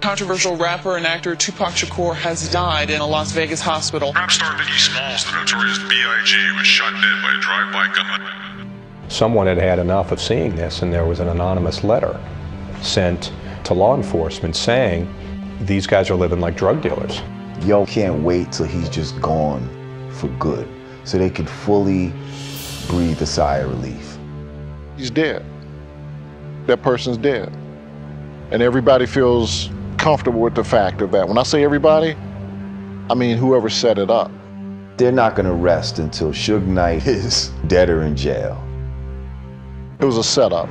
Controversial rapper and actor Tupac Shakur has died in a Las Vegas hospital. Rap star Biggie Smalls, the notorious B.I.G., was shot dead by a drive-by gunman. Someone had had enough of seeing this, and there was an anonymous letter sent to law enforcement saying, these guys are living like drug dealers. Yo can't wait till he's just gone for good, so they could fully breathe a sigh of relief. He's dead. That person's dead. And everybody feels comfortable with the fact of that. When I say everybody, I mean whoever set it up. They're not gonna rest until Suge Knight is dead or in jail. It was a setup.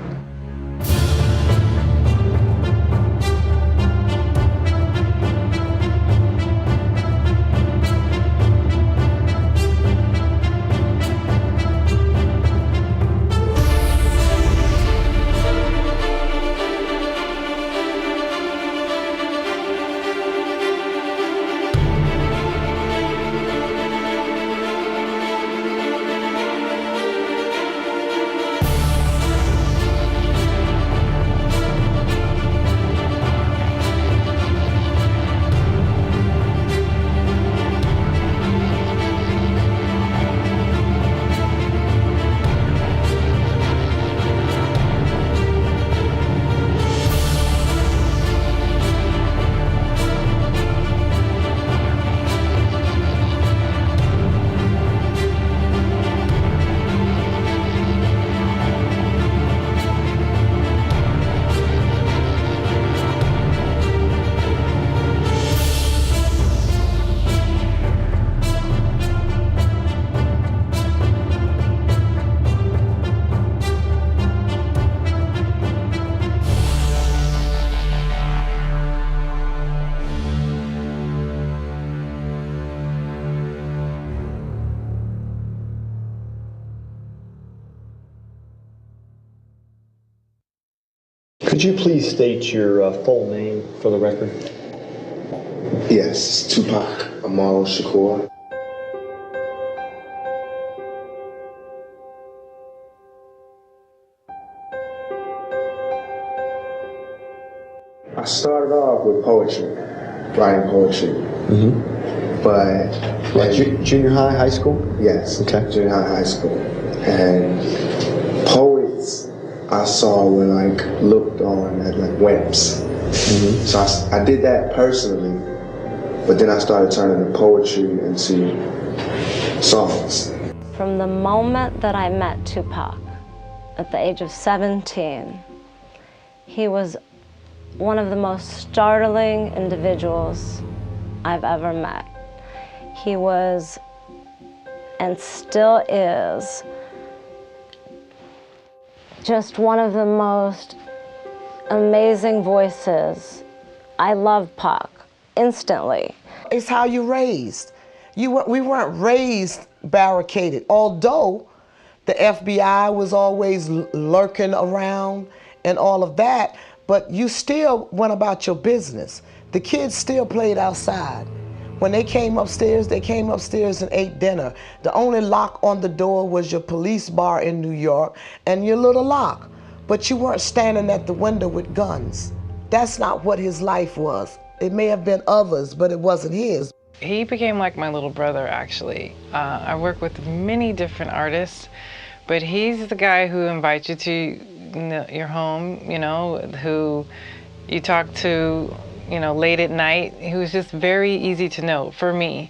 Could you please state your full name for the record? Yes, Tupac Amaru Shakur. I started off with poetry, writing poetry. But Like junior high, high school? yes, Okay. junior high school. And poets I saw were like looked on as like wimps. So I did that personally, but then I started turning the poetry into songs. From the moment that I met Tupac, at the age of 17, he was one of the most startling individuals I've ever met. He was, and still is, just one of the most amazing voices. I love Pac instantly. It's how you're raised. We weren't raised barricaded, although the FBI was always lurking around and all of that, but you still went about your business. The kids still played outside. When they came upstairs and ate dinner. The only lock on the door was your police bar in New York and your little lock. But you weren't standing at the window with guns. That's not what his life was. It may have been others, but it wasn't his. He became like my little brother, actually. I work with many different artists, but he's the guy who invites you to your home, who you talk to, late at night. He was just very easy to know for me.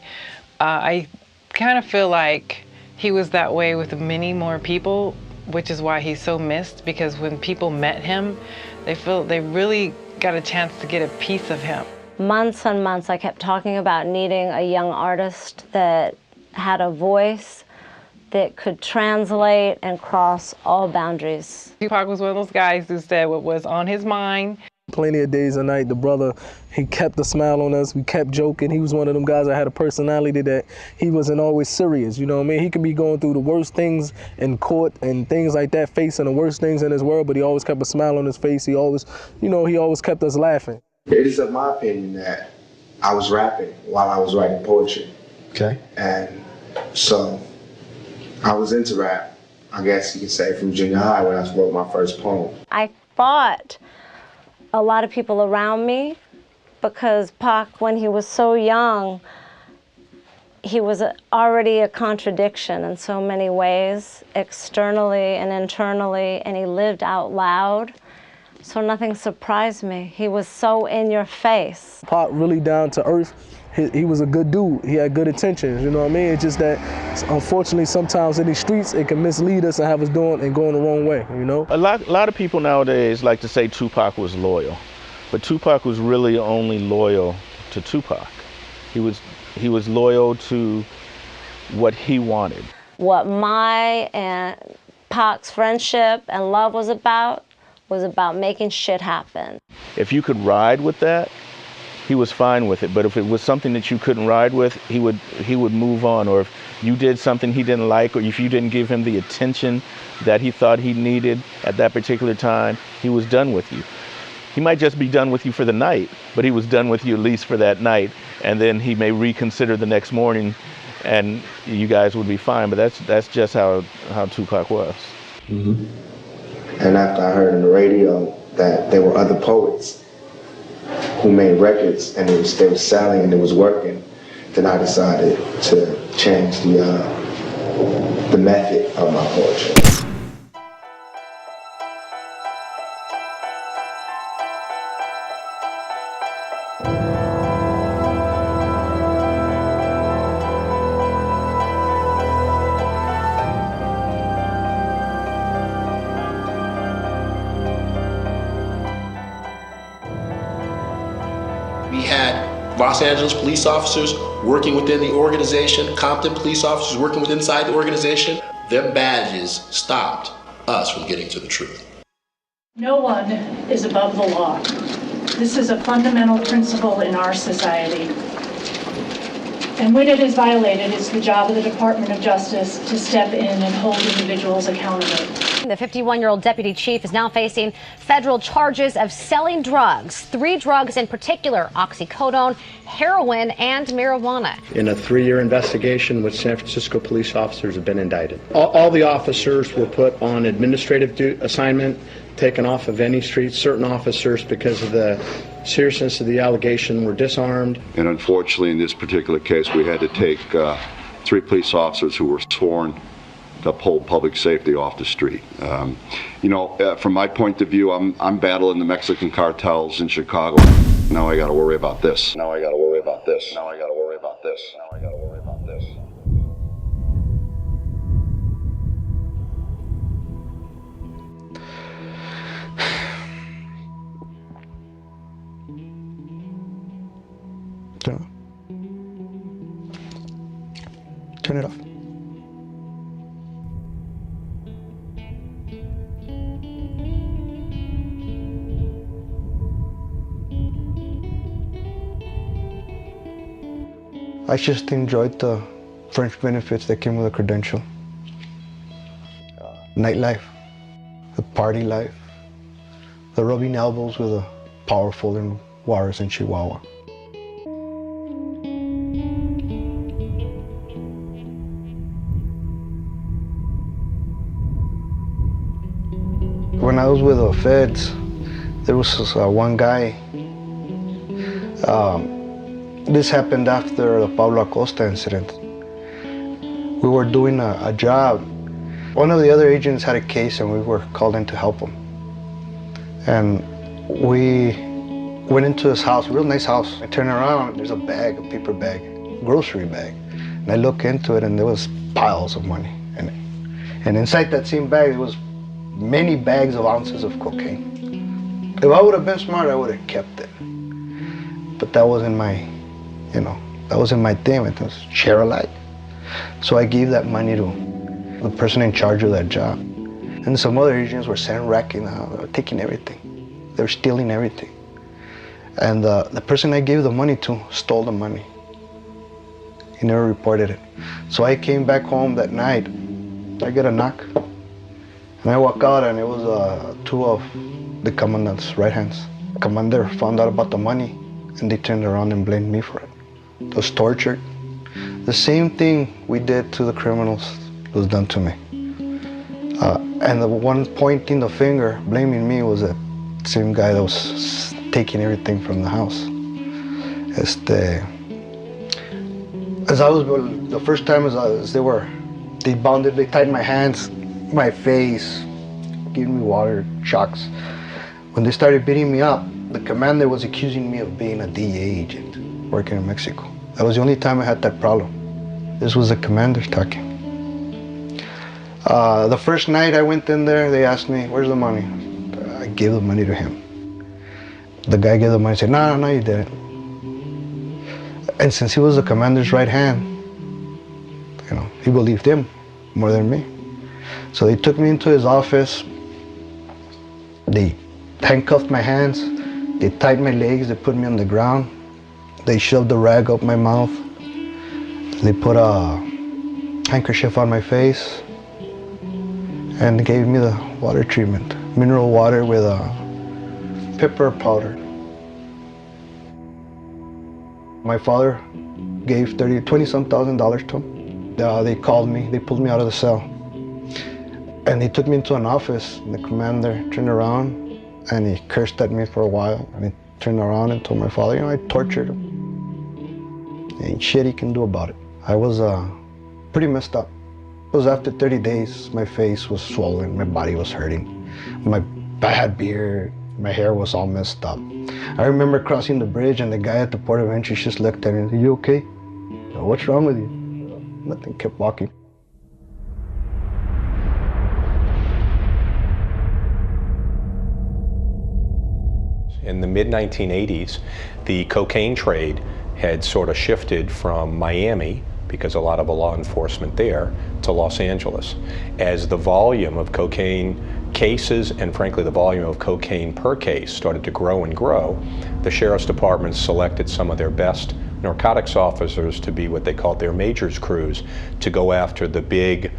I kind of feel like he was that way with many more people, which is why he's so missed, because when people met him, they really got a chance to get a piece of him. Months and months, I kept talking about needing a young artist that had a voice that could translate and cross all boundaries. Tupac was one of those guys who said what was on his mind. plenty of days and nights. The brother, he kept a smile on us. We kept joking. He was one of them guys that had a personality that he wasn't always serious. You know what I mean? He could be going through the worst things in court and things like that, facing the worst things in his world, but he always kept a smile on his face. He always, he always kept us laughing. It is of my opinion that I was rapping while I was writing poetry. Okay. And so I was into rap, I guess you could say, from junior high when I wrote my first poem. I fought a lot of people around me because Pac, when he was so young, he was already a contradiction in so many ways, externally and internally, and he lived out loud. So nothing surprised me. He was so in your face. Pac really down to earth. He was a good dude. He had good intentions, you know what I mean? It's just that, unfortunately, sometimes in these streets, it can mislead us and have us going the wrong way, you know? A lot of people nowadays like to say Tupac was loyal, but Tupac was really only loyal to Tupac. He was loyal to what he wanted. What my and Pac's friendship and love was about making shit happen. If you could ride with that, he was fine with it. But if it was something that you couldn't ride with, he would move on. Or if you did something he didn't like, or if you didn't give him the attention that he thought he needed at that particular time, he was done with you. He might just be done with you for the night, but he was done with you at least for that night. And then he may reconsider the next morning and you guys would be fine. But that's just how Tupac was. Mm-hmm. And after I heard on the radio that there were other poets who made records and they were selling and it was working, then I decided to change the method of my poetry. We had Los Angeles police officers working within the organization, Compton police officers working within inside the organization. Their badges stopped us from getting to the truth. No one is above the law. This is a fundamental principle in our society. And when it is violated, it's the job of the Department of Justice to step in and hold individuals accountable. The 51-year-old deputy chief is now facing federal charges of selling drugs. 3 drugs in particular: oxycodone, heroin, and marijuana. In a 3-year investigation, which San Francisco police officers have been indicted. All the officers were put on administrative assignment, taken off of any street. Certain officers, because of the seriousness of the allegation, were disarmed. And unfortunately, in this particular case, we had to take 3 police officers who were sworn to uphold public safety off the street. From my point of view, I'm battling the Mexican cartels in Chicago. Now I got to worry about this. Now I got to worry about this. Now I got to worry about this. Now I got to worry about this. Turn it off. I just enjoyed the fringe benefits that came with a credential. Nightlife, the party life, the rubbing elbows with the powerful in Juarez and Chihuahua. When I was with the feds, there was this, one guy. This happened after the Pablo Acosta incident. We were doing a job. One of the other agents had a case and we were called in to help him. And we went into his house, real nice house. I turn around, there's a bag, a paper bag, grocery bag. And I look into it and there was piles of money in it. And inside that same bag, there was many bags of ounces of cocaine. If I would have been smart, I would have kept it. But that wasn't my, that wasn't my thing. It was share alike. So I gave that money to the person in charge of that job. And some other agents were sent racking out, they were taking everything. They were stealing everything. And the person I gave the money to stole the money. He never reported it. So I came back home that night. I get a knock. And I walk out and it was two of the commandant's right hands. The commander found out about the money and they turned around and blamed me for it. I was tortured. The same thing we did to the criminals was done to me. And the one pointing the finger, blaming me, was that same guy that was taking everything from the house. As I was, the first time they tied my hands, my face, giving me water, shocks. When they started beating me up, the commander was accusing me of being a DEA agent working in Mexico. That was the only time I had that problem. This was the commander talking. The first night I went in there, they asked me, where's the money? I gave the money to him. The guy gave the money and said, no, you didn't. And since he was the commander's right hand, he believed him more than me. So they took me into his office. They handcuffed my hands. They tied my legs. They put me on the ground. They shoved a rag up my mouth. They put a handkerchief on my face and gave me the water treatment, mineral water with pepper powder. My father gave $20-some thousand to him. They called me, they pulled me out of the cell. And he took me into an office, and the commander turned around and he cursed at me for a while. And he turned around and told my father, I tortured him. Ain't shit he can do about it. I was pretty messed up. It was after 30 days, my face was swollen, my body was hurting. I had beard, my hair was all messed up. I remember crossing the bridge and the guy at the port of entry just looked at me and said, you okay? What's wrong with you? Nothing, kept walking. In the mid-1980s, the cocaine trade had sort of shifted from Miami, because a lot of law enforcement there, to Los Angeles. As the volume of cocaine cases and frankly the volume of cocaine per case started to grow and grow, the sheriff's departments selected some of their best narcotics officers to be what they called their majors crews to go after the big,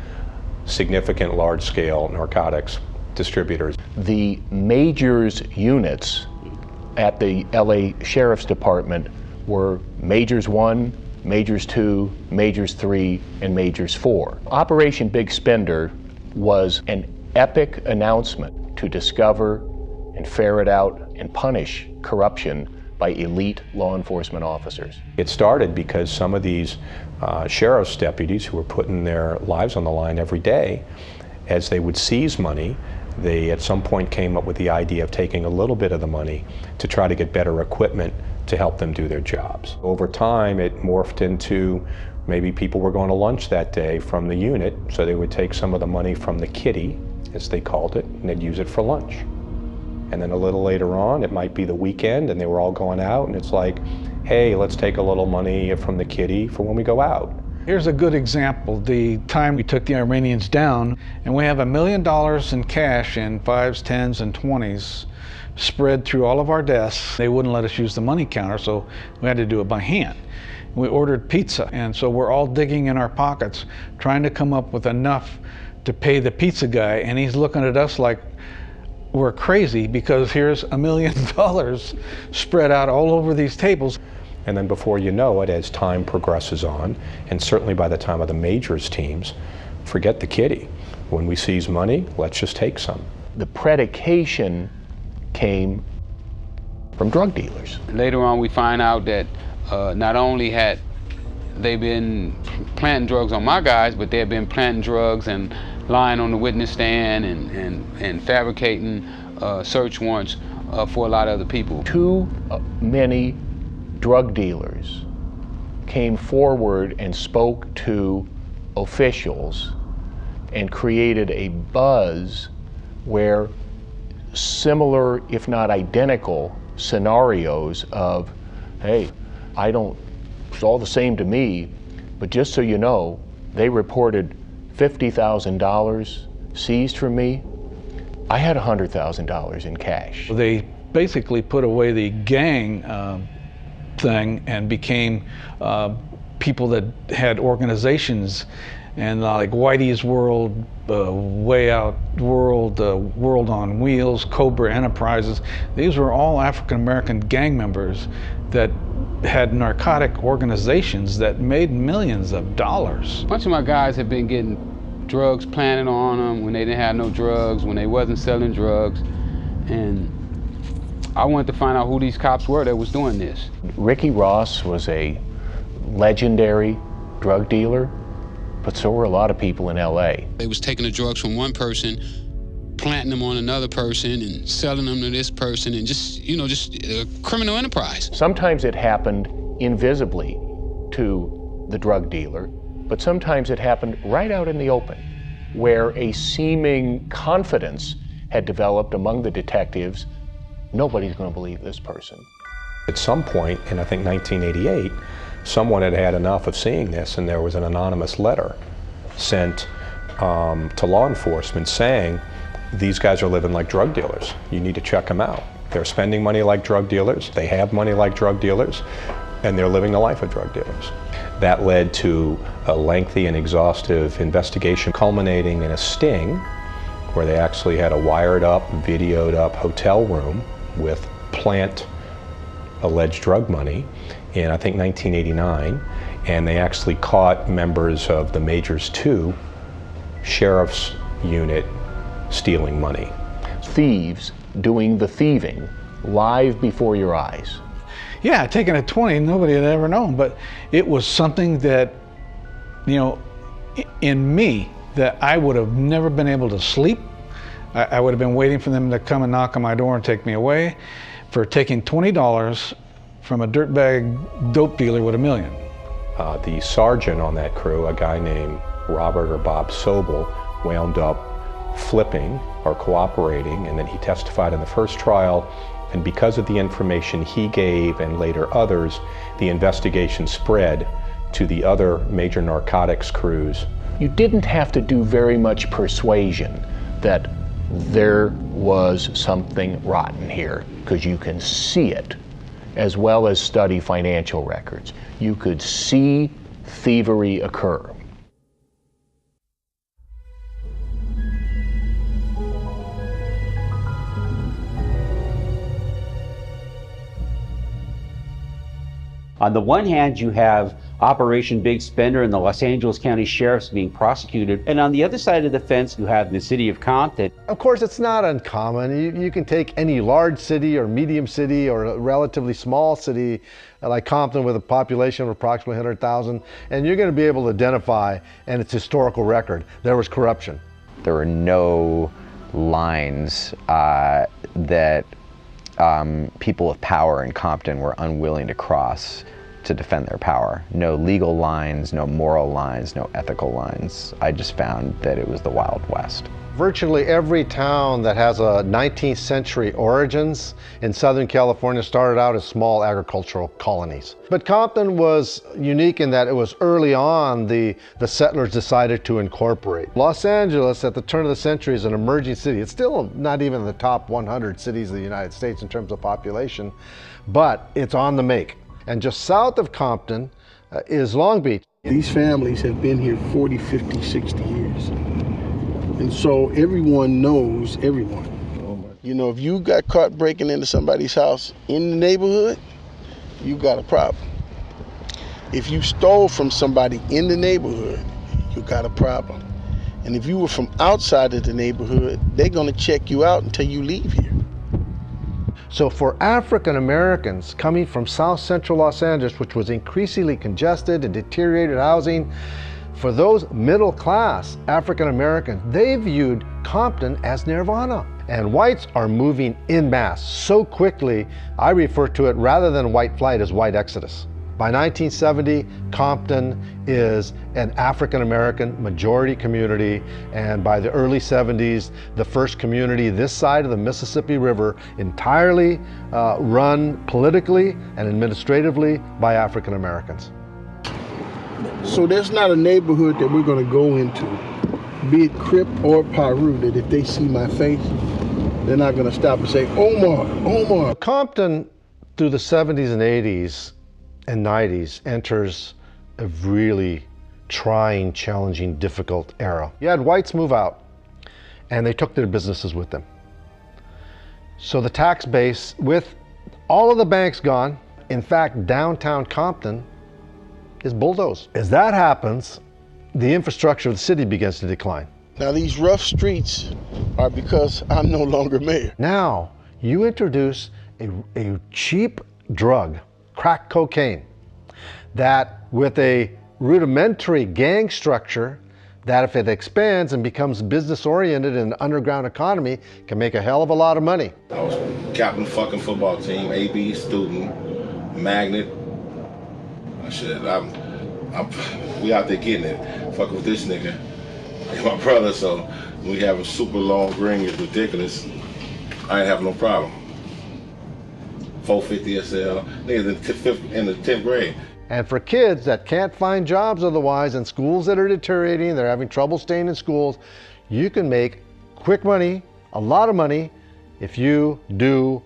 significant, large-scale narcotics distributors. The majors units at the LA Sheriff's Department were Majors 1, Majors 2, Majors 3, and Majors 4. Operation Big Spender was an epic announcement to discover and ferret out and punish corruption by elite law enforcement officers. It started because some of these sheriff's deputies who were putting their lives on the line every day, as they would seize money, they at some point came up with the idea of taking a little bit of the money to try to get better equipment to help them do their jobs. Over time, it morphed into maybe people were going to lunch that day from the unit, so they would take some of the money from the kitty, as they called it, and they'd use it for lunch. And then a little later on, it might be the weekend and they were all going out, and it's like, hey, let's take a little money from the kitty for when we go out. Here's a good example. The time we took the Iranians down, and we have $1 million in cash in 5s, 10s, and 20s spread through all of our desks. They wouldn't let us use the money counter, so we had to do it by hand. We ordered pizza, and so we're all digging in our pockets, trying to come up with enough to pay the pizza guy, and he's looking at us like we're crazy because here's $1 million spread out all over these tables. And then before you know it, as time progresses on, and certainly by the time of the majors teams, forget the kitty. When we seize money, let's just take some. The predication came from drug dealers. Later on, we find out that not only had they been planting drugs on my guys, but they had been planting drugs and lying on the witness stand and fabricating search warrants for a lot of other people. Too many drug dealers came forward and spoke to officials and created a buzz where similar, if not identical, scenarios of, hey, it's all the same to me, but just so you know, they reported $50,000 seized from me. I had $100,000 in cash. They basically put away the gang thing and became people that had organizations, and like Whitey's World, Way Out World, World on Wheels, Cobra Enterprises. These were all African American gang members that had narcotic organizations that made millions of dollars. A bunch of my guys have been getting drugs planted on them when they didn't have no drugs, when they wasn't selling drugs, and I wanted to find out who these cops were that was doing this. Ricky Ross was a legendary drug dealer, but so were a lot of people in LA. They was taking the drugs from one person, planting them on another person and selling them to this person, and just a criminal enterprise. Sometimes it happened invisibly to the drug dealer, but sometimes it happened right out in the open, where a seeming confidence had developed among the detectives. Nobody's going to believe this person. At some point in, I think, 1988, someone had had enough of seeing this, and there was an anonymous letter sent to law enforcement saying, these guys are living like drug dealers. You need to check them out. They're spending money like drug dealers, they have money like drug dealers, and they're living the life of drug dealers. That led to a lengthy and exhaustive investigation culminating in a sting where they actually had a wired up, videoed up hotel room with plant alleged drug money in, I think, 1989, and they actually caught members of the Majors 2 sheriff's unit stealing money. Thieves doing the thieving live before your eyes. Yeah, taking a 20, nobody had ever known, but it was something that, in me, that I would have never been able to sleep. I would have been waiting for them to come and knock on my door and take me away for taking $20 from a dirtbag dope dealer with $1 million. The sergeant on that crew, a guy named Robert or Bob Sobel, wound up flipping or cooperating, and then he testified in the first trial, and because of the information he gave and later others, the investigation spread to the other major narcotics crews. You didn't have to do very much persuasion that there was something rotten here, because you can see it, as well as study financial records. You could see thievery occur. On the one hand, you have Operation Big Spender and the Los Angeles County Sheriffs being prosecuted. And on the other side of the fence, you have the city of Compton. Of course, it's not uncommon. You can take any large city or medium city or a relatively small city like Compton with a population of approximately 100,000, and you're going to be able to identify in its historical record there was corruption. There were no lines that people with power in Compton were unwilling to cross to defend their power. No legal lines, no moral lines, no ethical lines. I just found that it was the Wild West. Virtually every town that has a 19th century origins in Southern California started out as small agricultural colonies. But Compton was unique in that it was early on the settlers decided to incorporate. Los Angeles at the turn of the century is an emerging city. It's still not even in the top 100 cities of the United States in terms of population, but it's on the make. And just south of Compton is Long Beach. These families have been here 40, 50, 60 years. And so everyone knows everyone. You know, if you got caught breaking into somebody's house in the neighborhood, you got a problem. If you stole from somebody in the neighborhood, you got a problem. And if you were from outside of the neighborhood, they're gonna check you out until you leave here. So for African Americans coming from South Central Los Angeles, which was increasingly congested and deteriorated housing, for those middle class African Americans, they viewed Compton as nirvana. And whites are moving en masse so quickly, I refer to it rather than white flight as white exodus. By 1970, Compton is an African American majority community, and by the early 70s, the first community this side of the Mississippi River entirely run politically and administratively by African Americans. So there's not a neighborhood that we're gonna go into, be it Crip or Piru, that if they see my face, they're not going to stop and say, Omar, Omar. Compton, through the 70s and 80s and 90s, enters a really trying, challenging, difficult era. You had whites move out, and they took their businesses with them. So the tax base, with all of the banks gone, in fact, downtown Compton is bulldozed. As that happens, the infrastructure of the city begins to decline. Now these rough streets are because I'm no longer mayor. Now, you introduce a cheap drug, crack cocaine, that with a rudimentary gang structure, that if it expands and becomes business oriented in an underground economy, can make a hell of a lot of money. I was captain fucking football team, AB student, magnet. We out there getting it, fucking with this nigga. And my brother, so we have a super long ring, it's ridiculous. I ain't having no problem. 450 SL, niggas in the 10th grade. And for kids that can't find jobs otherwise, and schools that are deteriorating, they're having trouble staying in schools, you can make quick money, a lot of money, if you do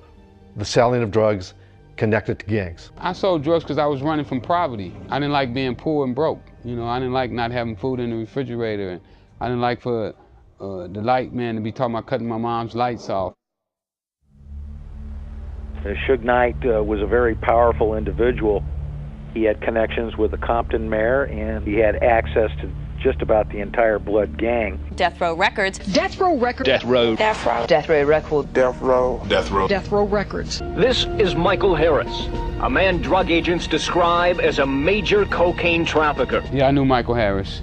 the selling of drugs connected to gangs. I sold drugs because I was running from poverty. I didn't like being poor and broke. You know, I didn't like not having food in the refrigerator. And I didn't like for the light man to be talking about cutting my mom's lights off. Suge Knight was a very powerful individual. He had connections with the Compton mayor, and he had access to just about the entire Blood gang. Death Row Records. Death Row Records. Death Row. Death Row. Death Row Records. Death Row. Death Row. Death Row Records. This is Michael Harris, a man drug agents describe as a major cocaine trafficker. Yeah, I knew Michael Harris.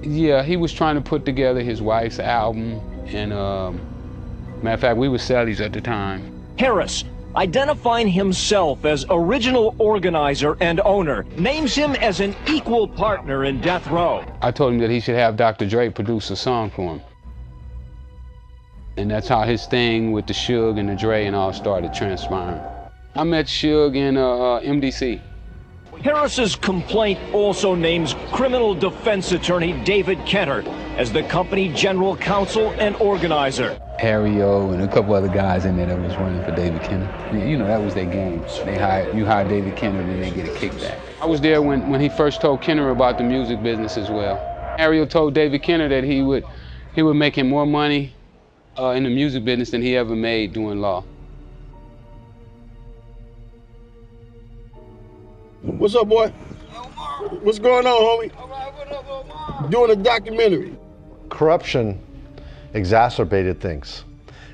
Yeah, he was trying to put together his wife's album, and matter of fact, we were cellies at the time. Harris, identifying himself as original organizer and owner, names him as an equal partner in Death Row. I told him that he should have Dr. Dre produce a song for him. And that's how his thing with the Suge and the Dre and all started transpiring. I met Suge in MDC. Harris's complaint also names criminal defense attorney David Kenner as the company general counsel and organizer. Harry-O and a couple other guys in there that was running for David Kenner. You know, that was their game. You hire David Kenner and then they get a kickback. I was there when he first told Kenner about the music business as well. Harry-O told David Kenner that he would make him more money in the music business than he ever made doing law. What's up, boy? What's going on, homie? Doing a documentary. Corruption exacerbated things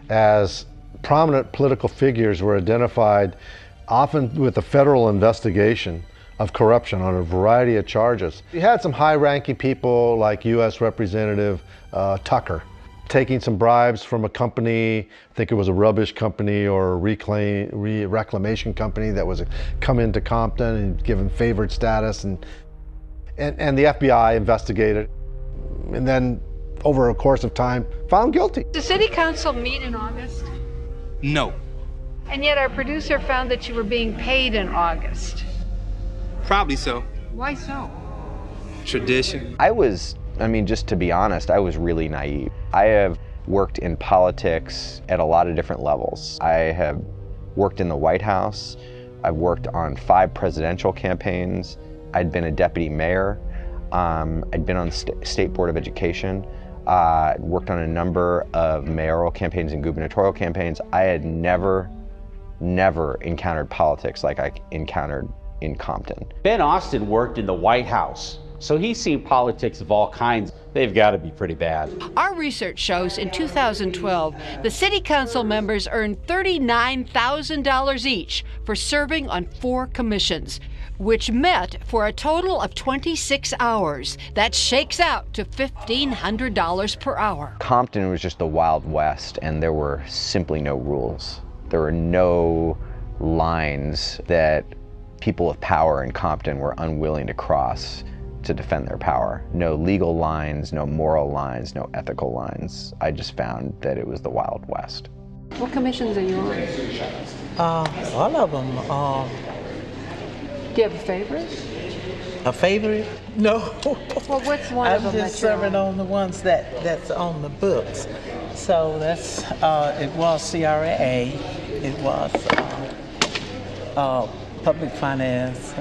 as prominent political figures were identified, often with a federal investigation of corruption on a variety of charges. You had some high-ranking people like U.S. Representative Tucker taking some bribes from a company, I think it was a rubbish company or a reclamation company that was come into Compton and given favored status, and the FBI investigated, and then over a course of time found guilty. Did the city council meet in August? No. And yet our producer found that you were being paid in August. Probably so. Why so? Tradition. I mean, just to be honest, I was really naive. I have worked in politics at a lot of different levels. I have worked in the White House. I've worked on 5 presidential campaigns. I'd been a deputy mayor. I'd been on the State Board of Education. Worked on a number of mayoral campaigns and gubernatorial campaigns. I had never encountered politics like I encountered in Compton. Ben Austin worked in the White House, so he's seen politics of all kinds. They've got to be pretty bad. Our research shows in 2012, the city council members earned $39,000 each for serving on 4 commissions, which met for a total of 26 hours. That shakes out to $1,500 per hour. Compton was just the Wild West, and there were simply no rules. There were no lines that people with power in Compton were unwilling to cross to defend their power. No legal lines, no moral lines, no ethical lines. I just found that it was the Wild West. What commissions are you on? All of them. Do you have a favorite? A favorite? No. Well, what's one of them? I'm just serving on the ones that's on the books. So that's, it was CRA, it was public finance,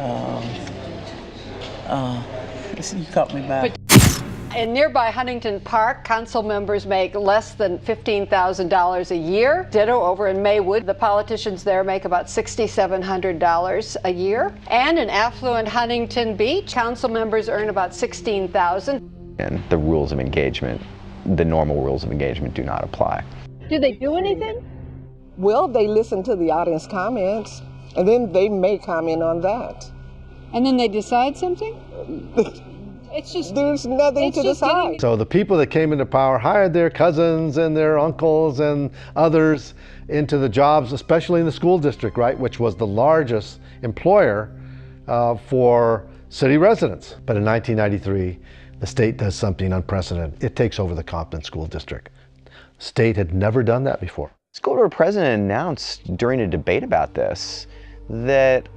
you caught me by. In nearby Huntington Park, council members make less than $15,000 a year. Ditto over in Maywood, the politicians there make about $6,700 a year. And in affluent Huntington Beach, council members earn about $16,000. And the rules of engagement, the normal rules of engagement, do not apply. Do they do anything? Well, they listen to the audience comments, and then they may comment on that. And then they decide something? It's just, there's nothing to decide. So the people that came into power hired their cousins and their uncles and others into the jobs, especially in the school district, right, which was the largest employer for city residents. But in 1993, the state does something unprecedented. It takes over the Compton School District. The state had never done that before. School board president announced during a debate about this that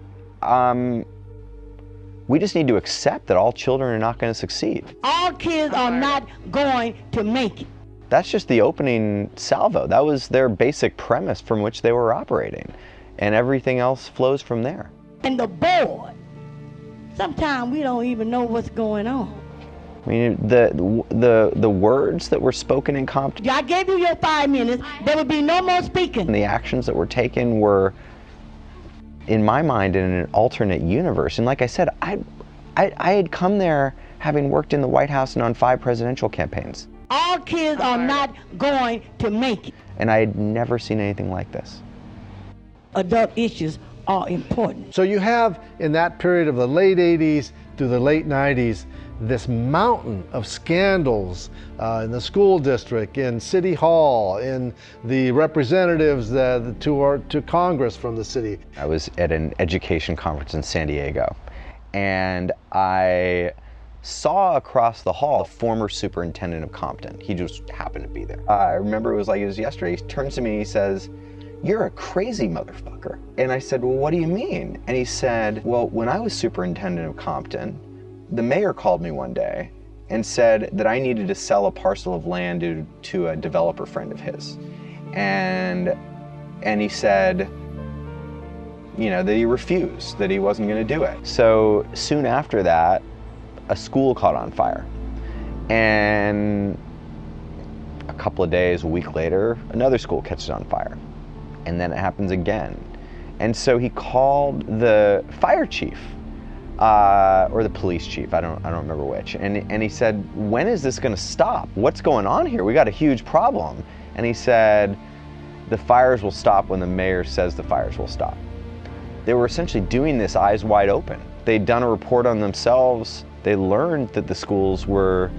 we just need to accept that all children are not going to succeed. All kids are not going to make it. That's just the opening salvo. That was their basic premise from which they were operating. And everything else flows from there. And the board, sometimes we don't even know what's going on. I mean, the words that were spoken in Compton. I gave you your 5 minutes. There will be no more speaking. And the actions that were taken were, in my mind, in an alternate universe. And like I said, I had come there having worked in the White House and on 5 presidential campaigns. All kids are not going to make it. And I had never seen anything like this. Adult issues are important. So you have, in that period of the late 80s through the late 90s, this mountain of scandals in the school district, in City Hall, in the representatives to Congress from the city. I was at an education conference in San Diego, and I saw across the hall a former superintendent of Compton. He just happened to be there. I remember it was yesterday. He turns to me and he says, "You're a crazy motherfucker." And I said, "Well, what do you mean?" And he said, "Well, when I was superintendent of Compton, the mayor called me one day and said that I needed to sell a parcel of land to a developer friend of his. And he said, you know, that he refused, that he wasn't going to do it." So soon after that, a school caught on fire. And a couple of days, a week later, another school catches on fire. And then it happens again. And so he called the fire chief, or the police chief, I don't remember which. And he said, "When is this going to stop? What's going on here? We got a huge problem." And he said, "The fires will stop when the mayor says the fires will stop." They were essentially doing this eyes wide open. They'd done a report on themselves. They learned that the schools were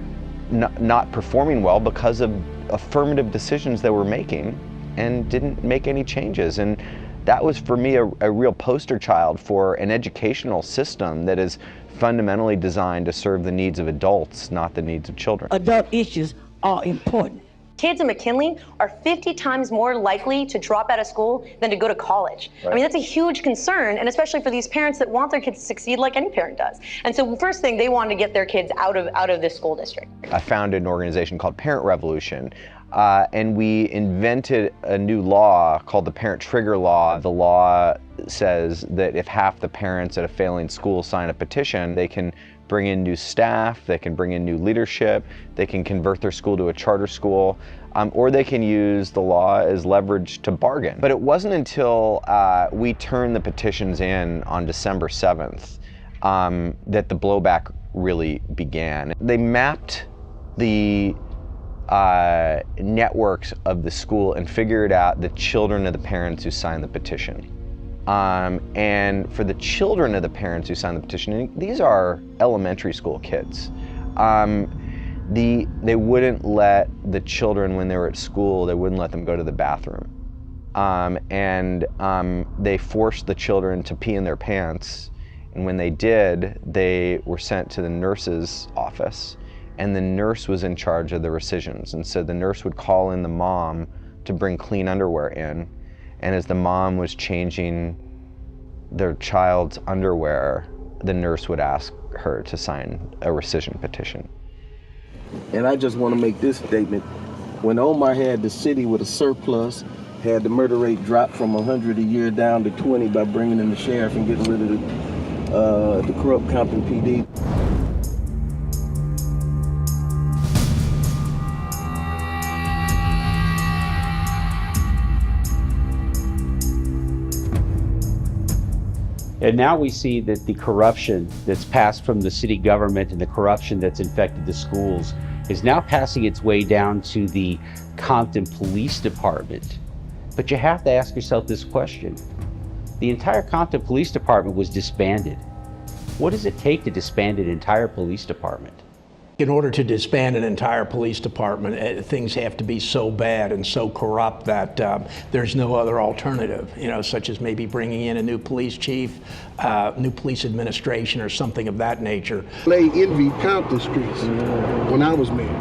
not performing well because of affirmative decisions they were making and didn't make any changes. And that was, for me, a real poster child for an educational system that is fundamentally designed to serve the needs of adults, not the needs of children. Adult issues are important. Kids in McKinley are 50 times more likely to drop out of school than to go to college. Right. I mean, that's a huge concern, and especially for these parents that want their kids to succeed like any parent does. And so the first thing, they wanted to get their kids out of this school district. I founded an organization called Parent Revolution, and we invented a new law called the Parent Trigger Law. The law says that if half the parents at a failing school sign a petition, they can bring in new staff, they can bring in new leadership, they can convert their school to a charter school, or they can use the law as leverage to bargain. But it wasn't until we turned the petitions in on December 7th that the blowback really began. They mapped the networks of the school and figured out the children of the parents who signed the petition. And for the children of the parents who signed the petition, and these are elementary school kids, they wouldn't let the children, when they were at school, they wouldn't let them go to the bathroom. They forced the children to pee in their pants, and when they did, they were sent to the nurse's office, and the nurse was in charge of the rescissions. And so the nurse would call in the mom to bring clean underwear in. And as the mom was changing their child's underwear, the nurse would ask her to sign a rescission petition. And I just want to make this statement. When Omar had the city with a surplus, had the murder rate drop from 100 a year down to 20 by bringing in the sheriff and getting rid of the corrupt Compton PD. And now we see that the corruption that's passed from the city government and the corruption that's infected the schools is now passing its way down to the Compton Police Department. But you have to ask yourself this question. The entire Compton Police Department was disbanded. What does it take to disband an entire police department? In order to disband an entire police department, things have to be so bad and so corrupt that there's no other alternative, such as maybe bringing in a new police chief, new police administration, or something of that nature. They envied Compton streets when I was mayor.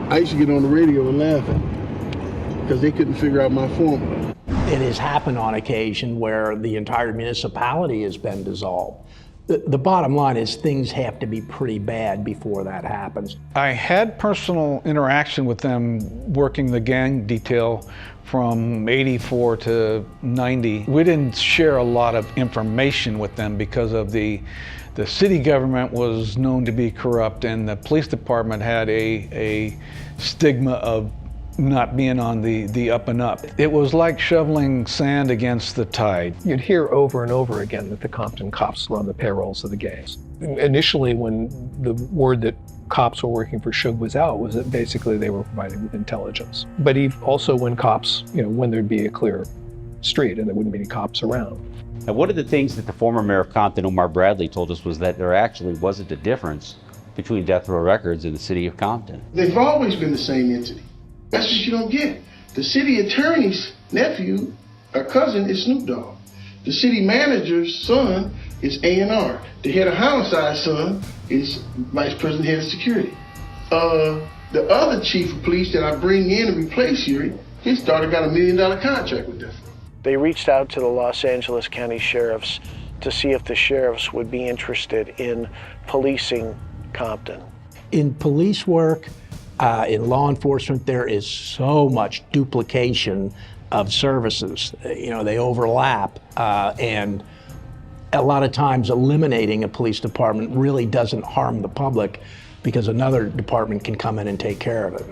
I used to get on the radio and laugh at them because they couldn't figure out my formula. It has happened on occasion where the entire municipality has been dissolved. The bottom line is things have to be pretty bad before that happens. I had personal interaction with them working the gang detail from 84 to 90. We didn't share a lot of information with them because of the city government was known to be corrupt, and the police department had a stigma of not being on the up and up. It was like shoveling sand against the tide. You'd hear over and over again that the Compton cops were on the payrolls of the gangs. Initially, when the word that cops were working for Suge was out, was that basically they were providing with intelligence. But also when cops, when there'd be a clear street and there wouldn't be any cops around. And one of the things that the former mayor of Compton, Omar Bradley, told us was that there actually wasn't a difference between Death Row Records and the city of Compton. They've always been the same entity. That's what you don't get. The city attorney's nephew or cousin is Snoop Dogg. The city manager's son is A&R. The head of homicide's son is vice president head of security. The other chief of police that I bring in and replace Yuri, his daughter got $1 million contract with Death Row. They reached out to the Los Angeles County sheriffs to see if the sheriffs would be interested in policing Compton. In police work, in law enforcement, there is so much duplication of services. They overlap, and a lot of times eliminating a police department really doesn't harm the public because another department can come in and take care of it.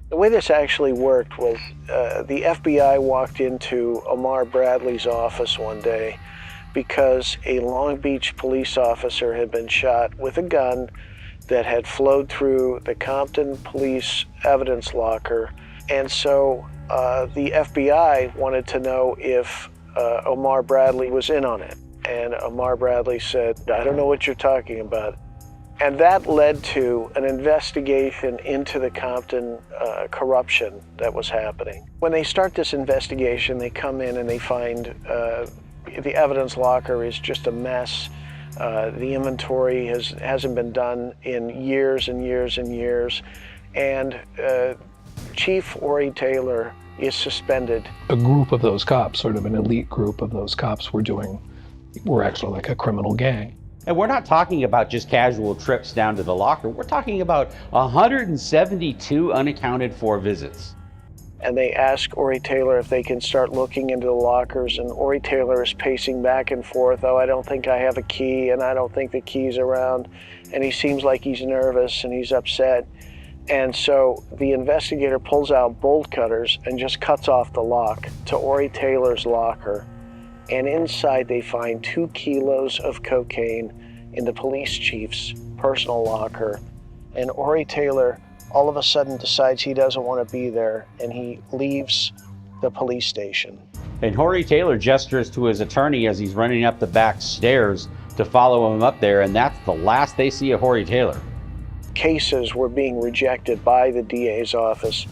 The way this actually worked was the FBI walked into Omar Bradley's office one day because a Long Beach police officer had been shot with a gun that had flowed through the Compton police evidence locker. And so the FBI wanted to know if Omar Bradley was in on it. And Omar Bradley said, "I don't know what you're talking about." And that led to an investigation into the Compton corruption that was happening. When they start this investigation, they come in and they find the evidence locker is just a mess. The inventory hasn't been done in years and years and years. And Chief Ori Taylor is suspended. A group of those cops, sort of an elite group of those cops, were actually like a criminal gang. And we're not talking about just casual trips down to the locker. We're talking about 172 unaccounted for visits. And they ask Ori Taylor if they can start looking into the lockers, and Ori Taylor is pacing back and forth. "Oh, I don't think I have a key, and I don't think the key's around." And he seems like he's nervous and he's upset. And so the investigator pulls out bolt cutters and just cuts off the lock to Ori Taylor's locker. And inside they find 2 kilos of cocaine in the police chief's personal locker. And Ori Taylor all of a sudden decides he doesn't want to be there, and he leaves the police station. And Ori Taylor gestures to his attorney as he's running up the back stairs to follow him up there, and that's the last they see of Ori Taylor. Cases were being rejected by the DA's office,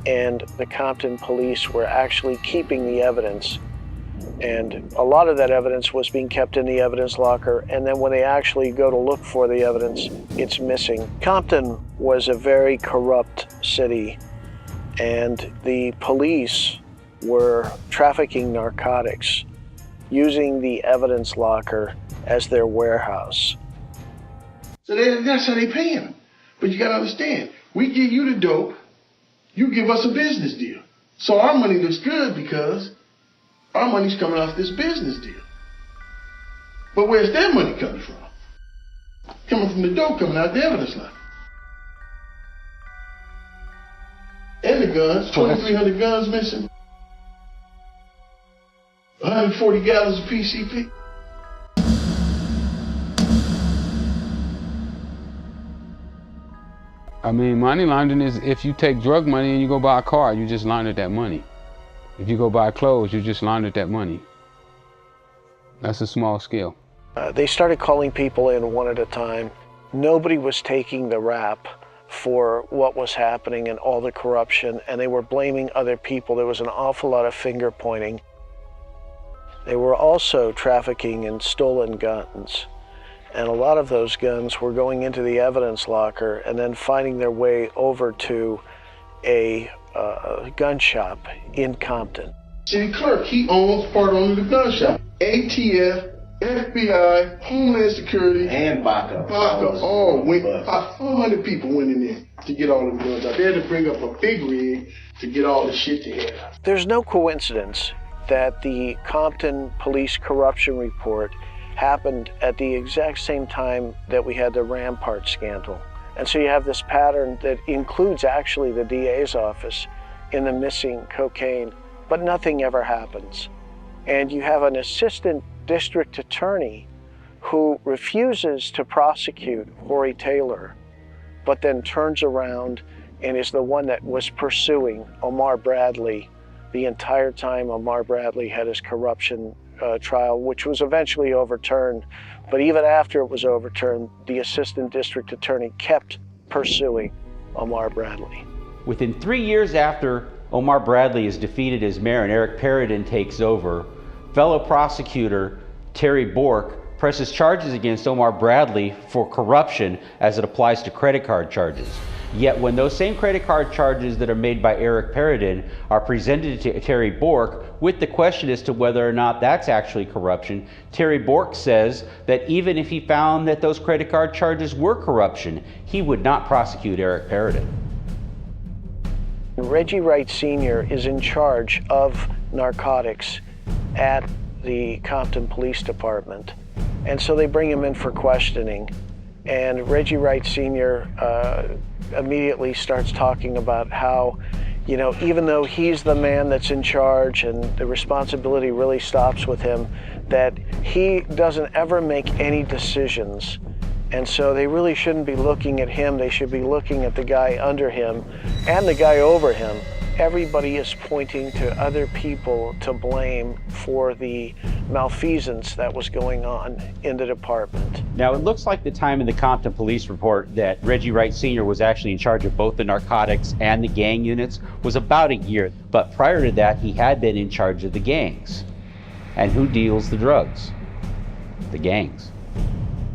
and the Compton police were actually keeping the evidence. And a lot of that evidence was being kept in the evidence locker, and then when they actually go to look for the evidence, it's missing. Compton was a very corrupt city, and the police were trafficking narcotics, using the evidence locker as their warehouse. So that's how they pay them. But you gotta understand, we give you the dope, You give us a business deal. So our money looks good because our money's coming off this business deal. But where's their money coming from? Coming from the dough, coming out the evidence line. And the guns, 2,300 guns missing. 140 gallons of PCP. I mean, money laundering is if you take drug money and you go buy a car, you just laundered that money. If you go buy clothes, you just laundered that money. That's a small scale. They started calling people in one at a time. Nobody was taking the rap for what was happening and all the corruption, and they were blaming other people. There was an awful lot of finger pointing. They were also trafficking in stolen guns. And a lot of those guns were going into the evidence locker and then finding their way over to a gun shop in Compton. City clerk, he owns part owner of the gun shop. ATF, FBI, Homeland Security, And Baca. all went, 400 people went in there to get all the guns out. They had to bring up a big rig to get all the shit together. There's no coincidence that the Compton police corruption report happened at the exact same time that we had the Rampart scandal. And so you have this pattern that includes actually the DA's office in the missing cocaine, but nothing ever happens. And you have an assistant district attorney who refuses to prosecute Horry Taylor, but then turns around and is the one that was pursuing Omar Bradley the entire time Omar Bradley had his corruption trial, which was eventually overturned. But even after it was overturned, the assistant district attorney kept pursuing Omar Bradley. Within 3 years after Omar Bradley is defeated as mayor and Eric Perrodin takes over, fellow prosecutor Terry Bork presses charges against Omar Bradley for corruption as it applies to credit card charges. Yet when those same credit card charges that are made by Eric Perrodin are presented to Terry Bork with the question as to whether or not that's actually corruption, Terry Bork says that even if he found that those credit card charges were corruption, he would not prosecute Eric Perrodin. Reggie Wright Sr. is in charge of narcotics at the Compton Police Department. And so they bring him in for questioning. And Reggie Wright Sr. Immediately starts talking about how, you know, even though he's the man that's in charge and the responsibility really stops with him, that he doesn't ever make any decisions. And so they really shouldn't be looking at him. They should be looking at the guy under him and the guy over him. Everybody is pointing to other people to blame for the malfeasance that was going on in the department. Now, it looks like the time in the Compton police report that Reggie Wright Sr. was actually in charge of both the narcotics and the gang units was about a year. But prior to that, he had been in charge of the gangs. And who deals the drugs? The gangs.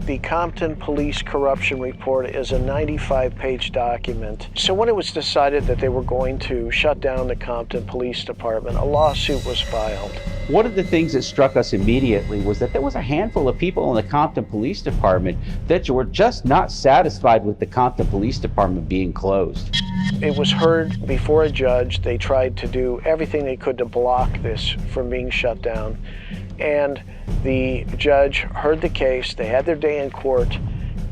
The Compton Police Corruption Report is a 95-page document. So when it was decided that they were going to shut down the Compton Police Department, a lawsuit was filed. One of the things that struck us immediately was that there was a handful of people in the Compton Police Department that were just not satisfied with the Compton Police Department being closed. It was heard before a judge. They tried to do everything they could to block this from being shut down. And the judge heard the case, they had their day in court,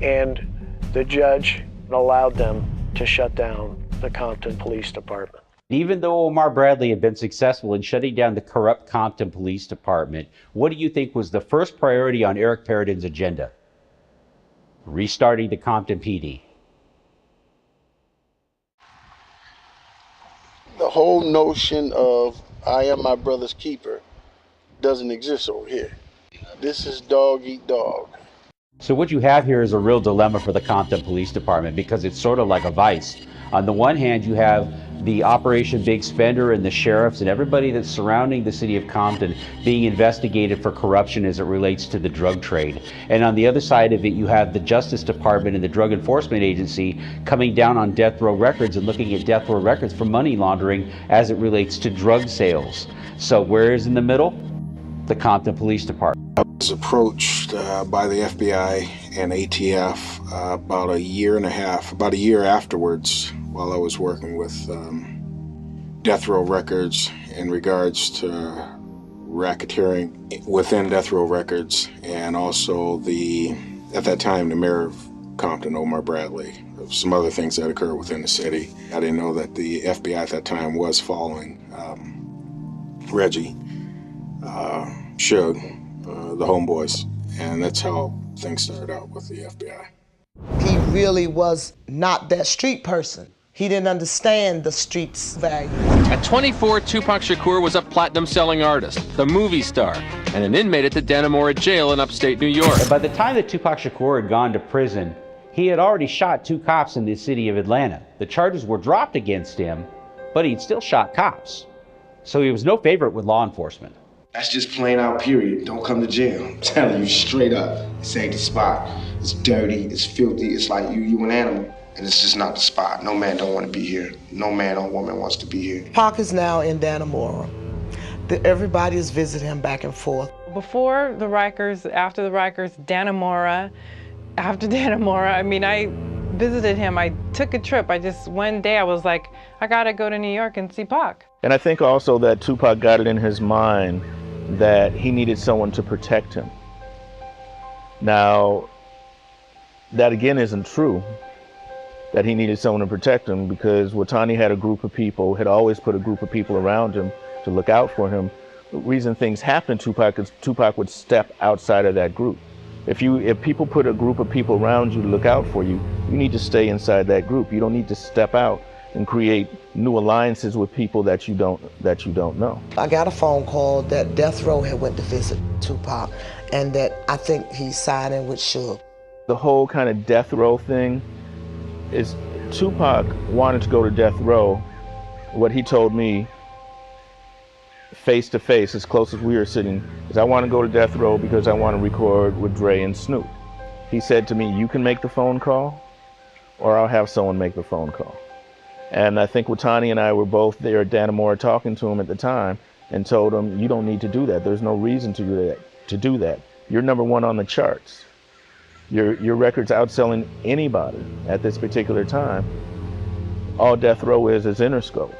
and the judge allowed them to shut down the Compton Police Department. Even though Omar Bradley had been successful in shutting down the corrupt Compton Police Department, what do you think was the first priority on Eric Perrodin's agenda? Restarting the Compton PD. The whole notion of I am my brother's keeper doesn't exist over here. This is dog eat dog. So what you have here is a real dilemma for the Compton Police Department because it's sort of like a vice. On the one hand, you have the Operation Big Spender and the sheriffs and everybody that's surrounding the city of Compton being investigated for corruption as it relates to the drug trade. And on the other side of it, you have the Justice Department and the Drug Enforcement Agency coming down on death row records and looking at death row records for money laundering as it relates to drug sales. So where is in the middle? The Compton Police Department. I was approached by the FBI and ATF about a year afterwards while I was working with Death Row Records in regards to racketeering within Death Row Records, and also at that time, the mayor of Compton, Omar Bradley, some other things that occurred within the city. I didn't know that the FBI at that time was following Reggie, Suge, the homeboys, and that's how things started out with the FBI. He really was not that street person. He didn't understand the street's value. At 24, Tupac Shakur was a platinum-selling artist, the movie star, and an inmate at the Dannemora jail in upstate New York. And by the time that Tupac Shakur had gone to prison, he had already shot 2 cops in the city of Atlanta. The charges were dropped against him, but he'd still shot cops. So he was no favorite with law enforcement. That's just plain out period. Don't come to jail. I'm telling you straight up. This ain't the spot. It's dirty, it's filthy, it's like you an animal. And it's just not the spot. No man don't want to be here. No man or woman wants to be here. Pac is now in Dannemora. Everybody is visiting him back and forth. Before the Rikers, after the Rikers, Dannemora, after Dannemora, I mean, I visited him. I took a trip. One day I was like, I gotta go to New York and see Pac. And I think also that Tupac got it in his mind that he needed someone to protect him. Now, that again isn't true, that he needed someone to protect him, because Watani had a group of people, had always put a group of people around him to look out for him. The reason things happened to Tupac is Tupac would step outside of that group. If people put a group of people around you to look out for you, you need to stay inside that group. You don't need to step out and create new alliances with people that you don't know. I got a phone call that Death Row had went to visit Tupac, and that I think he's signing with Suge. The whole kind of Death Row thing is Tupac wanted to go to Death Row. What he told me face to face, as close as we were sitting, is I want to go to Death Row because I want to record with Dre and Snoop. He said to me, you can make the phone call or I'll have someone make the phone call. And I think Watani and I were both there at Dannemora talking to him at the time and told him, you don't need to do that. There's no reason to do that. You're #1 on the charts. Your record's outselling anybody at this particular time. All Death Row is Interscope.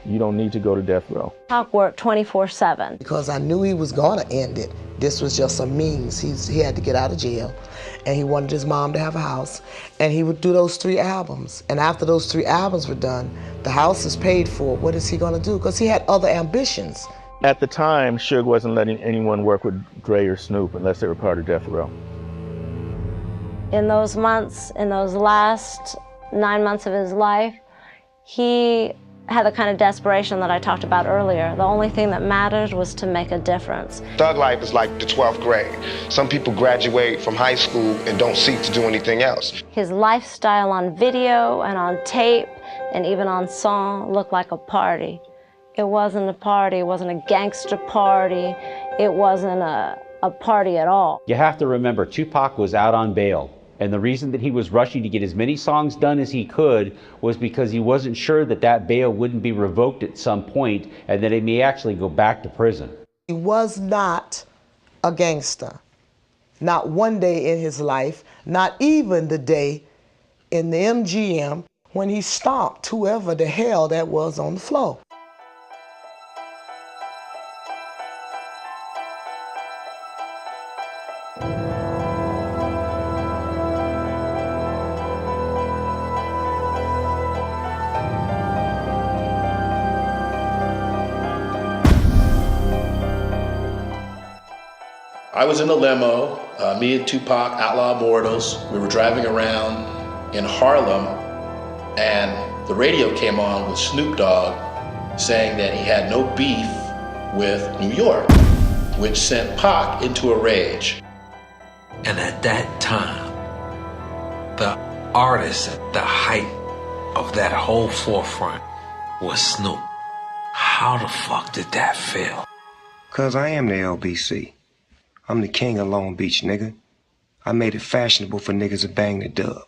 You don't need to go to Death Row. Pac worked 24/7. Because I knew he was gonna end it. This was just a means. He had to get out of jail, and he wanted his mom to have a house, and he would do those 3 albums. And after those 3 albums were done, the house is paid for. What is he gonna do? Because he had other ambitions. At the time, Suge wasn't letting anyone work with Dre or Snoop unless they were part of Death Row. In those months, in those last 9 months of his life, he had the kind of desperation that I talked about earlier. The only thing that mattered was to make a difference. Thug life is like the 12th grade. Some people graduate from high school and don't seek to do anything else. His lifestyle on video and on tape and even on song looked like a party. It wasn't a party, it wasn't a gangster party, it wasn't a party at all. You have to remember, Tupac was out on bail. And the reason that he was rushing to get as many songs done as he could was because he wasn't sure that bail wouldn't be revoked at some point and that he may actually go back to prison. He was not a gangster. Not one day in his life, not even the day in the MGM when he stomped whoever the hell that was on the floor. I was in the limo, me and Tupac, Outlaw Immortals. We were driving around in Harlem, and the radio came on with Snoop Dogg saying that he had no beef with New York, which sent Pac into a rage. And at that time, the artist at the height of that whole forefront was Snoop. How the fuck did that feel? 'Cause I am the LBC. I'm the king of Long Beach, nigga. I made it fashionable for niggas to bang the dub.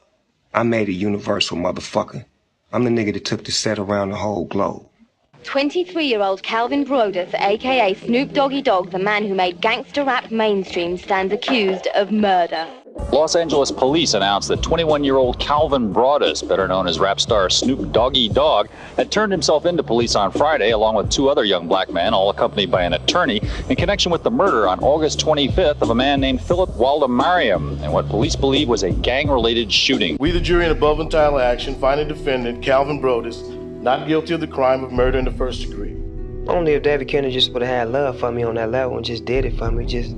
I made it universal, motherfucker. I'm the nigga that took the set around the whole globe. 23-year-old Calvin Brodeth, aka Snoop Doggy Dogg, the man who made gangster rap mainstream, stands accused of murder. Los Angeles police announced that 21-year-old Calvin Broadus, better known as rap star Snoop Doggy Dogg, had turned himself into police on Friday, along with 2 other young black men, all accompanied by an attorney, in connection with the murder on August 25th of a man named Philip Waldemariam, and what police believe was a gang-related shooting. We, the jury in above entitled action, find the defendant, Calvin Broadus, not guilty of the crime of murder in the first degree. Only if David Kennedy just would have had love for me on that level and just did it for me, just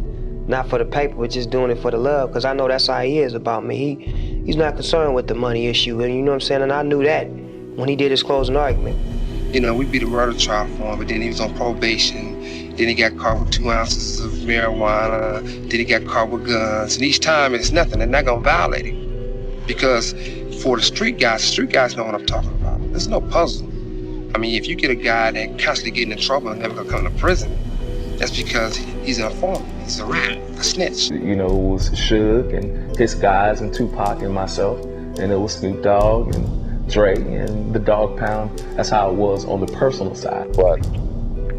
not for the paper, but just doing it for the love, because I know that's how he is about me. He's not concerned with the money issue, and you know what I'm saying? And I knew that when he did his closing argument. You know, we beat a murder trial for him, but then he was on probation. Then he got caught with 2 ounces of marijuana. Then he got caught with guns. And each time it's nothing. They're not going to violate him. Because for the street guys know what I'm talking about. There's no puzzle. I mean, if you get a guy that constantly getting in trouble and never going to come to prison, that's because he's an informant. He's a rat, a snitch. You know, it was Suge and his guys and Tupac and myself. And it was Snoop Dogg and Dre and the Dog Pound. That's how it was on the personal side. But,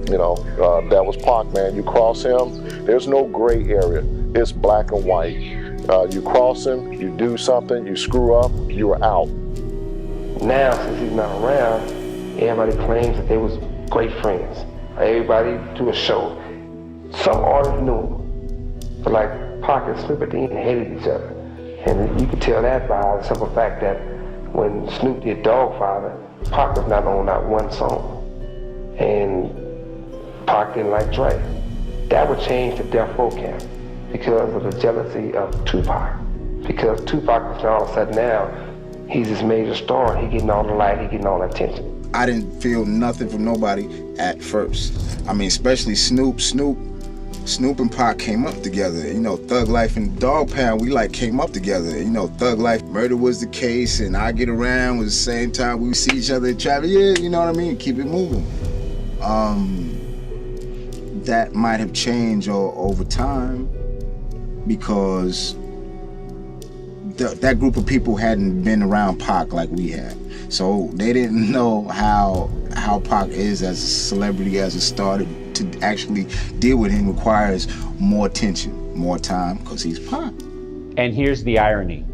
you know, that was Pac, man. You cross him, there's no gray area. It's black and white. You cross him, you do something, you screw up, you are out. Now, since he's not around, everybody claims that they was great friends. Everybody do a show. Some artists knew him, but like Pac and Snoop at the end hated each other. And you could tell that by the simple fact that when Snoop did Dogfather, Pac was not on not one song. And Pac didn't like Dre. That would change the Death Row camp because of the jealousy of Tupac. Because Tupac was all of a sudden now, he's this major star, he getting all the light, he getting all the attention. I didn't feel nothing from nobody at first. I mean, especially Snoop and Pac came up together. You know, Thug Life and Dog Pound, we like came up together. You know, Thug Life, murder was the case, and I Get Around was the same time we would see each other in traffic. Yeah, you know what I mean? Keep it moving. That might have changed over time because that group of people hadn't been around Pac like we had. So they didn't know how Pac is as a celebrity, as a star. To actually deal with him requires more attention, more time, because he's Pac. And here's the irony.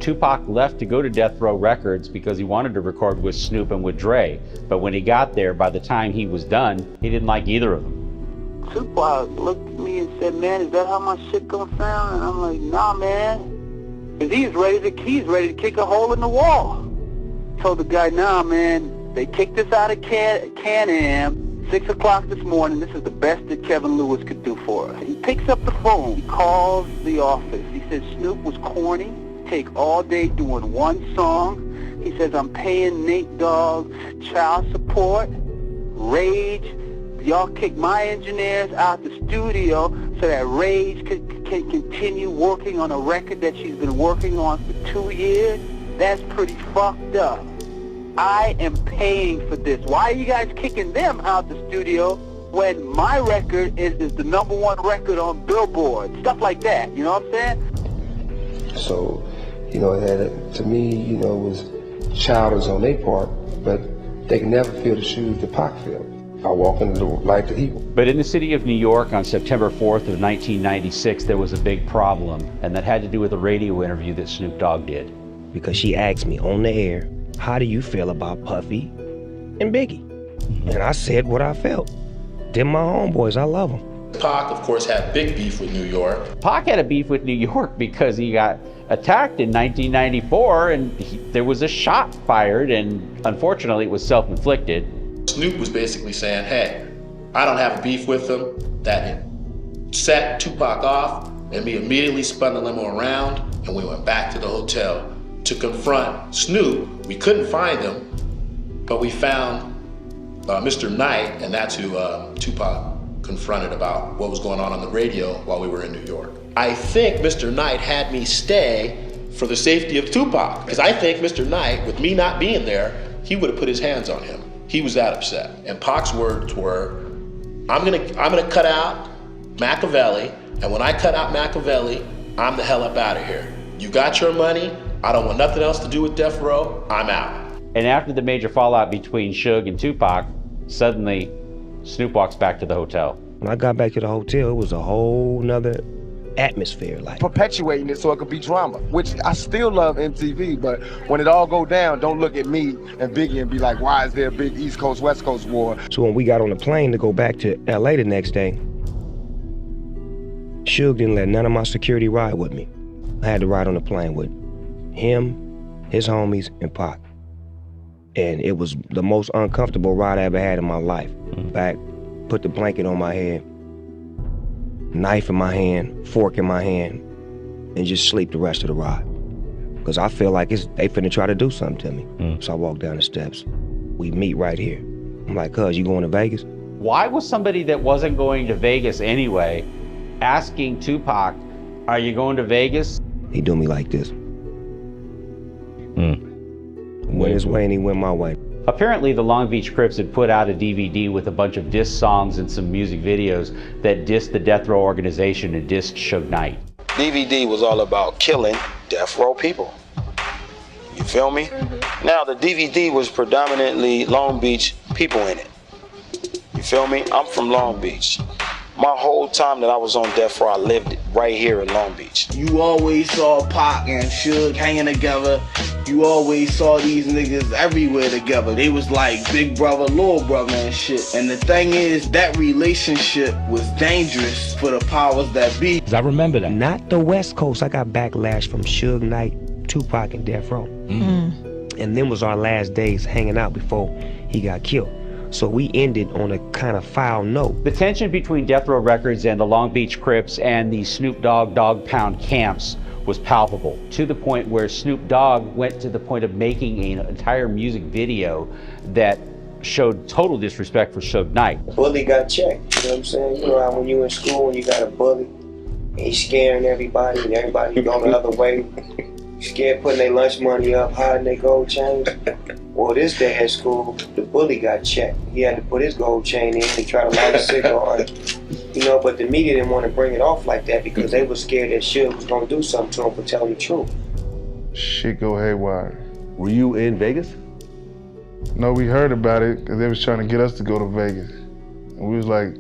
Tupac left to go to Death Row Records because he wanted to record with Snoop and with Dre. But when he got there, by the time he was done, he didn't like either of them. Tupac looked at me and said, "Man, is that how my shit gonna sound?" And I'm like, "Nah, man." Because he's ready to kick a hole in the wall. Told the guy, "Nah, man, they kicked us out of Can-Am, 6 o'clock this morning. This is the best that Kevin Lewis could do for us." He picks up the phone. He calls the office. He says Snoop was corny. Take all day doing one song. He says, "I'm paying Nate Dogg child support, Rage. Y'all kick my engineers out the studio so that Rage can continue working on a record that she's been working on for 2 years. That's pretty fucked up. I am paying for this. Why are you guys kicking them out the studio when my record is the #1 record on Billboard?" Stuff like that, you know what I'm saying? So, you know, to me, you know, it was childish on their part, but they can never feel the shoes that Pac feel. I walk into the life that he will. But in the city of New York on September 4th of 1996, there was a big problem, and that had to do with a radio interview that Snoop Dogg did. Because she asked me on the air, "How do you feel about Puffy and Biggie?" And I said what I felt. They're my homeboys, I love them. Pac, of course, had big beef with New York. Pac had a beef with New York because he got attacked in 1994 and there was a shot fired, and unfortunately it was self-inflicted. Snoop was basically saying, "Hey, I don't have a beef with them." That set Tupac off, and we immediately spun the limo around and we went back to the hotel to confront Snoop. We couldn't find him, but we found Mr. Knight, and that's who Tupac confronted about what was going on the radio while we were in New York. I think Mr. Knight had me stay for the safety of Tupac, because I think Mr. Knight, with me not being there, he would have put his hands on him. He was that upset. And Pac's words were, I'm gonna cut out Machiavelli, and when I cut out Machiavelli, I'm the hell up out of here. You got your money, I don't want nothing else to do with Death Row, I'm out. And after the major fallout between Suge and Tupac, suddenly Snoop walks back to the hotel. When I got back to the hotel, it was a whole nother atmosphere, like perpetuating it so it could be drama, which I still love MTV, but when it all go down, don't look at me and Biggie and be like, why is there a big East Coast, West Coast war? So when we got on the plane to go back to LA the next day, Suge didn't let none of my security ride with me. I had to ride on the plane with him, his homies, and Pac. And it was the most uncomfortable ride I ever had in my life. Back, put the blanket on my head, knife in my hand, fork in my hand, and just sleep the rest of the ride. Because I feel like they finna try to do something to me. So I walk down the steps. We meet right here. I'm like, cuz, you going to Vegas? Why was somebody that wasn't going to Vegas anyway asking Tupac, are you going to Vegas? He do me like this. Went his way and he went my way. Apparently the Long Beach Crips had put out a DVD with a bunch of diss songs and some music videos that dissed the Death Row organization and dissed Suge Knight. DVD was all about killing death row people. You feel me? Now the DVD was predominantly Long Beach people in it. You feel me? I'm from Long Beach. My whole time that I was on death row, I lived right here in Long Beach. You always saw Pac and Suge hanging together. You always saw these niggas everywhere together. They was like big brother, little brother and shit. And the thing is, that relationship was dangerous for the powers that be. I remember that. Not the West Coast. I got backlash from Suge Knight, Tupac, and Death Row. And then was our last days hanging out before he got killed. So we ended on a kind of foul note. The tension between Death Row Records and the Long Beach Crips and the Snoop Dogg Dogg Pound camps was palpable, to the point where Snoop Dogg went to the point of making an entire music video that showed total disrespect for Suge Knight. Bully got checked, you know what I'm saying? You know how when you in school and you got a bully, and he's scaring everybody and everybody going the other way. Scared putting their lunch money up, hiding their gold chains. Well, this day at school, the bully got checked. He had to put his gold chain in and try to light a cigar. You know, but the media didn't want to bring it off like that because they were scared that Suge was going to do something to him for telling the truth. Shit go haywire. Were you in Vegas? No, we heard about it because they was trying to get us to go to Vegas. And we was like,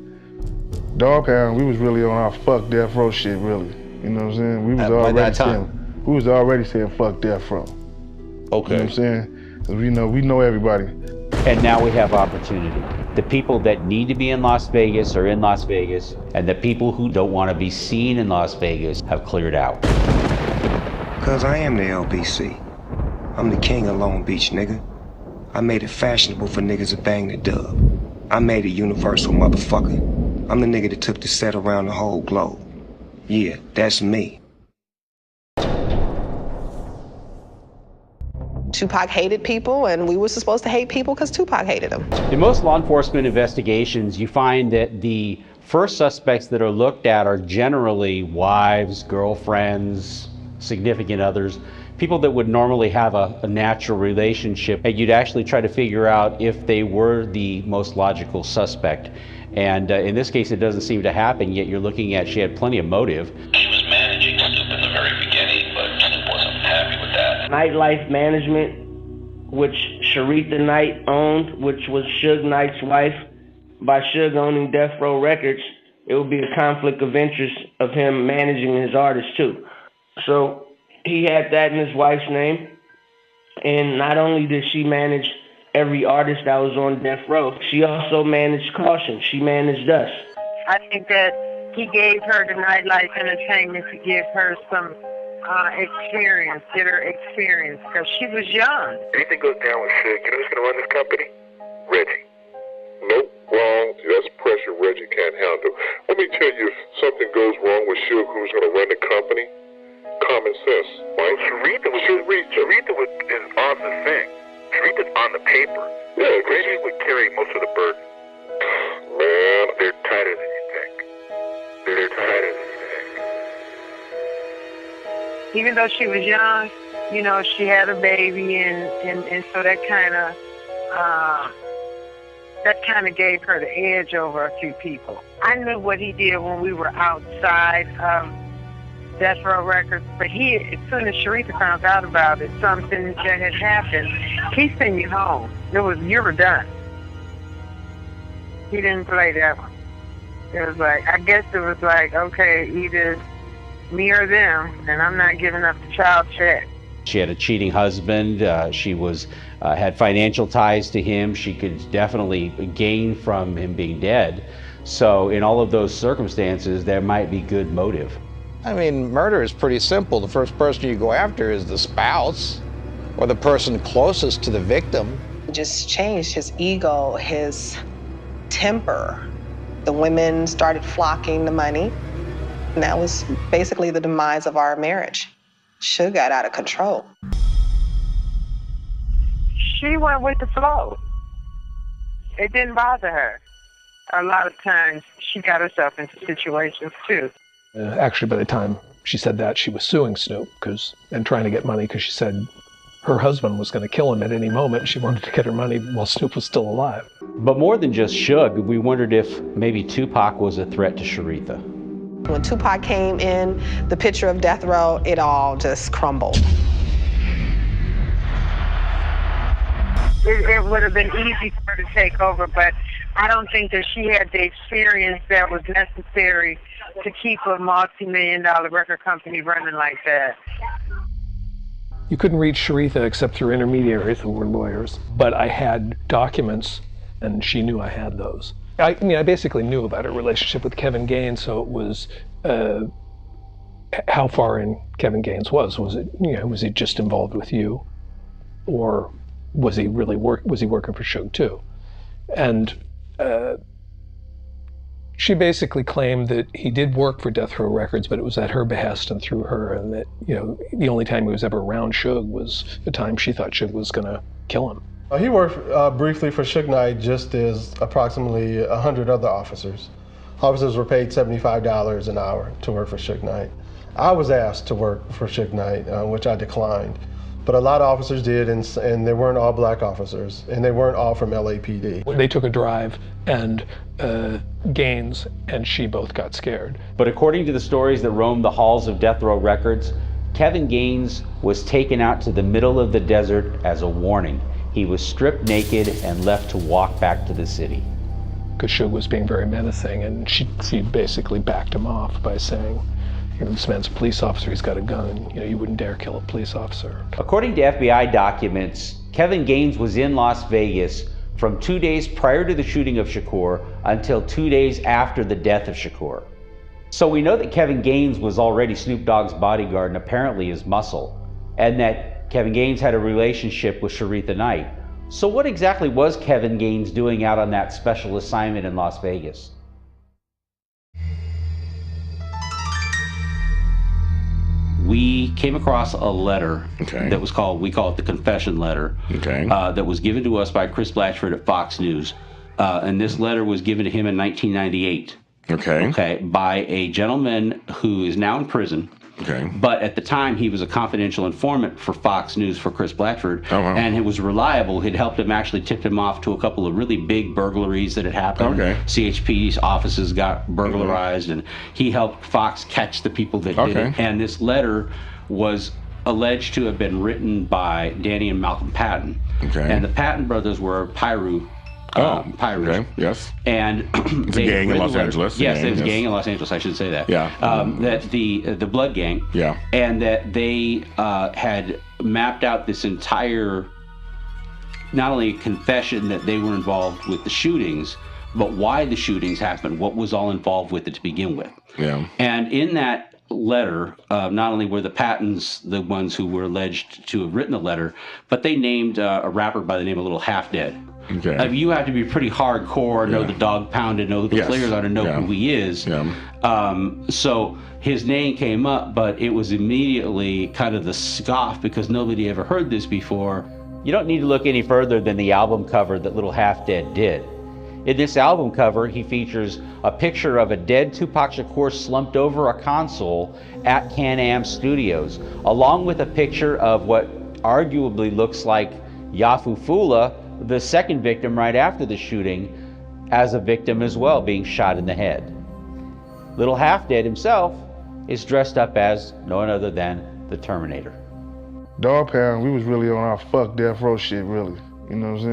Dogg Pound, we was really on our fuck Death Row shit, really. You know what I'm saying? We was already saying fuck Death Row. Okay. You know what I'm saying? Because we know everybody. And now we have opportunity. The people that need to be in Las Vegas are in Las Vegas, and the people who don't want to be seen in Las Vegas have cleared out. Cause I am the LBC. I'm the king of Long Beach, nigga. I made it fashionable for niggas to bang the dub. I made it universal, motherfucker. I'm the nigga that took the set around the whole globe. Yeah, that's me. Tupac hated people, and we were supposed to hate people because Tupac hated them. In most law enforcement investigations, you find that the first suspects that are looked at are generally wives, girlfriends, significant others, people that would normally have a natural relationship, and you'd actually try to figure out if they were the most logical suspect. And in this case, it doesn't seem to happen, yet you're looking at, she had plenty of motive. She was managing Snoop in the very beginning, but Snoop wasn't happy with that. Nightlife Management, which Sharitha Knight owned, which was Suge Knight's wife. By Suge owning Death Row Records, it would be a conflict of interest of him managing his artists too. So he had that in his wife's name. And not only did she manage every artist that was on Death Row, she also managed Caution. She managed us. I think that he gave her the nightlife entertainment to give her some experience, get her experience, because she was young. Anything goes down with Suge, you know who's going to run this company? Reggie. Nope, wrong. That's pressure Reggie can't handle. Let me tell you, if something goes wrong with Suge, who's going to run the company? Common sense, right? Sharitha is on the thing. Sharitha's on the paper. Yeah, Reggie would carry most of the burden. Man, they're tighter than you think. They're tighter than you think. Even though she was young, you know, she had a baby, and so that kind of gave her the edge over a few people. I knew what he did when we were outside of Death Row Records, but as soon as Sharitha found out about it, something that had happened, he sent you home. You were done. He didn't play that one. It was like, I guess it was like, okay, either me or them, and I'm not giving up the child check. She had a cheating husband. She had financial ties to him. She could definitely gain from him being dead. So in all of those circumstances, there might be good motive. I mean, murder is pretty simple. The first person you go after is the spouse or the person closest to the victim. It just changed his ego, his temper. The women started flocking the money, and that was basically the demise of our marriage. Suge got out of control. She went with the flow. It didn't bother her. A lot of times, she got herself into situations, too. Actually, by the time she said that, she was suing Snoop and trying to get money because she said her husband was going to kill him at any moment. She wanted to get her money while Snoop was still alive. But more than just Suge, we wondered if maybe Tupac was a threat to Sharitha. When Tupac came in, the picture of Death Row, it all just crumbled. It would have been easy for her to take over, but I don't think that she had the experience that was necessary to keep a multi-million-dollar record company running like that. You couldn't reach Sharitha except through intermediaries who were lawyers, but I had documents, and she knew I had those. I basically knew about her relationship with Kevin Gaines, so it was how far in Kevin Gaines was. Was he just involved with you, or was he really working for Suge too? And she basically claimed that he did work for Death Row Records, but it was at her behest and through her, and that the only time he was ever around Suge was the time she thought Suge was going to kill him. He worked briefly for Suge Knight, just as approximately 100 other officers. Officers were paid $75 an hour to work for Suge Knight. I was asked to work for Suge Knight, which I declined. But a lot of officers did, and they weren't all black officers, and they weren't all from LAPD. They took a drive, and Gaines and she both got scared. But according to the stories that roamed the halls of Death Row Records, Kevin Gaines was taken out to the middle of the desert as a warning. He was stripped naked and left to walk back to the city. Because Suge was being very menacing, and she basically backed him off by saying, this man's a police officer, he's got a gun, you wouldn't dare kill a police officer. According to FBI documents, Kevin Gaines was in Las Vegas from 2 days prior to the shooting of Shakur until 2 days after the death of Shakur. So we know that Kevin Gaines was already Snoop Dogg's bodyguard and apparently his muscle, and that Kevin Gaines had a relationship with Sharitha Knight. So what exactly was Kevin Gaines doing out on that special assignment in Las Vegas? We came across a letter that was we call it the confession letter, that was given to us by Chris Blatchford at Fox News. And this letter was given to him in 1998. By a gentleman who is now in prison. But at the time, he was a confidential informant for Fox News for Chris Blatchford. And it was reliable. It helped him, actually tipped him off to a couple of really big burglaries that had happened. CHP's offices got burglarized, and he helped Fox catch the people that did it. And this letter was alleged to have been written by Danny and Malcolm Patton. And the Patton brothers were Pyru. Yes. And it's a gang in Los Angeles. Yes, it was a gang in Los Angeles, I should say that. That the Blood Gang. And that they had mapped out this entire, not only confession that they were involved with the shootings, but why the shootings happened, what was all involved with it to begin with. And in that letter, not only were the Pattons the ones who were alleged to have written the letter, but they named a rapper by the name of Little Half Dead. You have to be pretty hardcore, know the Dog Pound, and know who the players are, to know who he is. So his name came up, but it was immediately kind of the scoff because nobody ever heard this before. You don't need to look any further than the album cover that Little Half Dead did. In this album cover, he features a picture of a dead Tupac Shakur slumped over a console at Can-Am Studios, along with a picture of what arguably looks like Yafu Fula, the second victim right after the shooting, as a victim as well, being shot in the head. Little Half Dead himself is dressed up as no one other than the Terminator. Dog Pound, we was really on our fuck Death Row shit, really. You know what I'm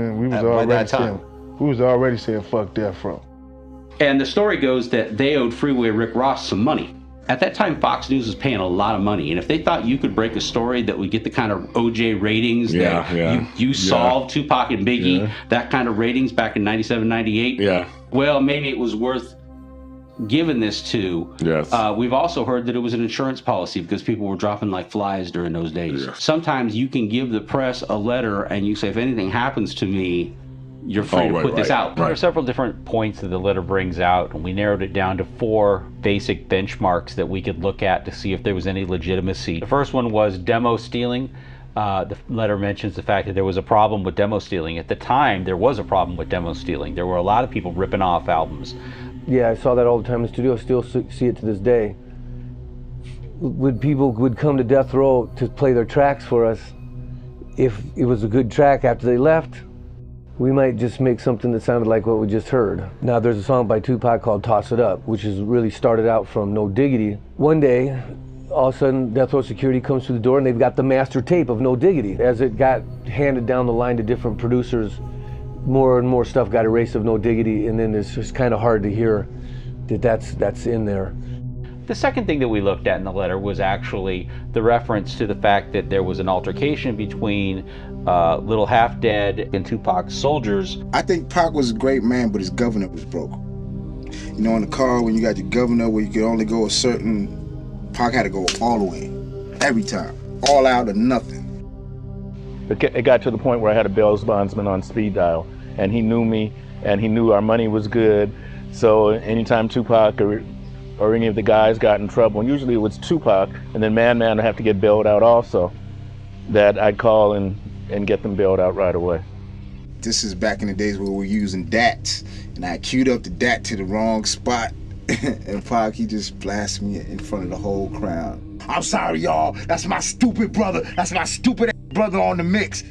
saying? We was already saying fuck Death Row. And the story goes that they owed Freeway Rick Ross some money. At that time, Fox News was paying a lot of money, and if they thought you could break a story that would get the kind of OJ ratings you solved Tupac and Biggie, that kind of ratings back in 97, 98, well, maybe it was worth giving this to. We've also heard that it was an insurance policy because people were dropping like flies during those days. Sometimes you can give the press a letter and you say, if anything happens to me, you're free to put this out. There are several different points that the letter brings out, and we narrowed it down to 4 basic benchmarks that we could look at to see if there was any legitimacy. The first one was demo stealing. The letter mentions the fact that there was a problem with demo stealing. At the time, there was a problem with demo stealing. There were a lot of people ripping off albums. Yeah, I saw that all the time in the studio. I still see it to this day. When people would come to Death Row to play their tracks for us, if it was a good track after they left, we might just make something that sounded like what we just heard. Now there's a song by Tupac called Toss It Up, which is really started out from No Diggity. One day, all of a sudden, Death Row Security comes through the door and they've got the master tape of No Diggity. As it got handed down the line to different producers, more and more stuff got erased of No Diggity, and then it's just kind of hard to hear that that's in there. The second thing that we looked at in the letter was actually the reference to the fact that there was an altercation between Little Half Dead and Tupac's soldiers. I think Pac was a great man, but his governor was broke. You know, in the car, when you got your governor where you could only go a certain, Pac had to go all the way, every time, all out or nothing. It got to the point where I had a bail bondsman on speed dial, and he knew me, and he knew our money was good. So anytime Tupac or any of the guys got in trouble, and usually it was Tupac, and then Man would have to get bailed out also, that I'd call and get them bailed out right away. This is back in the days where we were using DATs, and I queued up the DAT to the wrong spot, and Pac, he just blasted me in front of the whole crowd. I'm sorry, y'all. That's my stupid brother. That's my stupid brother on the mix.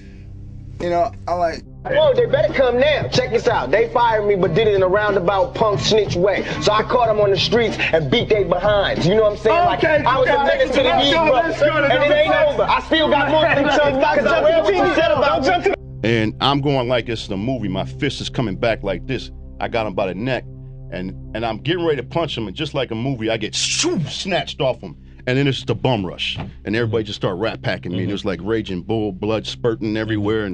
You know, I'm like, whoa, they better come now. Check this out. They fired me, but did it in a roundabout punk snitch way. So I caught them on the streets and beat they behinds. You know what I'm saying? Okay, like, I was a menace to the youth, and it ain't over. I still got more to tell because I read what you said about me. And I'm going like this is a movie. My fist is coming back like this. I got him by the neck, and I'm getting ready to punch him, and just like a movie, I get snatched off him. And then it's the bum rush, and everybody just start rat packing me, and it was like raging bull, blood spurting everywhere,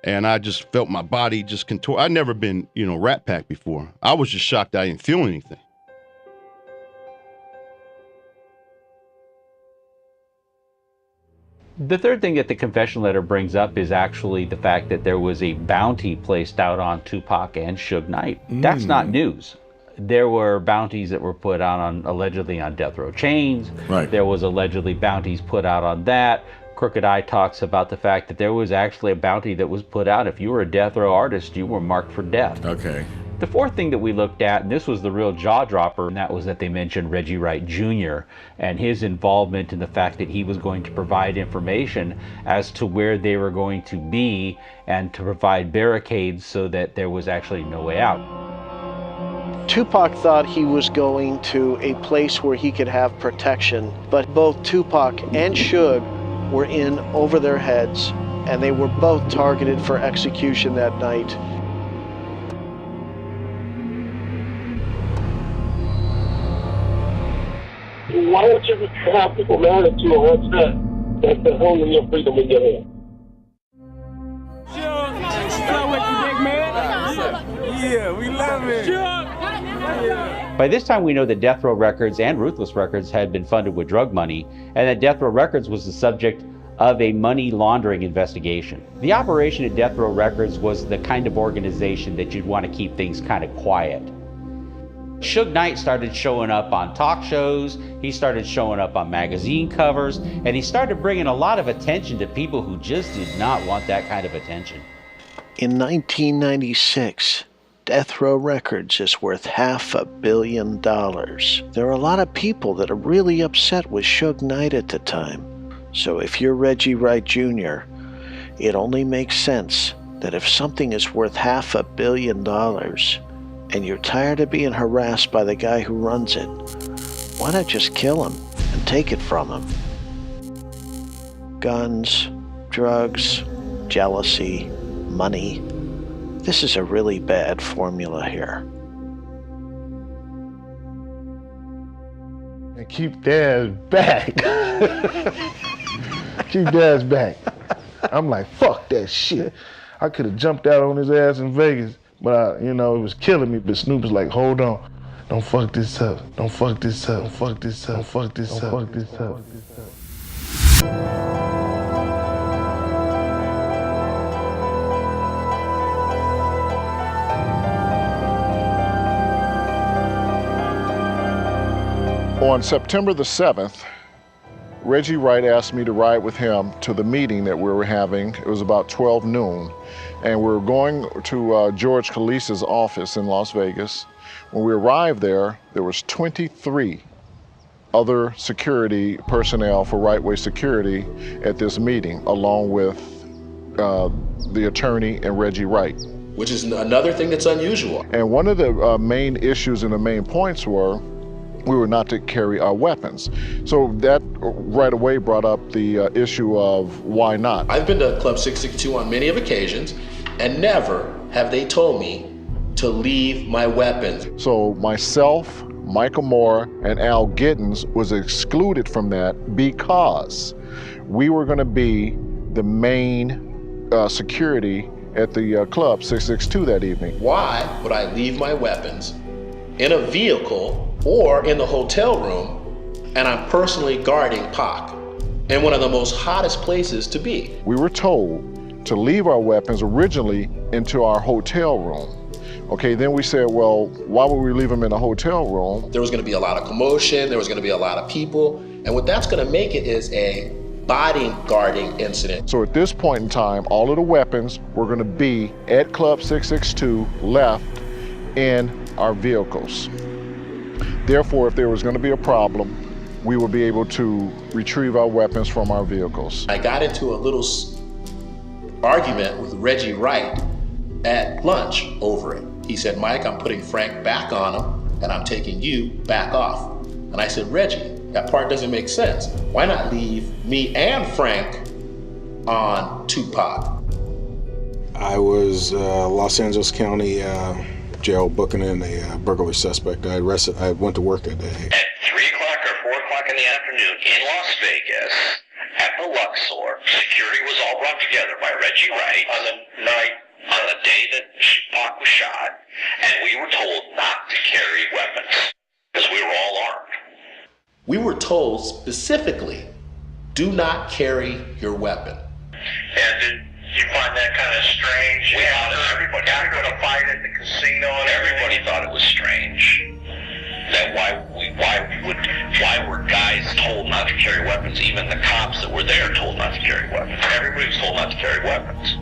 and I just felt my body just contort. I'd never been, rat packed before. I was just shocked I didn't feel anything. The third thing that the confession letter brings up is actually the fact that there was a bounty placed out on Tupac and Suge Knight. That's not news. There were bounties that were put out allegedly on Death Row Chains. Right. There was allegedly bounties put out on that. Crooked Eye talks about the fact that there was actually a bounty that was put out. If you were a Death Row artist, you were marked for death. Okay. The fourth thing that we looked at, and this was the real jaw dropper, and that was that they mentioned Reggie Wright Jr. and his involvement in the fact that he was going to provide information as to where they were going to be and to provide barricades so that there was actually no way out. Tupac thought he was going to a place where he could have protection, but both Tupac and Suge were in over their heads, and they were both targeted for execution that night. Why don't you have people married to you once that they're holding your freedom in your hand? Yeah, we love it. By this time, we know that Death Row Records and Ruthless Records had been funded with drug money, and that Death Row Records was the subject of a money laundering investigation. The operation at Death Row Records was the kind of organization that you'd want to keep things kind of quiet. Suge Knight started showing up on talk shows, he started showing up on magazine covers, and he started bringing a lot of attention to people who just did not want that kind of attention. In 1996, Death Row Records is worth $500 million. There are a lot of people that are really upset with Suge Knight at the time. So if you're Reggie Wright Jr., it only makes sense that if something is worth $500 million and you're tired of being harassed by the guy who runs it, why not just kill him and take it from him? Guns, drugs, jealousy, money. This is a really bad formula here. Man, keep Daz back. Keep Daz back. I'm like, fuck that shit. I could have jumped out on his ass in Vegas, but it was killing me. But Snoop was like, hold on. Don't fuck this up. Don't fuck this up. Don't fuck this up. Don't fuck this up. Don't fuck this up. On September the 7th, Reggie Wright asked me to ride with him to the meeting that we were having. It was about 12 noon. And we were going to George Calisa's office in Las Vegas. When we arrived there, there was 23 other security personnel for Right Way Security at this meeting, along with the attorney and Reggie Wright. Which is another thing that's unusual. And one of the main issues and the main points were we were not to carry our weapons. So that right away brought up the issue of why not. I've been to Club 662 on many of occasions, and never have they told me to leave my weapons. So myself, Michael Moore, and Al Giddens was excluded from that because we were going to be the main security at the Club 662 that evening. Why would I leave my weapons in a vehicle or in the hotel room, and I'm personally guarding Pac in one of the most hottest places to be? We were told to leave our weapons originally into our hotel room. Okay, then we said, well, why would we leave them in a hotel room? There was going to be a lot of commotion, there was going to be a lot of people, and what that's going to make it is a bodyguarding incident. So at this point in time, all of the weapons were going to be at Club 662 left in our vehicles. Therefore, if there was going to be a problem, we would be able to retrieve our weapons from our vehicles. I got into a little argument with Reggie Wright at lunch over it. He said, Mike, I'm putting Frank back on him, and I'm taking you back off. And I said, Reggie, that part doesn't make sense. Why not leave me and Frank on Tupac? I was Los Angeles County jail booking in a burglary suspect. I went to work that day. At 3 o'clock or 4 o'clock in the afternoon in Las Vegas, at the Luxor, security was all brought together by Reggie Wright on the day that Pac was shot, and we were told not to carry weapons because we were all armed. We were told specifically, do not carry your weapon. And did you find that kind of strange? After the fight at the casino, and everybody thought it was strange. That why were guys told not to carry weapons? Even the cops that were there told not to carry weapons. Everybody was told not to carry weapons.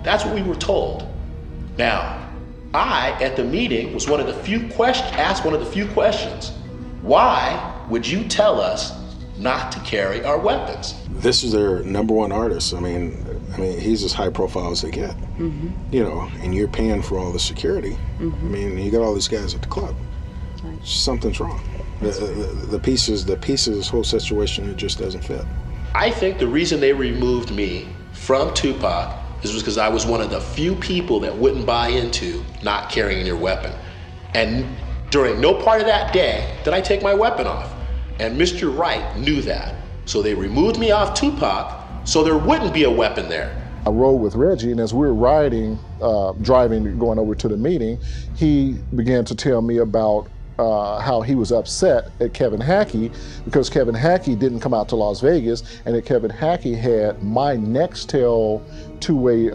That's what we were told. Now, I, at the meeting, was asked one of the few questions. Why would you tell us not to carry our weapons? This is their #1 artist. I mean, he's as high profile as they get. Mm-hmm. You know, and you're paying for all the security. Mm-hmm. I mean, you got all these guys at the club. Right. Something's wrong. The pieces, this whole situation, it just doesn't fit. I think the reason they removed me from Tupac is because I was one of the few people that wouldn't buy into not carrying your weapon. And during no part of that day did I take my weapon off. And Mr. Wright knew that. So they removed me off Tupac so there wouldn't be a weapon there. I rode with Reggie, and as we were driving, going over to the meeting, he began to tell me about how he was upset at Kevin Hackey because Kevin Hackey didn't come out to Las Vegas, and that Kevin Hackey had my Nextel two-way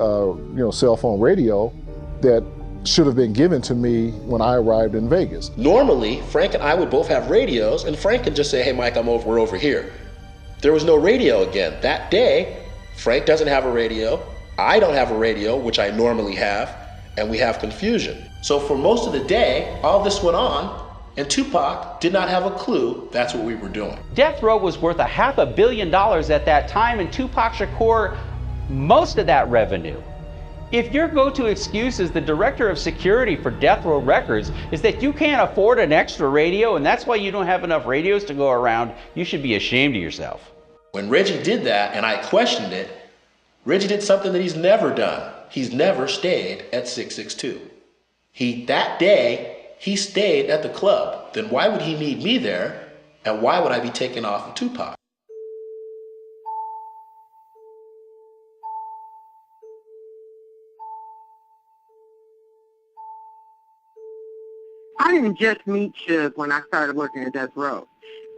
cell phone radio that should have been given to me when I arrived in Vegas. Normally, Frank and I would both have radios, and Frank could just say, hey, Mike, we're over here. There was no radio again. That day, Frank doesn't have a radio, I don't have a radio, which I normally have, and we have confusion. So for most of the day, all this went on, and Tupac did not have a clue that's what we were doing. Death Row was worth $500 million at that time, and Tupac Shakur most of that revenue. If your go-to excuse as the director of security for Death Row Records is that you can't afford an extra radio and that's why you don't have enough radios to go around, you should be ashamed of yourself. When Reggie did that and I questioned it, Reggie did something that he's never done. He's never stayed at 662. That day, he stayed at the club. Then why would he need me there And why would I be taking off of Tupac? I didn't just meet Suge when I started working at Death Row.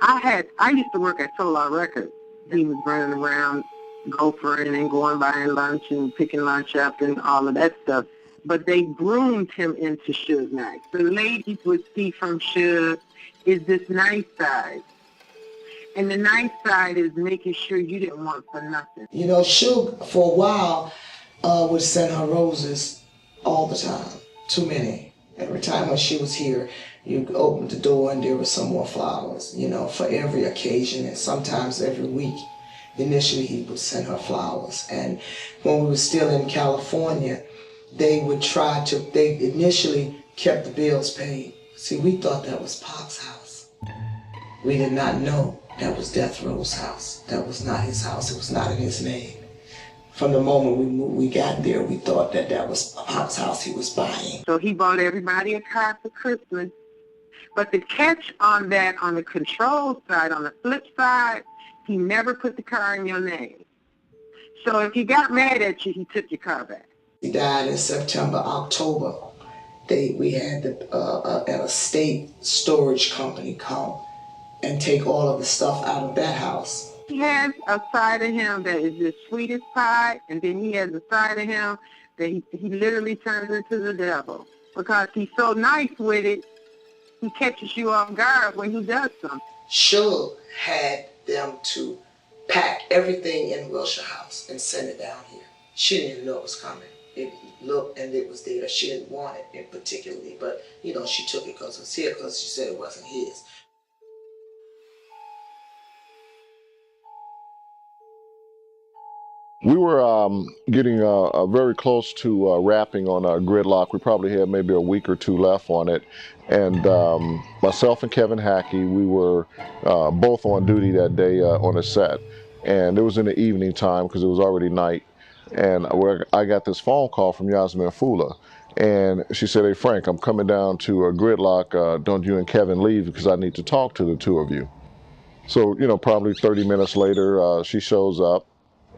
I used to work at Solar Records. He was running around gophering and going buying lunch and picking lunch up and all of that stuff. But they groomed him into Suge Knight. The ladies would see from Suge is this nice side. And the nice side is making sure you didn't want for nothing. You know, Suge, for a while, would send her roses all the time. Too many. Every time when she was here, you opened the door and there was some more flowers, you know, for every occasion and sometimes every week. Initially, he would send her flowers. And when we were still in California, they initially kept the bills paid. See, we thought that was Pac's house. We did not know that was Death Row's house. That was not his house. It was not in his name. From the moment we got there, we thought that was Pac's house he was buying. So he bought everybody a car for Christmas. But the catch on that, on the control side, on the flip side, he never put the car in your name. So if he got mad at you, he took your car back. He died in September, October. We had an estate storage company come and take all of the stuff out of that house. He has a side of him that is the sweetest pie, and then he has a side of him that he literally turns into the devil. Because he's so nice with it, he catches you off guard when he does something. Suge had them to pack everything in Wilshire House and send it down here. She didn't even know it was coming. It looked and it was there. She didn't want it in particularly, but you know, she took it because it was here because she said it wasn't his. We were getting very close to wrapping on Gridlock. We probably had maybe a week or two left on it. And myself and Kevin Hackey, we were both on duty that day on a set. And it was in the evening time because it was already night. And I got this phone call from Yasmin Fula. And she said, "Hey, Frank, I'm coming down to Gridlock. Don't you and Kevin leave because I need to talk to the two of you." So, you know, probably 30 minutes later, she shows up.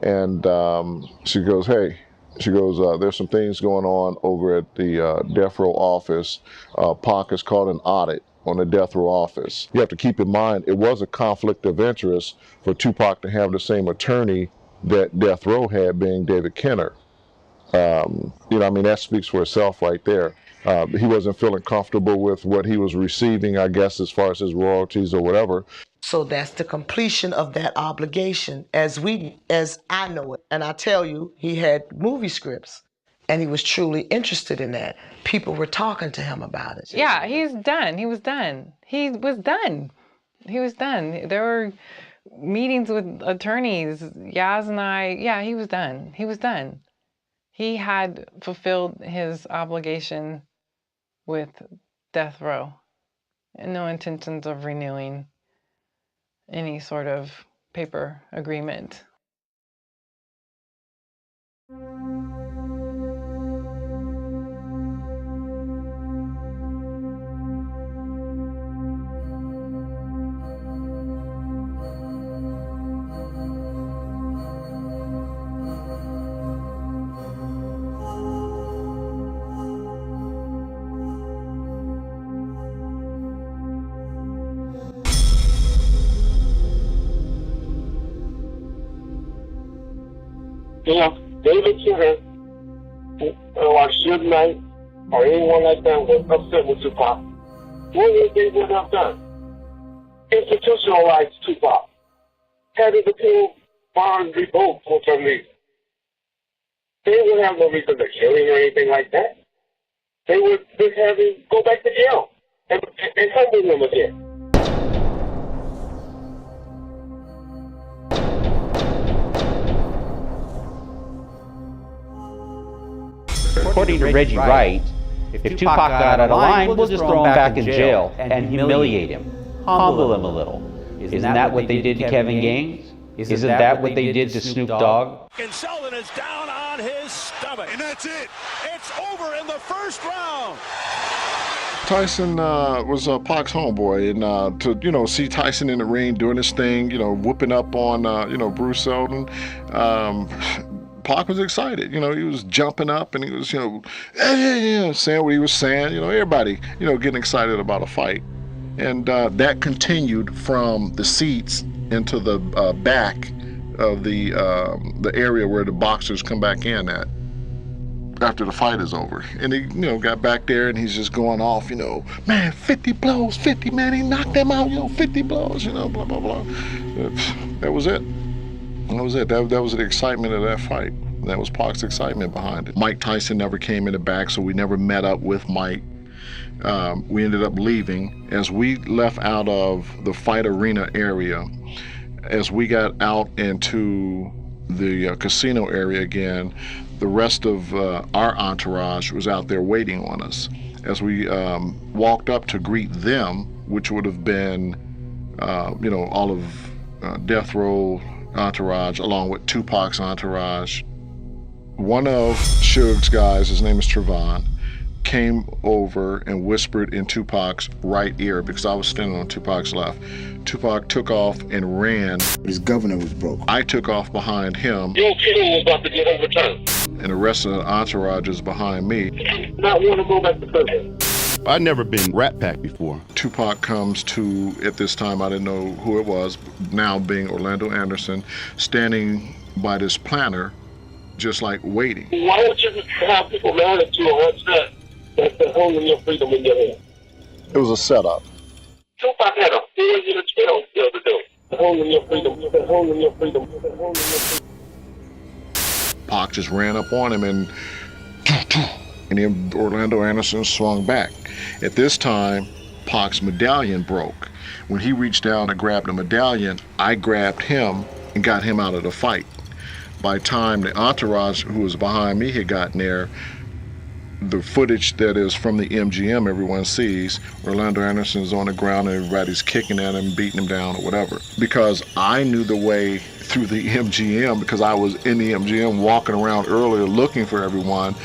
And she goes, "Hey," she goes, "there's some things going on over at the Death Row office. Pac has called an audit on the Death Row office." You have to keep in mind, it was a conflict of interest for Tupac to have the same attorney that Death Row had, being David Kenner. You know, I mean, that speaks for itself right there. He wasn't feeling comfortable with what he was receiving, I guess, as far as his royalties or whatever. So that's the completion of that obligation as I know it. And I tell you, he had movie scripts and he was truly interested in that. People were talking to him about it. Yeah, he's done. He was done. He was done. He was done. There were meetings with attorneys, Yaz and I. Yeah, he was done. He was done. He had fulfilled his obligation with Death Row and no intentions of renewing any sort of paper agreement. You know, David Kenner, or Suge Knight, or anyone like that was upset with Tupac, what do you think would have done? Institutionalized Tupac. Had it been bond revoked for some reason. They would have no reason to kill him or anything like that. They would just have him go back to jail and humble him again. According to Reggie Wright, if Tupac got out of line, we'll just throw him back in jail and humiliate him, humble him a little. Isn't that what they did to Kevin Gaines? Isn't that what they did to Snoop Dogg? And Sheldon is down on his stomach. And that's it. It's over in the first round. Tyson was Pac's homeboy, and to see Tyson in the ring doing his thing, whooping up on Bruce Seldon, Pac was excited. He was jumping up and he was saying what he was saying. Everybody getting excited about a fight, and that continued from the seats into the back of the area where the boxers come back in at after the fight is over. And he, got back there and he's just going off, man, 50 blows, 50, man, he knocked them out, 50 blows, blah, blah, blah. That was it. That was it. That was the excitement of that fight. That was Pac's excitement behind it. Mike Tyson never came in the back, so we never met up with Mike. We ended up leaving. As we left out of the fight arena area, as we got out into the casino area again, the rest of our entourage was out there waiting on us. As we walked up to greet them, which would have been, all of Death Row entourage, along with Tupac's entourage, one of Suge's guys, his name is Trevon, came over and whispered in Tupac's right ear, because I was standing on Tupac's left. Tupac took off and ran. His governor was broke. I took off behind him. Your kid was about to get overturned. And the rest of the entourage is behind me. Not want to go back to prison. I'd never been Rat Pack before. Tupac comes to, at this time I didn't know who it was, now being Orlando Anderson, standing by this planter, just like waiting. Why don't you have people mad at you on set that's holding your freedom in your hand? It was a setup. Tupac had a 4-year jail still to do. Holding your freedom, holding your freedom, holding your freedom. Pac just ran up on him and then Orlando Anderson swung back. At this time, Pac's medallion broke. When he reached down to grab the medallion, I grabbed him and got him out of the fight. By the time the entourage who was behind me had gotten there, the footage that is from the MGM everyone sees, Orlando Anderson's on the ground and everybody's kicking at him, beating him down or whatever. Because I knew the way through the MGM, because I was in the MGM walking around earlier looking for everyone,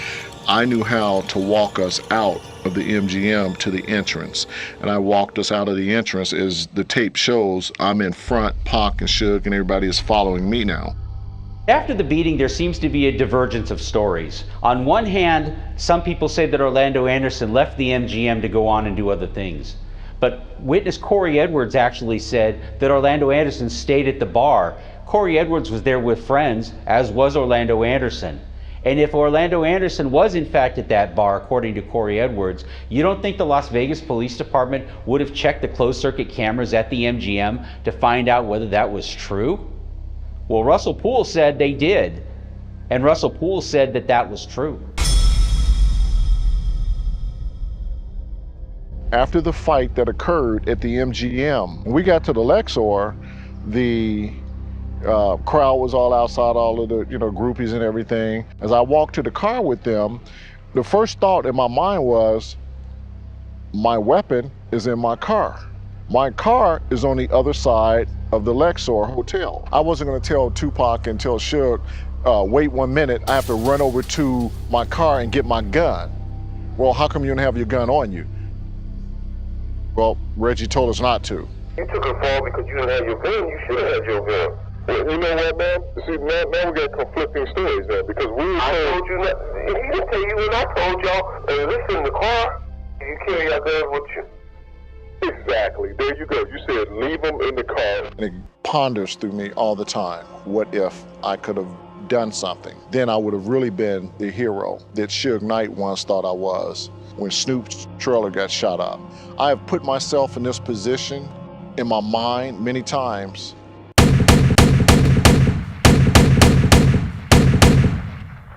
I knew how to walk us out of the MGM to the entrance. And I walked us out of the entrance. As the tape shows, I'm in front, Pac and Suge, and everybody is following me now. After the beating, there seems to be a divergence of stories. On one hand, some people say that Orlando Anderson left the MGM to go on and do other things. But witness Corey Edwards actually said that Orlando Anderson stayed at the bar. Corey Edwards was there with friends, as was Orlando Anderson. And if Orlando Anderson was in fact at that bar, according to Corey Edwards, you don't think the Las Vegas Police Department would have checked the closed circuit cameras at the MGM to find out whether that was true? Well, Russell Poole said they did, and Russell Poole said that that was true. After the fight that occurred at the MGM, when we got to the Lexor, the crowd was all outside, all of the groupies and everything. As I walked to the car with them, the first thought in my mind was, my weapon is in my car. My car is on the other side of the Lexor Hotel. I wasn't gonna tell Tupac and tell Suge, wait 1 minute, I have to run over to my car and get my gun. Well, how come you don't have your gun on you? Well, Reggie told us not to. You took a fall because you didn't have your gun. You should have had your gun. Well, you know what, man? See, now we got conflicting stories, man, because I told you that. He didn't tell you when I told y'all, listen, in the car, you carry your gun with you. Exactly. There you go. You said leave them in the car. And it ponders through me all the time. What if I could have done something? Then I would have really been the hero that Suge Knight once thought I was when Snoop's trailer got shot up. I have put myself in this position in my mind many times.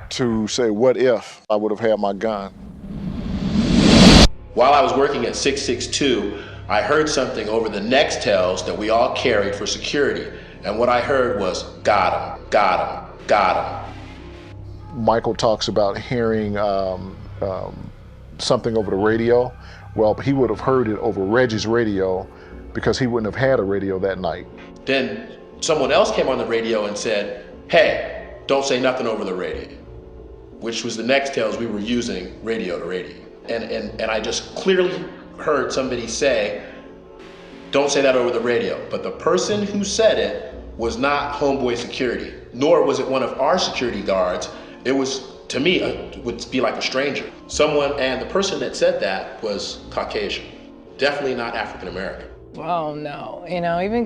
To say, what if I would have had my gun? While I was working at 662, I heard something over the Nextels that we all carried for security. And what I heard was, got him, got him, got him. Michael talks about hearing something over the radio. Well, he would have heard it over Reggie's radio because he wouldn't have had a radio that night. Then someone else came on the radio and said, hey, don't say nothing over the radio, which was the Nextels we were using radio to radio. and I just clearly heard somebody say, "Don't say that over the radio." But the person who said it was not Homeboy security, nor was it one of our security guards. It was, to me, it would be like a stranger. And the person that said that was Caucasian, definitely not African American. Oh no, even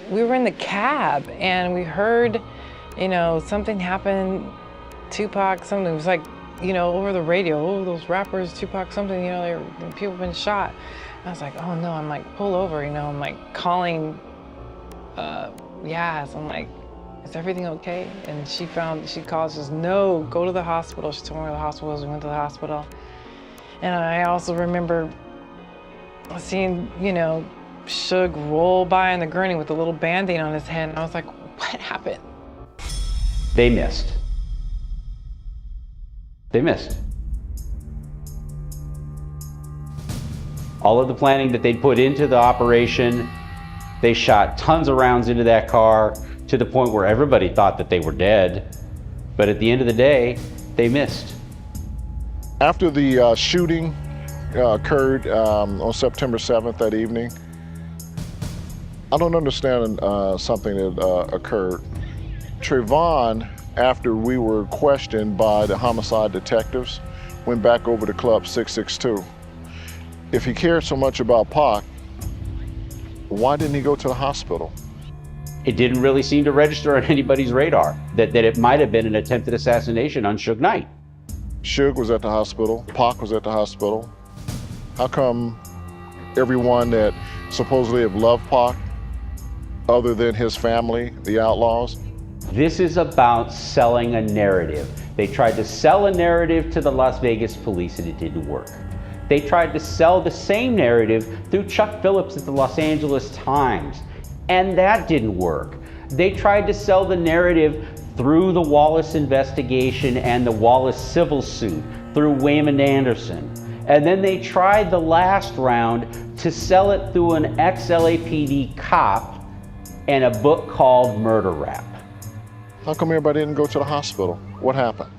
we were in the cab and we heard, something happened, Tupac, something, it was like, over the radio, oh, those rappers, Tupac, something, people have been shot. And I was like, oh no, I'm like, pull over, I'm like calling Yaz, I'm like, is everything okay? And she called, she says, no, go to the hospital. She told me where the hospital was, we went to the hospital. And I also remember seeing, Suge roll by on the gurney with a little Band-Aid on his head, and I was like, what happened? They missed. They missed. All of the planning that they'd put into the operation, they shot tons of rounds into that car to the point where everybody thought that they were dead. But at the end of the day, they missed. After the shooting occurred on September 7th that evening, I don't understand something that occurred. Trayvon, after we were questioned by the homicide detectives, went back over to Club 662. If he cared so much about Pac, why didn't he go to the hospital? It didn't really seem to register on anybody's radar that it might have been an attempted assassination on Suge Knight. Suge was at the hospital, Pac was at the hospital. How come everyone that supposedly have loved Pac, other than his family, the Outlaws? This is about selling a narrative. They tried to sell a narrative to the Las Vegas police and it didn't work. They tried to sell the same narrative through Chuck Phillips at the Los Angeles Times, and that didn't work. They tried to sell the narrative through the Wallace investigation and the Wallace civil suit through Wayman Anderson. And then they tried the last round to sell it through an ex-LAPD cop and a book called Murder Rap. How come everybody didn't go to the hospital? What happened?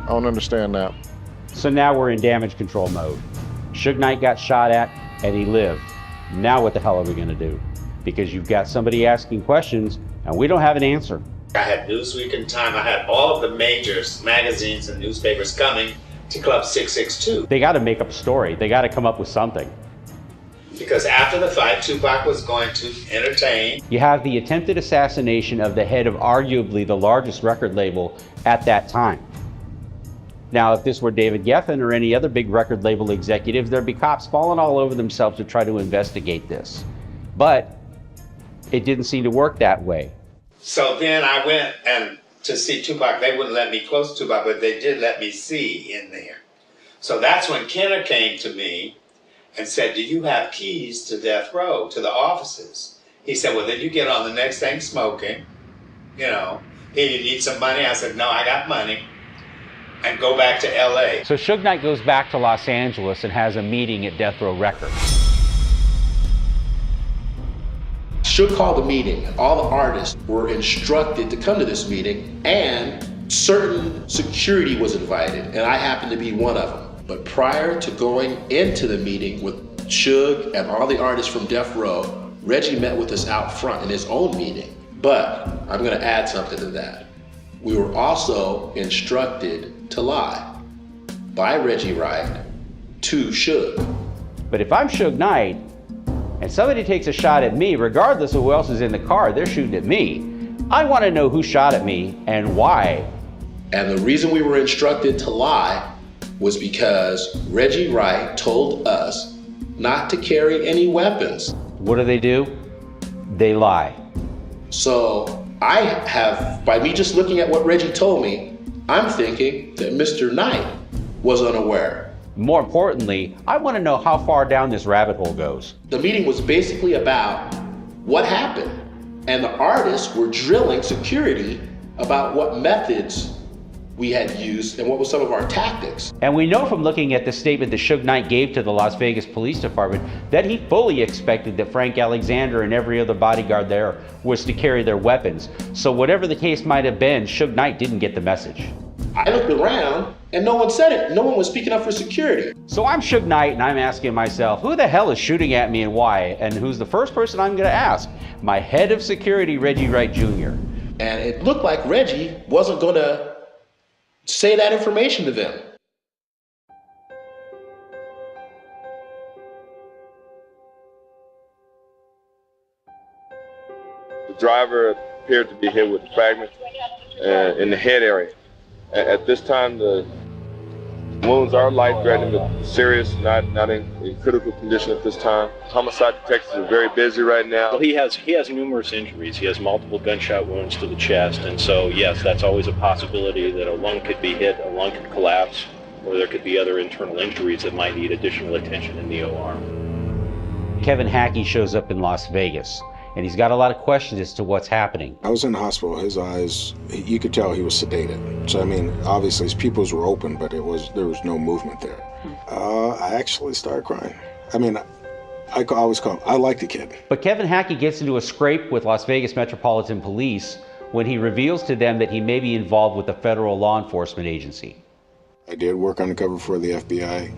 I don't understand that. So now we're in damage control mode. Suge Knight got shot at and he lived. Now what the hell are we gonna do? Because you've got somebody asking questions and we don't have an answer. I had Newsweek and Time. I had all of the majors, magazines and newspapers coming to Club 662. They gotta make up a story. They gotta come up with something. Because after the fight, Tupac was going to entertain. You have the attempted assassination of the head of arguably the largest record label at that time. Now, if this were David Geffen or any other big record label executives, there'd be cops falling all over themselves to try to investigate this. But it didn't seem to work that way. So then I went to see Tupac. They wouldn't let me close to Tupac, but they did let me see in there. So that's when Kenner came to me and said, do you have keys to Death Row, to the offices? He said, well, then you get on the next thing smoking. Hey, you need some money? I said, no, I got money. And go back to LA. So Suge Knight goes back to Los Angeles and has a meeting at Death Row Records. Suge called the meeting. All the artists were instructed to come to this meeting, and certain security was invited, and I happened to be one of them. But prior to going into the meeting with Suge and all the artists from Death Row, Reggie met with us out front in his own meeting. But I'm gonna add something to that. We were also instructed to lie by Reggie Wright to Suge. But if I'm Suge Knight and somebody takes a shot at me, regardless of who else is in the car, they're shooting at me. I want to know who shot at me and why. And the reason we were instructed to lie was because Reggie Wright told us not to carry any weapons. What do? They lie. So I have, by me just looking at what Reggie told me, I'm thinking that Mr. Knight was unaware. More importantly, I want to know how far down this rabbit hole goes. The meeting was basically about what happened, and the artists were drilling security about what methods we had used and what was some of our tactics. And we know from looking at the statement that Suge Knight gave to the Las Vegas Police Department that he fully expected that Frank Alexander and every other bodyguard there was to carry their weapons. So whatever the case might have been, Suge Knight didn't get the message. I looked around And no one said it. No one was speaking up for security. So I'm Suge Knight, and I'm asking myself, who the hell is shooting at me and why? And who's the first person I'm going to ask? My head of security, Reggie Wright Jr. And it looked like Reggie wasn't going to say that information to them. The driver appeared to be hit with fragments in the head area. At this time, the wounds are life-threatening, but serious, not in critical condition at this time. Homicide detectives are very busy right now. Well, he has numerous injuries. He has multiple gunshot wounds to the chest, and so yes, that's always a possibility that a lung could be hit, a lung could collapse, or there could be other internal injuries that might need additional attention in the OR. Kevin Hackey shows up in Las Vegas, and he's got a lot of questions as to what's happening. I was in the hospital. His eyes, you could tell he was sedated. So, I mean, obviously his pupils were open, but there was no movement there. I actually started crying. I mean, I always call him, I like the kid. But Kevin Hackey gets into a scrape with Las Vegas Metropolitan Police when he reveals to them that he may be involved with a federal law enforcement agency. I did work undercover for the FBI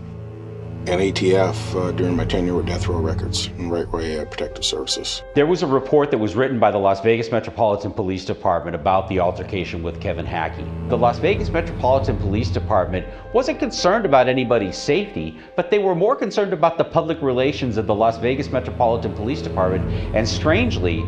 and ATF during my tenure with Death Row Records and Right Way Protective Services. There was a report that was written by the Las Vegas Metropolitan Police Department about the altercation with Kevin Hackey. The Las Vegas Metropolitan Police Department wasn't concerned about anybody's safety, but they were more concerned about the public relations of the Las Vegas Metropolitan Police Department, and strangely,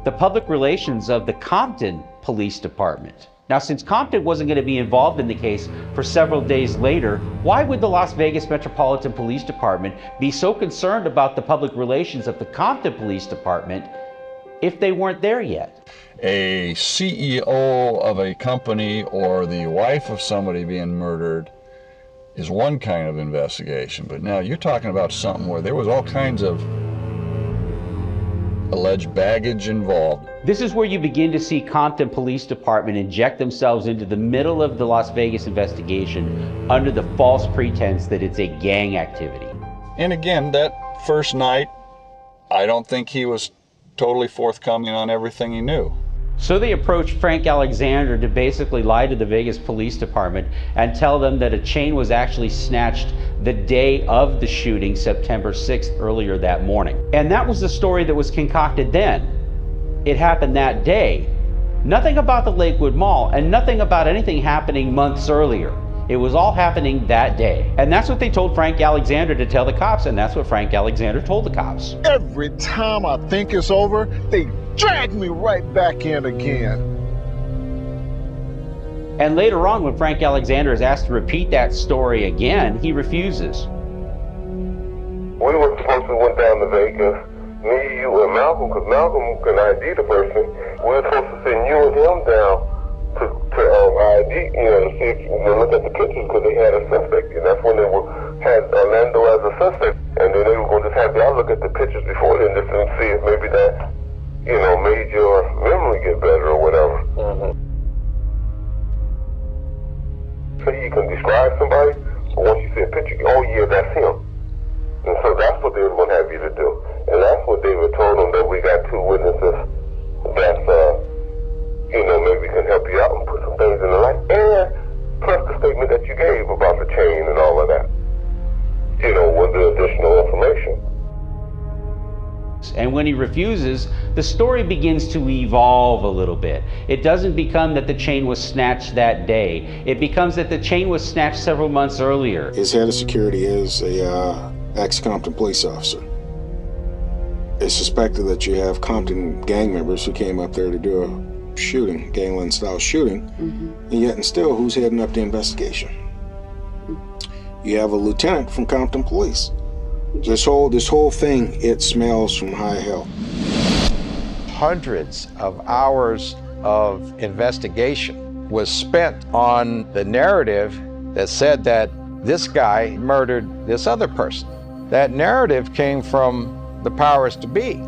the public relations of the Compton Police Department. Now, since Compton wasn't going to be involved in the case for several days later, why would the Las Vegas Metropolitan Police Department be so concerned about the public relations of the Compton Police Department if they weren't there yet? A CEO of a company or the wife of somebody being murdered is one kind of investigation, but now you're talking about something where there was all kinds of alleged baggage involved. This is where you begin to see Compton Police Department inject themselves into the middle of the Las Vegas investigation under the false pretense that it's a gang activity. And again, that first night, I don't think he was totally forthcoming on everything he knew. So they approached Frank Alexander to basically lie to the Vegas Police Department and tell them that a chain was actually snatched the day of the shooting, September 6th, earlier that morning. And that was the story that was concocted then. It happened that day. Nothing about the Lakewood Mall and nothing about anything happening months earlier. It was all happening that day. And that's what they told Frank Alexander to tell the cops, and that's what Frank Alexander told the cops. Every time I think it's over, they drag me right back in again. And later on, when Frank Alexander is asked to repeat that story again, he refuses. We were supposed to went down to Vegas, me, you, and Malcolm, because Malcolm can ID the person. We were supposed to send you and him down to ID, to see if you look at the pictures, because they had a suspect, and that's when they had Orlando as a suspect, and then they were going to just have y'all look at the pictures before then just to see if maybe that, made your memory get better or whatever. So you can describe somebody, but once you see a picture, oh yeah, that's him. And so that's what they were going to have you to do. And that's what David told them, that we got two witnesses that, maybe can help you out and put some things in the light. And plus the statement that you gave about the chain and all of that, with the additional information. And when he refuses, the story begins to evolve a little bit. It doesn't become that the chain was snatched that day. It becomes that the chain was snatched several months earlier. His head of security is a ex-Compton police officer. It's suspected that you have Compton gang members who came up there to do a shooting, gangland-style shooting, and yet and still, who's heading up the investigation? You have a lieutenant from Compton Police. This whole thing, it smells from high hell. Hundreds of hours of investigation was spent on the narrative that said that this guy murdered this other person. That narrative came from the powers to be.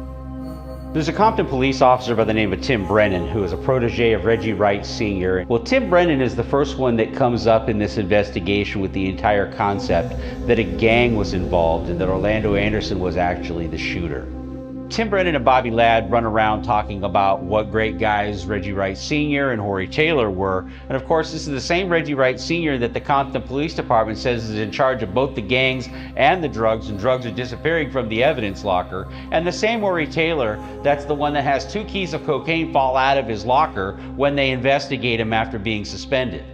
There's a Compton police officer by the name of Tim Brennan who is a protege of Reggie Wright Sr. Well, Tim Brennan is the first one that comes up in this investigation with the entire concept that a gang was involved and that Orlando Anderson was actually the shooter. Tim Brennan and Bobby Ladd run around talking about what great guys Reggie Wright Sr. and Horry Taylor were. And of course, this is the same Reggie Wright Sr. that the Compton Police Department says is in charge of both the gangs and the drugs, and drugs are disappearing from the evidence locker. And the same Horry Taylor, that's the one that has 2 keys of cocaine fall out of his locker when they investigate him after being suspended.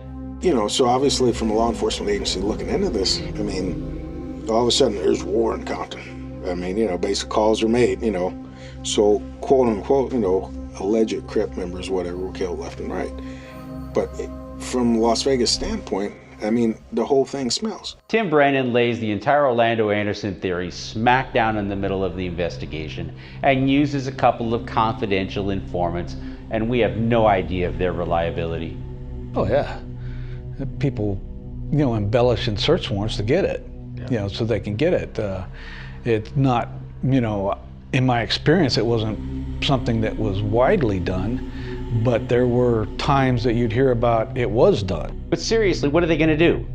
You know, so obviously from a law enforcement agency looking into this, I mean, all of a sudden there's war in Compton. I mean, you know, basic calls are made, you know. So, quote unquote, you know, alleged Crip members, whatever, were killed left and right. But from Las Vegas standpoint, I mean, the whole thing smells. Tim Brennan lays the entire Orlando Anderson theory smack down in the middle of the investigation and uses a couple of confidential informants, and we have no idea of their reliability. Oh, yeah. People, you know, embellishing search warrants to get it, you know, so they can get it. It's not, you know, in my experience, it wasn't something that was widely done, but there were times that you'd hear about it was done. But seriously, what are they going to do?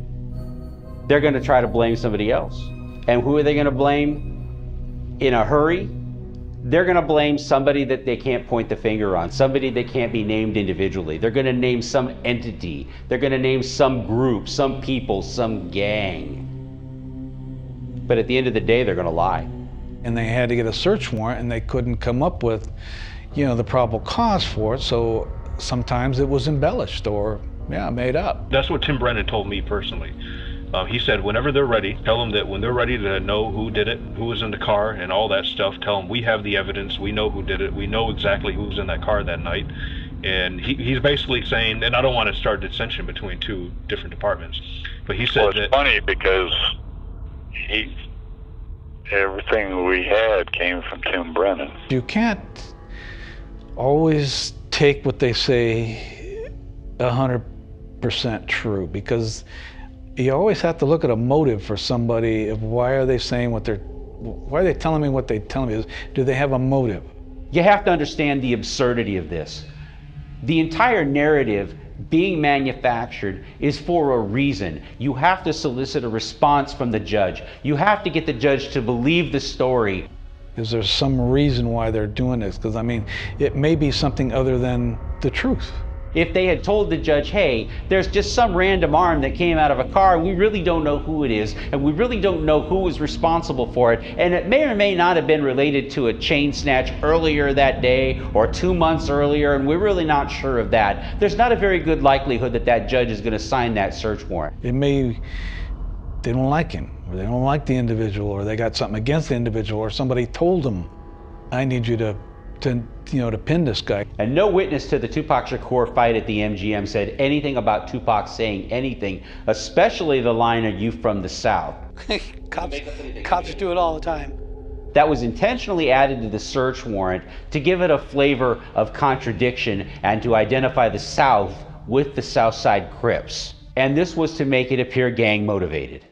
They're going to try to blame somebody else. And who are they going to blame in a hurry? They're going to blame somebody that they can't point the finger on, somebody that can't be named individually. They're going to name some entity. They're going to name some group, some people, some gang. But at the end of the day, they're going to lie. And they had to get a search warrant, and they couldn't come up with, you know, the probable cause for it. So sometimes it was embellished or, yeah, made up. That's what Tim Brennan told me personally. He said, whenever they're ready, tell them that when they're ready to know who did it, who was in the car, and all that stuff, tell them we have the evidence, we know who did it, we know exactly who was in that car that night. And he's basically saying, and I don't want to start dissension between 2 different departments, but he said well, it's funny because everything we had came from Tim Brennan. You can't always take what they say 100% true, because you always have to look at a motive for somebody of why are they saying why are they telling me what they telling me? Do they have a motive? You have to understand the absurdity of this. The entire narrative being manufactured is for a reason. You have to solicit a response from the judge. You have to get the judge to believe the story. Is there some reason why they're doing this? Because I mean, it may be something other than the truth. If they had told the judge, hey, there's just some random arm that came out of a car, we really don't know who it is, and we really don't know who was responsible for it, and it may or may not have been related to a chain snatch earlier that day or 2 months earlier, and we're really not sure of that, there's not a very good likelihood that that judge is going to sign that search warrant. They don't like him, or they don't like the individual, or they got something against the individual, or somebody told them, I need you to pin this guy. And no witness to the Tupac Shakur fight at the MGM said anything about Tupac saying anything, especially the line, "Are you from the South?" Cops do it all the time. That was intentionally added to the search warrant to give it a flavor of contradiction and to identify the South with the Southside Crips. And this was to make it appear gang motivated.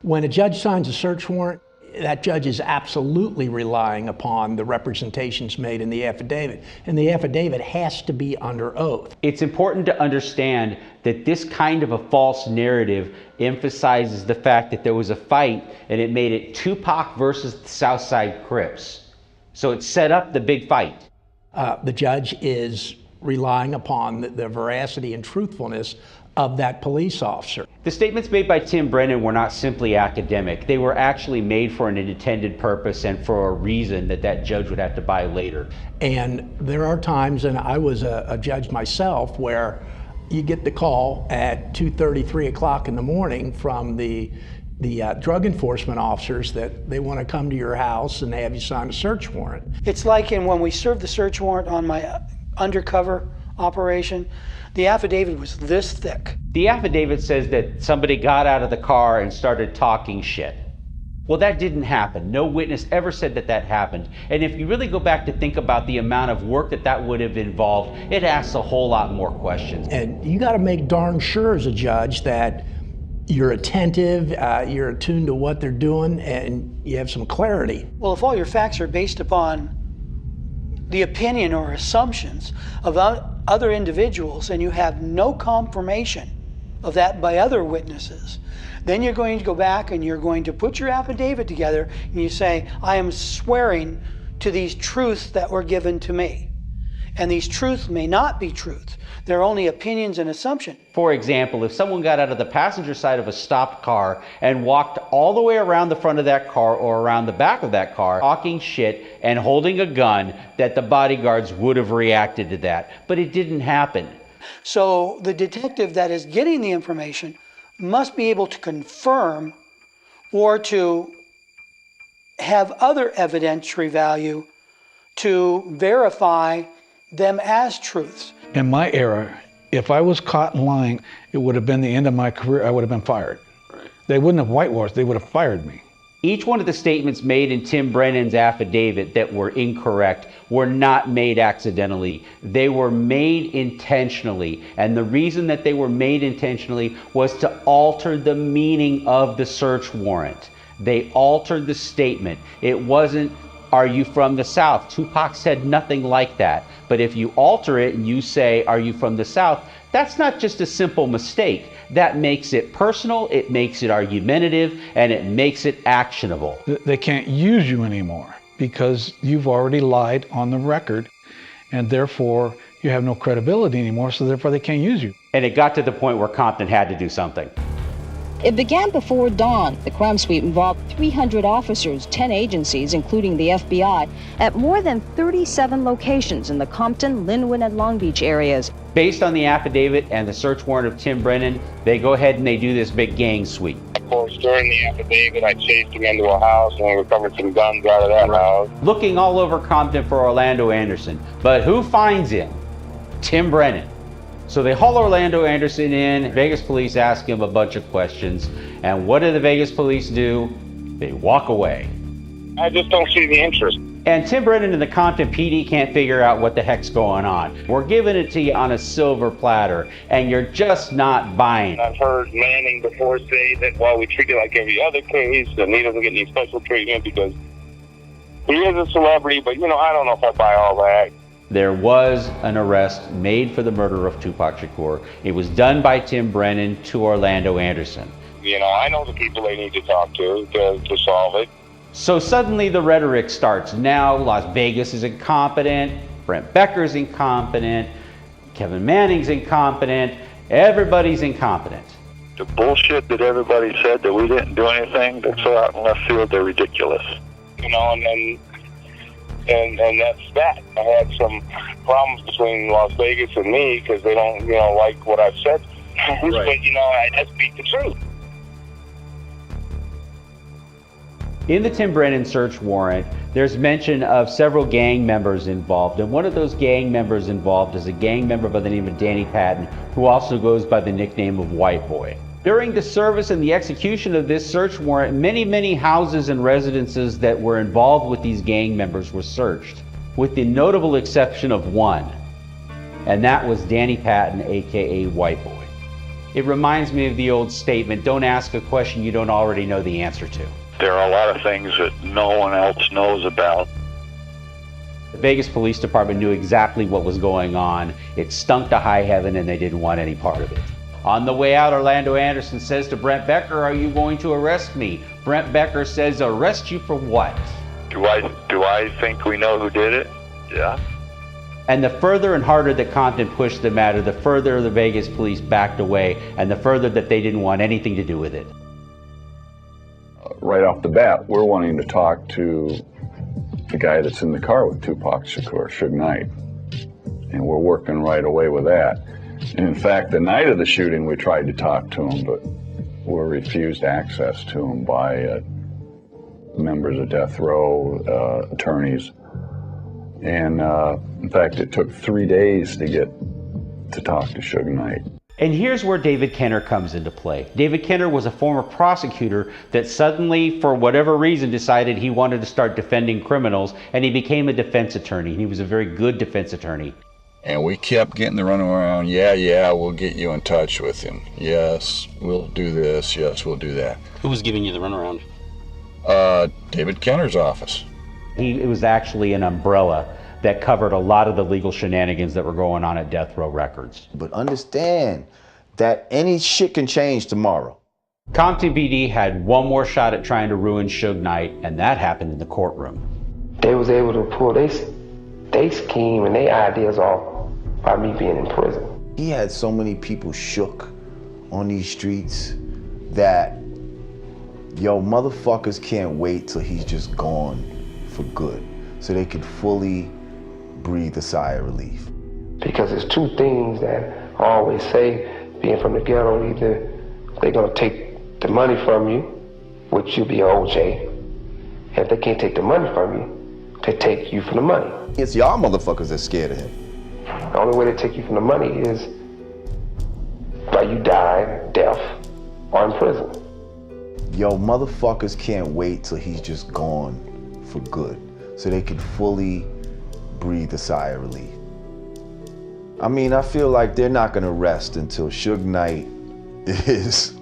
When a judge signs a search warrant, that judge is absolutely relying upon the representations made in the affidavit, and the affidavit has to be under oath. It's important to understand that this kind of a false narrative emphasizes the fact that there was a fight and it made it Tupac versus the Southside Crips. So it set up the big fight. The judge is relying upon the veracity and truthfulness of that police officer. The statements made by Tim Brennan were not simply academic. They were actually made for an intended purpose and for a reason that that judge would have to buy later. And there are times, and I was a judge myself, where you get the call at 2:30, 3 o'clock in the morning from the drug enforcement officers that they want to come to your house and they have you sign a search warrant. It's like when we served the search warrant on my undercover operation, the affidavit was this thick. The affidavit says that somebody got out of the car and started talking shit. Well, that didn't happen. No witness ever said that that happened. And if you really go back to think about the amount of work that would have involved, it asks a whole lot more questions. And you got to make darn sure as a judge that you're attentive, you're attuned to what they're doing, and you have some clarity. Well, if all your facts are based upon the opinion or assumptions of other individuals and you have no confirmation of that by other witnesses, then you're going to go back and you're going to put your affidavit together and you say, I am swearing to these truths that were given to me. And these truths may not be truths. They're only opinions and assumptions. For example, if someone got out of the passenger side of a stopped car and walked all the way around the front of that car or around the back of that car, talking shit and holding a gun, that the bodyguards would have reacted to that. But it didn't happen. So the detective that is getting the information must be able to confirm or to have other evidentiary value to verify them as truths. In my era, if I was caught lying, it would have been the end of my career. I would have been fired. Right. They wouldn't have whitewashed, they would have fired me. Each one of the statements made in Tim Brennan's affidavit that were incorrect were not made accidentally. They were made intentionally. And the reason that they were made intentionally was to alter the meaning of the search warrant. They altered the statement. It wasn't, "Are you from the South?" Tupac said nothing like that. But if you alter it and you say, "Are you from the South?" that's not just a simple mistake. That makes it personal, it makes it argumentative, and it makes it actionable. They can't use you anymore because you've already lied on the record, and therefore you have no credibility anymore, so therefore they can't use you. And it got to the point where Compton had to do something. It began before dawn. The crime sweep involved 300 officers, 10 agencies, including the FBI, at more than 37 locations in the Compton, Linwood, and Long Beach areas. Based on the affidavit and the search warrant of Tim Brennan, they go ahead and they do this big gang sweep. Of course, during the affidavit, I chased him into a house and we recovered some guns out of that house. Looking all over Compton for Orlando Anderson. But who finds him? Tim Brennan. So they haul Orlando Anderson in. Vegas police ask him a bunch of questions. And what do the Vegas police do? They walk away. I just don't see the interest. And Tim Brennan and the Compton PD can't figure out what the heck's going on. We're giving it to you on a silver platter, and you're just not buying. I've heard Manning before say that, well, we treat it like every other case, and he doesn't get any special treatment because he is a celebrity, but, you know, I don't know if I buy all that. There was an arrest made for the murder of Tupac Shakur. It was done by Tim Brennan to Orlando Anderson. You know, I know the people they need to talk to solve it. So suddenly the rhetoric starts. Now Las Vegas is incompetent, Brent Becker's incompetent, Kevin Manning's incompetent, everybody's incompetent. The bullshit that everybody said that we didn't do anything, that's so out in left field, they're ridiculous. You know, and that's that. I had some problems between Las Vegas and me because they don't, you know, like what I've said. Right. But, you know, I speak the truth. In the Tim Brennan search warrant, there's mention of several gang members involved, and one of those gang members involved is a gang member by the name of Danny Patton, who also goes by the nickname of White Boy. During the service and the execution of this search warrant, many houses and residences that were involved with these gang members were searched, with the notable exception of one, and that was Danny Patton, aka White Boy. It reminds me of the old statement, don't ask a question you don't already know the answer to. There are a lot of things that no one else knows about. The Vegas Police Department knew exactly what was going on. It stunk to high heaven and they didn't want any part of it. On the way out, Orlando Anderson says to Brent Becker, "Are you going to arrest me?" Brent Becker says, "Arrest you for what?" Do I think we know who did it? Yeah. And the further and harder that Compton pushed the matter, the further the Vegas police backed away and the further that they didn't want anything to do with it. Right off the bat, we're wanting to talk to the guy that's in the car with Tupac Shakur, Suge Knight. And we're working right away with that. And in fact, the night of the shooting, we tried to talk to him, but were refused access to him by members of death row, attorneys. And in fact, it took 3 days to get to talk to Suge Knight. And here's where David Kenner comes into play. David Kenner was a former prosecutor that suddenly, for whatever reason, decided he wanted to start defending criminals, and he became a defense attorney. He was a very good defense attorney. And we kept getting the runaround, yeah, we'll get you in touch with him. Yes, we'll do this, yes, we'll do that. Who was giving you the runaround? David Kenner's office. It was actually an umbrella that covered a lot of the legal shenanigans that were going on at Death Row Records. But understand that any shit can change tomorrow. Compton PD had one more shot at trying to ruin Suge Knight, and that happened in the courtroom. they was able to pull they scheme and their ideas off by me being in prison. He had so many people shook on these streets that, yo, motherfuckers can't wait till he's just gone for good, so they could fully breathe a sigh of relief. Because there's two things that I always say, being from the ghetto, either they're gonna take the money from you, which you'll be OJ, and if they can't take the money from you, they take you from the money. It's y'all motherfuckers that's scared of him. The only way they take you from the money is by you dying, deaf, or in prison. Yo, motherfuckers can't wait till he's just gone for good, so they could fully breathe a sigh of relief. I mean, I feel like they're not gonna rest until Suge Knight is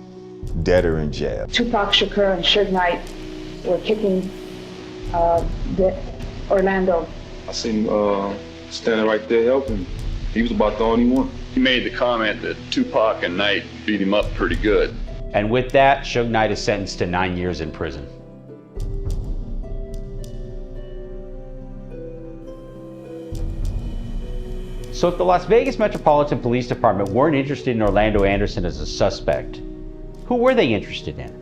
dead or in jail. Tupac Shakur and Suge Knight were kicking Orlando. I seen him standing right there helping. He was about the only one. He made the comment that Tupac and Knight beat him up pretty good. And with that, Suge Knight is sentenced to 9 years in prison. So if the Las Vegas Metropolitan Police Department weren't interested in Orlando Anderson as a suspect, who were they interested in?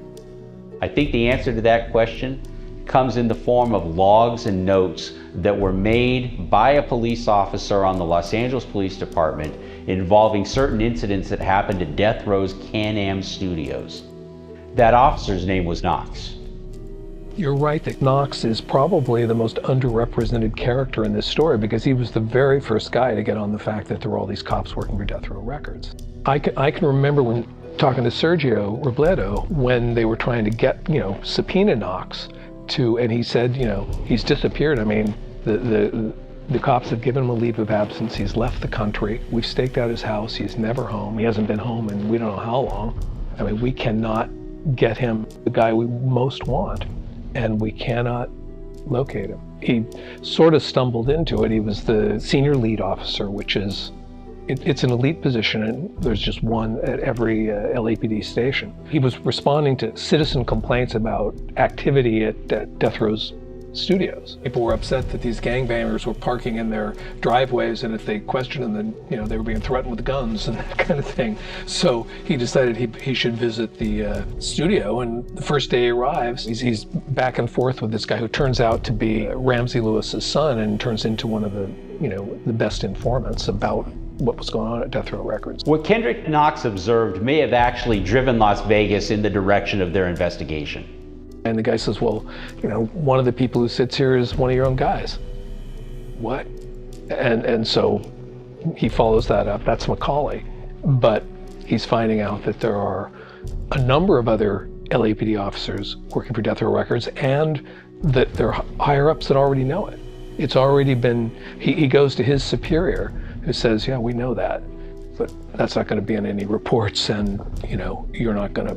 I think the answer to that question comes in the form of logs and notes that were made by a police officer on the Los Angeles Police Department involving certain incidents that happened at Death Row's Can-Am Studios. That officer's name was Knox. You're right that Knox is probably the most underrepresented character in this story because he was the very first guy to get on the fact that there were all these cops working for Death Row Records. I can remember when talking to Sergio Robledo when they were trying to get, subpoena Knox to, and he said, he's disappeared. I mean, the cops have given him a leave of absence. He's left the country. We've staked out his house. He's never home. He hasn't been home in we don't know how long. I mean, we cannot get him the guy we most want, and we cannot locate him. He sort of stumbled into it. He was the senior lead officer, which is, it's an elite position, and there's just one at every LAPD station. He was responding to citizen complaints about activity at Death Row's studios. People were upset that these gangbangers were parking in their driveways, and if they questioned them, then they were being threatened with guns and that kind of thing. So he decided he should visit the studio, and the first day he arrives, he's back and forth with this guy who turns out to be Ramsey Lewis's son and turns into one of the best informants about what was going on at Death Row Records. What Kendrick Knox observed may have actually driven Las Vegas in the direction of their investigation. And the guy says, well, one of the people who sits here is one of your own guys. What? And so he follows that up. That's Macaulay. But he's finding out that there are a number of other LAPD officers working for Death Row Records, and that there are higher-ups that already know it. It's already been, he goes to his superior who says, yeah, we know that, but that's not going to be in any reports, and you're not going to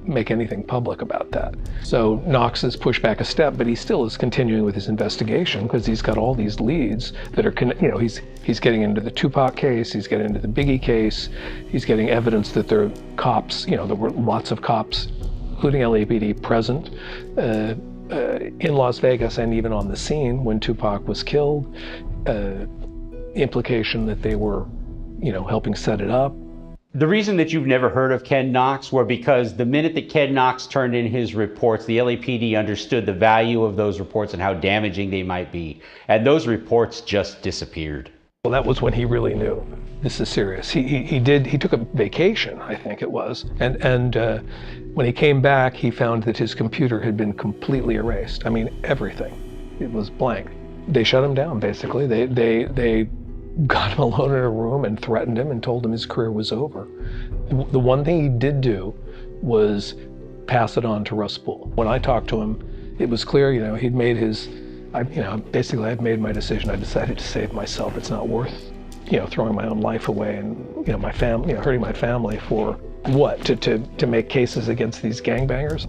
make anything public about that. So Knox has pushed back a step, but he still is continuing with his investigation because he's got all these leads that are, he's getting into the Tupac case, he's getting into the Biggie case, he's getting evidence that there are cops, there were lots of cops, including LAPD, present in Las Vegas and even on the scene when Tupac was killed. Implication that they were, helping set it up. The reason that you've never heard of Ken Knox were because the minute that Ken Knox turned in his reports, the LAPD understood the value of those reports and how damaging they might be. And those reports just disappeared. Well, that was when he really knew this is serious. He took a vacation, I think it was. And when he came back, he found that his computer had been completely erased. I mean, everything. It was blank. They shut him down, basically. They got him alone in a room and threatened him and told him his career was over. The one thing he did do was pass it on to Russ Poole. When I talked to him, it was clear, he'd made his, basically I've made my decision. I decided to save myself. It's not worth, throwing my own life away and, my family, hurting my family for what? To make cases against these gangbangers?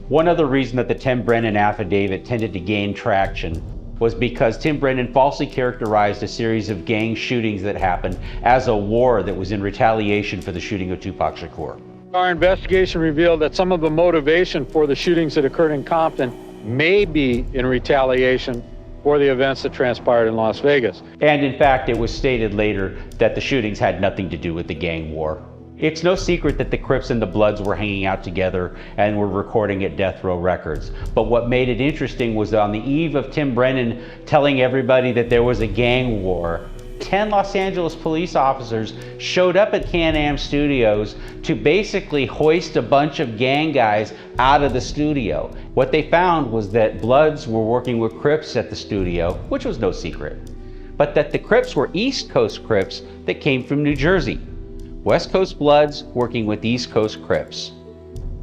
One other reason that the Tim Brennan affidavit tended to gain traction was because Tim Brennan falsely characterized a series of gang shootings that happened as a war that was in retaliation for the shooting of Tupac Shakur. Our investigation revealed that some of the motivation for the shootings that occurred in Compton may be in retaliation for the events that transpired in Las Vegas. And in fact, it was stated later that the shootings had nothing to do with the gang war. It's no secret that the Crips and the Bloods were hanging out together and were recording at Death Row Records. But what made it interesting was on the eve of Tim Brennan telling everybody that there was a gang war, 10 Los Angeles police officers showed up at Can-Am Studios to basically hoist a bunch of gang guys out of the studio. What they found was that Bloods were working with Crips at the studio, which was no secret, but that the Crips were East Coast Crips that came from New Jersey. West Coast Bloods working with East Coast Crips.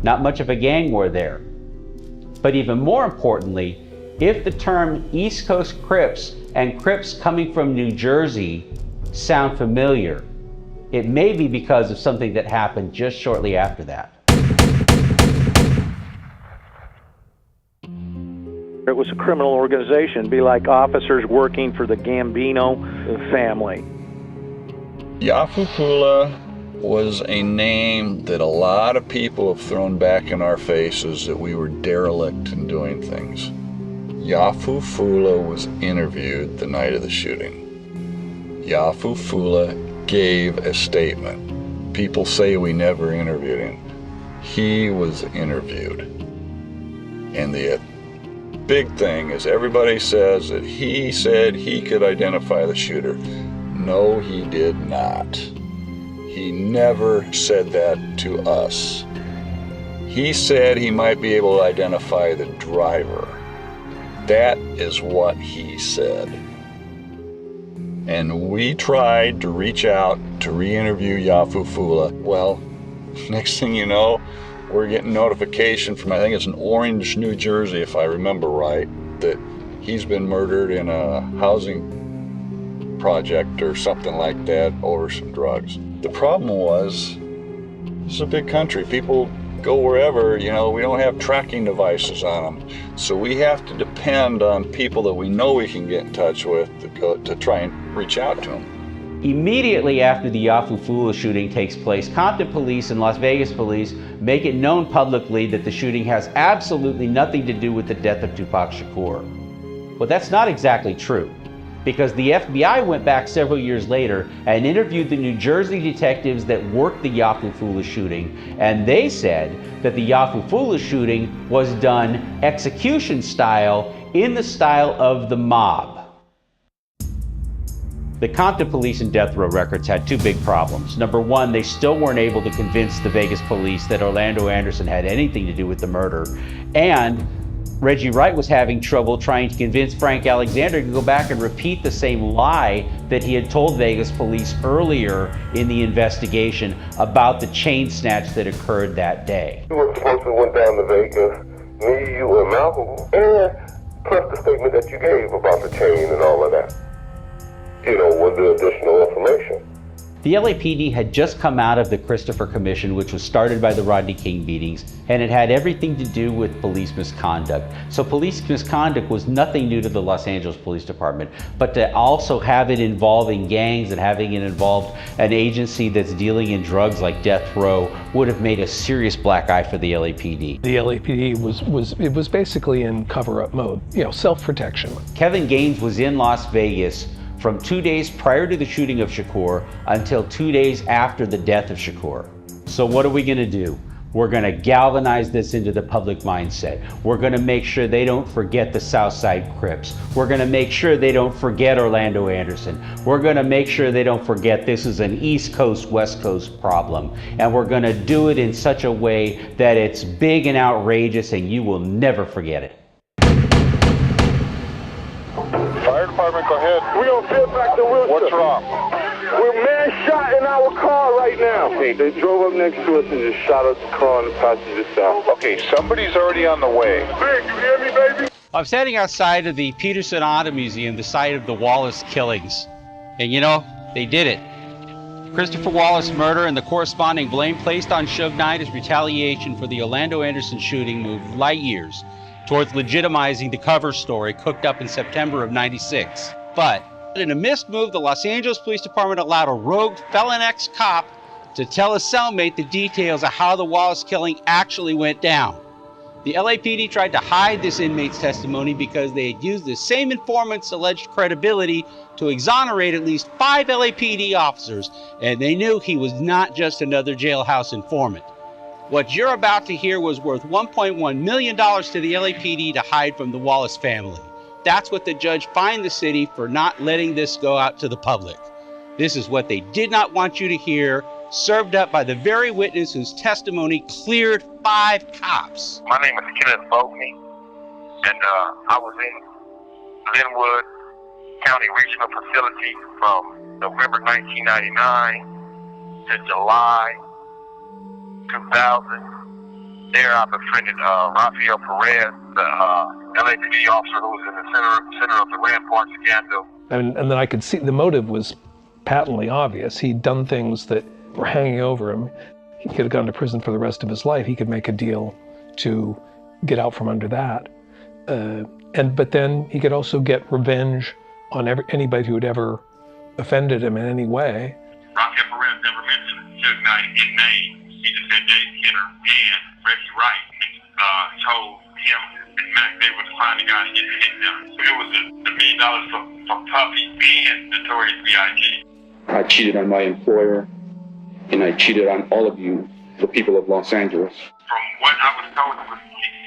Not much of a gang war there. But even more importantly, if the term East Coast Crips and Crips coming from New Jersey sound familiar, it may be because of something that happened just shortly after that. It was a criminal organization, be like officers working for the Gambino family. Yafufula was a name that a lot of people have thrown back in our faces that we were derelict in doing things. Yafufula was interviewed the night of the shooting. Yafufula gave a statement. People say we never interviewed him. He was interviewed. And the big thing is everybody says that he said he could identify the shooter. No, he did not. He never said that to us. He said he might be able to identify the driver. That is what he said. And we tried to reach out to re-interview Yafufula. Well, next thing you know, we're getting notification from, I think it's in Orange, New Jersey, if I remember right, that he's been murdered in a housing project or something like that over some drugs. The problem was, this is a big country. People go wherever, you know, we don't have tracking devices on them. So we have to depend on people that we know we can get in touch with to try and reach out to them. Immediately after the Yafufula shooting takes place, Compton police and Las Vegas police make it known publicly that the shooting has absolutely nothing to do with the death of Tupac Shakur. Well, that's not exactly true, because the FBI went back several years later and interviewed the New Jersey detectives that worked the Yafufula shooting, and they said that the Yafufula shooting was done execution style, in the style of the mob. The Compton police and Death Row Records had two big problems. Number one, they still weren't able to convince the Vegas police that Orlando Anderson had anything to do with the murder, and Reggie Wright was having trouble trying to convince Frank Alexander to go back and repeat the same lie that he had told Vegas police earlier in the investigation about the chain snatch that occurred that day. You were supposed to went down to Vegas, me, you, and Malcolm, and plus the statement that you gave about the chain and all of that. You know, with the additional information. The LAPD had just come out of the Christopher Commission, which was started by the Rodney King beatings, and it had everything to do with police misconduct. So police misconduct was nothing new to the Los Angeles Police Department, but to also have it involving gangs and having it involve an agency that's dealing in drugs like Death Row would have made a serious black eye for the LAPD. The LAPD was basically in cover-up mode, you know, self-protection. Kevin Gaines was in Las Vegas from 2 days prior to the shooting of Shakur until 2 days after the death of Shakur. So what are we gonna do? We're gonna galvanize this into the public mindset. We're gonna make sure they don't forget the Southside Crips. We're gonna make sure they don't forget Orlando Anderson. We're gonna make sure they don't forget this is an East Coast, West Coast problem. And we're gonna do it in such a way that it's big and outrageous and you will never forget it. Fire department, go ahead. We on Fairfax and Wilshire. What's wrong? We're man shot in our car right now. Hey, they drove up next to us and just shot us the car on the passenger side. Okay, somebody's already on the way. Hey, you hear me, baby? I'm standing outside of the Peterson Auto Museum, the site of the Wallace killings. And you know, they did it. Christopher Wallace murder and the corresponding blame placed on Suge Knight as retaliation for the Orlando Anderson shooting moved light years towards legitimizing the cover story cooked up in September of '96. But in a missed move, the Los Angeles Police Department allowed a rogue felon ex-cop to tell his cellmate the details of how the Wallace killing actually went down. The LAPD tried to hide this inmate's testimony because they had used the same informant's alleged credibility to exonerate at least 5 LAPD officers, and they knew he was not just another jailhouse informant. What you're about to hear was worth $1.1 million to the LAPD to hide from the Wallace family. That's what the judge fined the city for not letting this go out to the public. This is what they did not want you to hear, served up by the very witness whose testimony cleared 5 cops. My name is Kenneth Bogney, and I was in Linwood County Regional Facility from November 1999 to July 2000. There I befriended Rafael Perez, the LAPD officer who was in the center of the Rampart scandal. And then I could see the motive was patently obvious. He'd done things that were hanging over him. He could have gone to prison for the rest of his life. He could make a deal to get out from under that. But then he could also get revenge on anybody who had ever offended him in any way. Rafael Perez never mentioned Suge Knight in name. He just said Dave Kenner and Reggie Wright told him and Mac they would find the guy to get them. So it was the $1 million for Puffy and Notorious B.I.G. I cheated on my employer, and I cheated on all of you, the people of Los Angeles. From what I was told,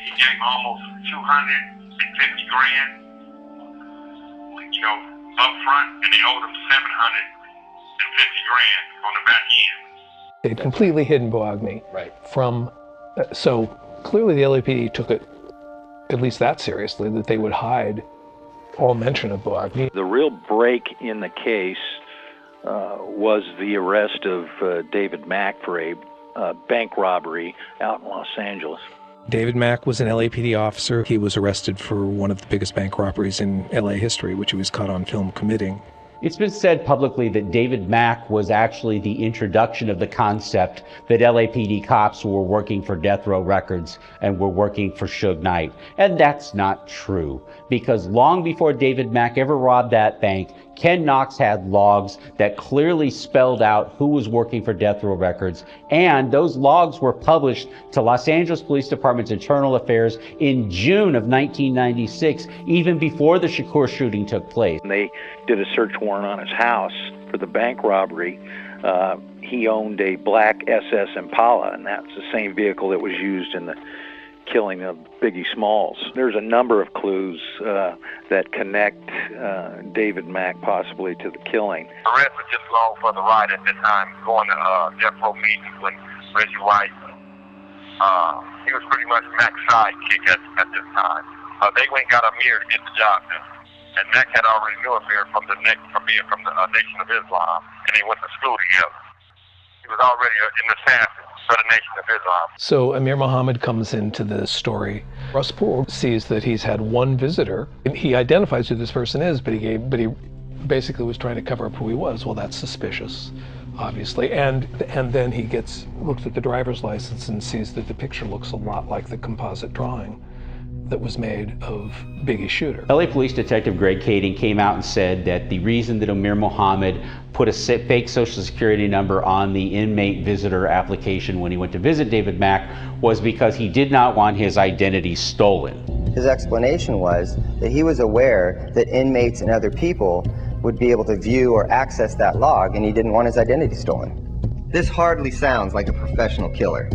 he gave almost $250 grand, up front, and they owed him $750 grand on the back end. They'd completely hidden Boagny from, so clearly the LAPD took it at least that seriously, that they would hide all mention of Boagny. The real break in the case was the arrest of David Mack for a bank robbery out in Los Angeles. David Mack was an LAPD officer. He was arrested for one of the biggest bank robberies in LA history, which he was caught on film committing. It's been said publicly that David Mack was actually the introduction of the concept that LAPD cops were working for Death Row Records and were working for Suge Knight. And that's not true, because long before David Mack ever robbed that bank, Ken Knox had logs that clearly spelled out who was working for Death Row Records, and those logs were published to Los Angeles Police Department's Internal Affairs in June of 1996, even before the Shakur shooting took place. They did a search warrant on his house for the bank robbery. He owned a black SS Impala, and that's the same vehicle that was used in the killing of Biggie Smalls. There's a number of clues that connect David Mack possibly to the killing. Perez was just along for the ride at the time, going to Death Row meetings when Reggie White, he was pretty much Mack's sidekick at this time. They went and got Amir to get the job done. And Mack had already knew Amir from being from the Nation of Islam, and they went to school together. He was already an assassin for the Nation of Islam. So Amir Muhammad comes into the story. Russ Poole sees that he's had one visitor. He identifies who this person is, but he basically was trying to cover up who he was. Well, that's suspicious, obviously. And then he looks at the driver's license and sees that the picture looks a lot like the composite drawing that was made of Biggie's shooter. LA Police Detective Greg Kading came out and said that the reason that Amir Muhammad put a fake Social Security number on the inmate visitor application when he went to visit David Mack was because he did not want his identity stolen. His explanation was that he was aware that inmates and other people would be able to view or access that log, and he didn't want his identity stolen. This hardly sounds like a professional killer.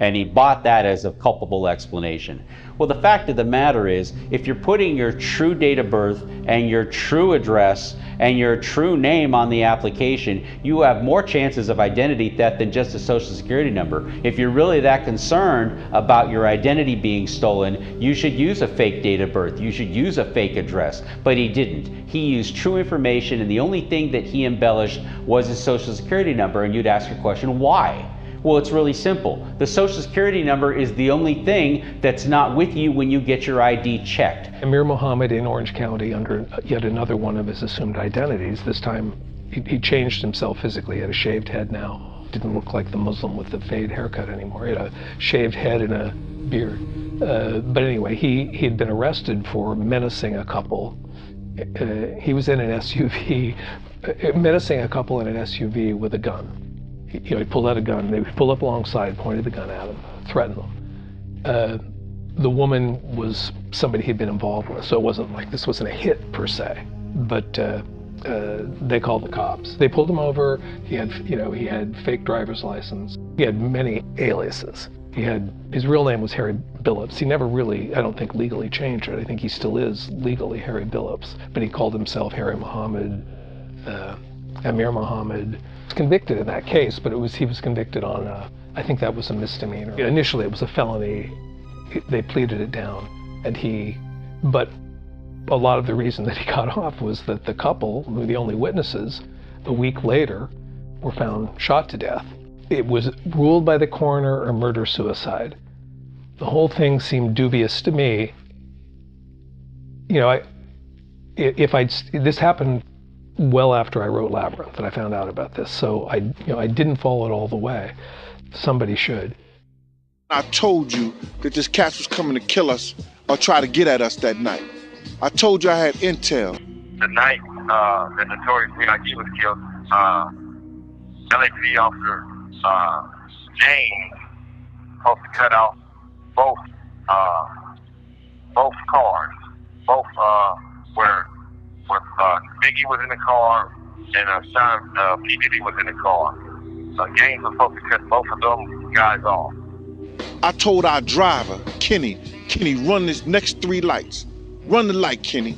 And he bought that as a culpable explanation. Well, the fact of the matter is, if you're putting your true date of birth and your true address and your true name on the application, you have more chances of identity theft than just a Social Security number. If you're really that concerned about your identity being stolen, you should use a fake date of birth. You should use a fake address. But he didn't. He used true information, and the only thing that he embellished was his Social Security number, and you'd ask your question, why? Well, it's really simple. The Social Security number is the only thing that's not with you when you get your ID checked. Amir Muhammad in Orange County, under yet another one of his assumed identities. This time he changed himself physically. He had a shaved head now. Didn't look like the Muslim with the fade haircut anymore. He had a shaved head and a beard. But anyway, he had been arrested for menacing a couple. He was in an SUV, menacing a couple in an SUV with a gun. He pulled out a gun. They pulled up alongside, pointed the gun at him, threatened them. The woman was somebody he'd been involved with, so it wasn't like this wasn't a hit per se. But they called the cops. They pulled him over. He had fake driver's license. He had many aliases. His real name was Harry Billups. He never really, I don't think, legally changed it. I think he still is legally Harry Billups, but he called himself Harry Muhammad, Amir Muhammad. He was convicted in that case, but he was convicted on, I think that was a misdemeanor. Initially it was a felony. They pleaded it down, but a lot of the reason that he got off was that the couple, who were the only witnesses, a week later were found shot to death. It was ruled by the coroner a murder-suicide. The whole thing seemed dubious to me. This happened well after I wrote Labyrinth, and I found out about this, so I didn't follow it all the way. Somebody should. I told you that this cat was coming to kill us or try to get at us that night. I told you I had intel. The night the notorious VIG was killed, LAPD officer James supposed to cut off both cars, where Biggie was in the car and Sean P. Diddy was in the car. James was supposed to cut both of them guys off. I told our driver, Kenny, run this next 3 lights. Run the light, Kenny.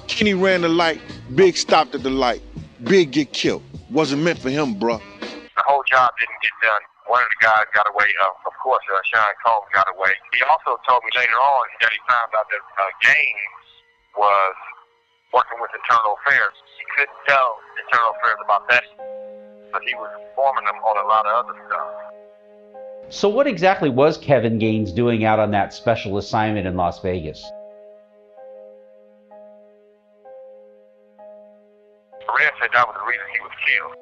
Kenny ran the light, Big stopped at the light. Big get killed. Wasn't meant for him, bruh. The whole job didn't get done. One of the guys got away, of course, Sean Combs got away. He also told me later on that he found out that James was working with Internal Affairs. He couldn't tell Internal Affairs about that, but he was informing them on a lot of other stuff. So what exactly was Kevin Gaines doing out on that special assignment in Las Vegas? Red said that was the reason he was killed.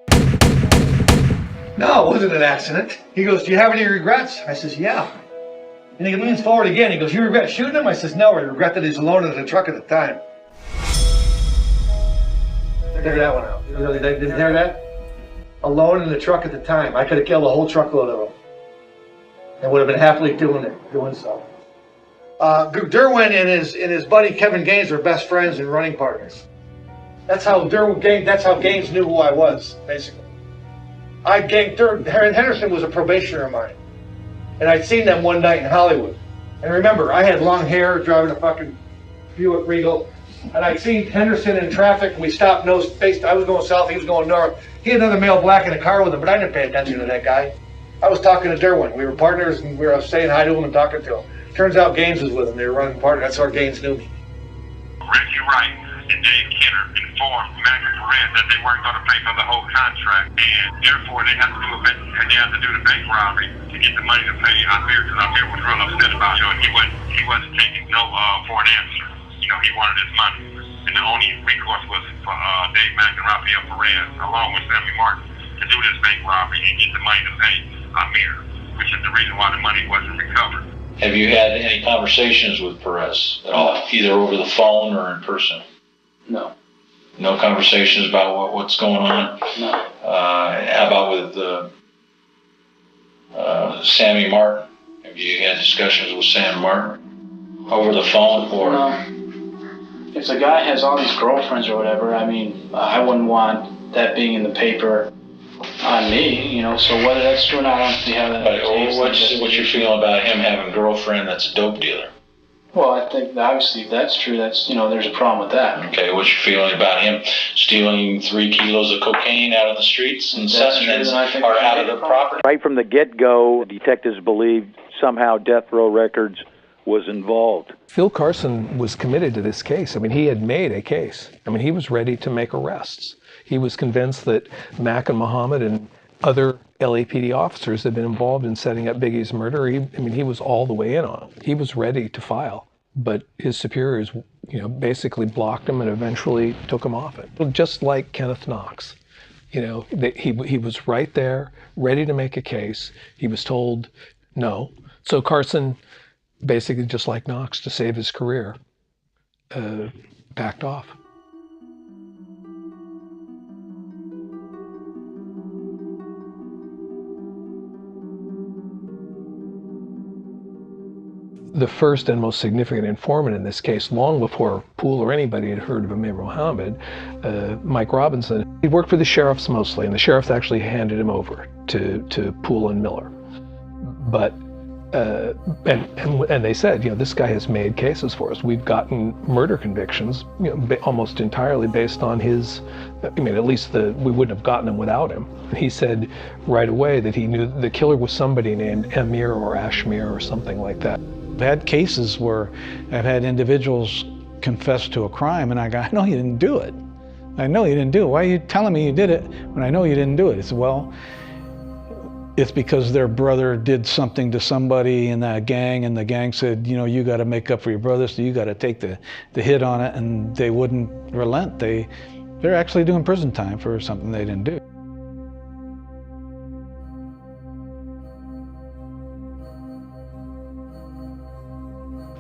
No, it wasn't an accident. He goes, do you have any regrets? I says, yeah. And he leans forward again. He goes, you regret shooting him? I says, no, I regret that he was alone in the truck at the time. Figure that one out. Did you hear that? Alone in the truck at the time. I could have killed a whole truckload of them. And would have been happily doing so. Derwin and his buddy Kevin Gaines were best friends and running partners. That's how Gaines knew who I was, basically. Henderson was a probationer of mine. And I'd seen them one night in Hollywood. And remember, I had long hair driving a fucking Buick Regal. And I'd seen Henderson in traffic, and we stopped nose-faced. I was going south, he was going north. He had another male black in the car with him, but I didn't pay attention to that guy. I was talking to Derwin. We were partners, and we were saying hi to him and talking to him. Turns out Gaines was with him. They were running partners. That's how Gaines knew me. Reggie Wright and Dave Kenner informed Mac and Perez that they weren't going to pay for the whole contract, and therefore they had to do the bank robbery to get the money to pay Amir, because Amir was real upset about it. He wasn't taking no for an answer. He wanted his money, and the only recourse was for Dave Mack and Rafael Perez, along with Sammy Martin, to do this bank robbery and get the money to pay Amir, which is the reason why the money wasn't recovered. Have you had any conversations with Perez at all, either over the phone or in person? No. No conversations about what's going on? No. How about with Sammy Martin? Have you had discussions with Sam Martin over the phone or? No. If the guy has all these girlfriends or whatever, I mean, I wouldn't want that being in the paper on me, so whether that's true or not, I don't see how that What's your feeling about him having a girlfriend that's a dope dealer? Well, I think obviously if that's true, there's a problem with that. Okay, what's your feeling about him stealing 3 kilos of cocaine out on the streets and or out of the property? Right from the get-go, detectives believed somehow Death Row Records was involved. Phil Carson was committed to this case. I mean, he had made a case. I mean, he was ready to make arrests. He was convinced that Mack and Muhammad and other LAPD officers had been involved in setting up Biggie's murder. He was all the way in on it. He was ready to file, but his superiors, basically blocked him and eventually took him off it. Just like Kenneth Knox. He was right there, ready to make a case. He was told no. So Carson, basically just like Knox, to save his career, backed off. The first and most significant informant in this case, long before Poole or anybody had heard of Amir Mohammed, Mike Robinson, he worked for the sheriffs mostly, and the sheriffs actually handed him over to Poole and Miller. But and they said, this guy has made cases for us. We've gotten murder convictions, almost entirely based on his. At least we wouldn't have gotten them without him. He said right away that he knew the killer was somebody named Amir or Ashmir or something like that. I've had cases where I've had individuals confess to a crime, and I go, I know you didn't do it. I know you didn't do it. Why are you telling me you did it when I know you didn't do it? It's, well, it's because their brother did something to somebody in that gang, and the gang said, you got to make up for your brother, so you got to take the hit on it, and they wouldn't relent. They're actually doing prison time for something they didn't do.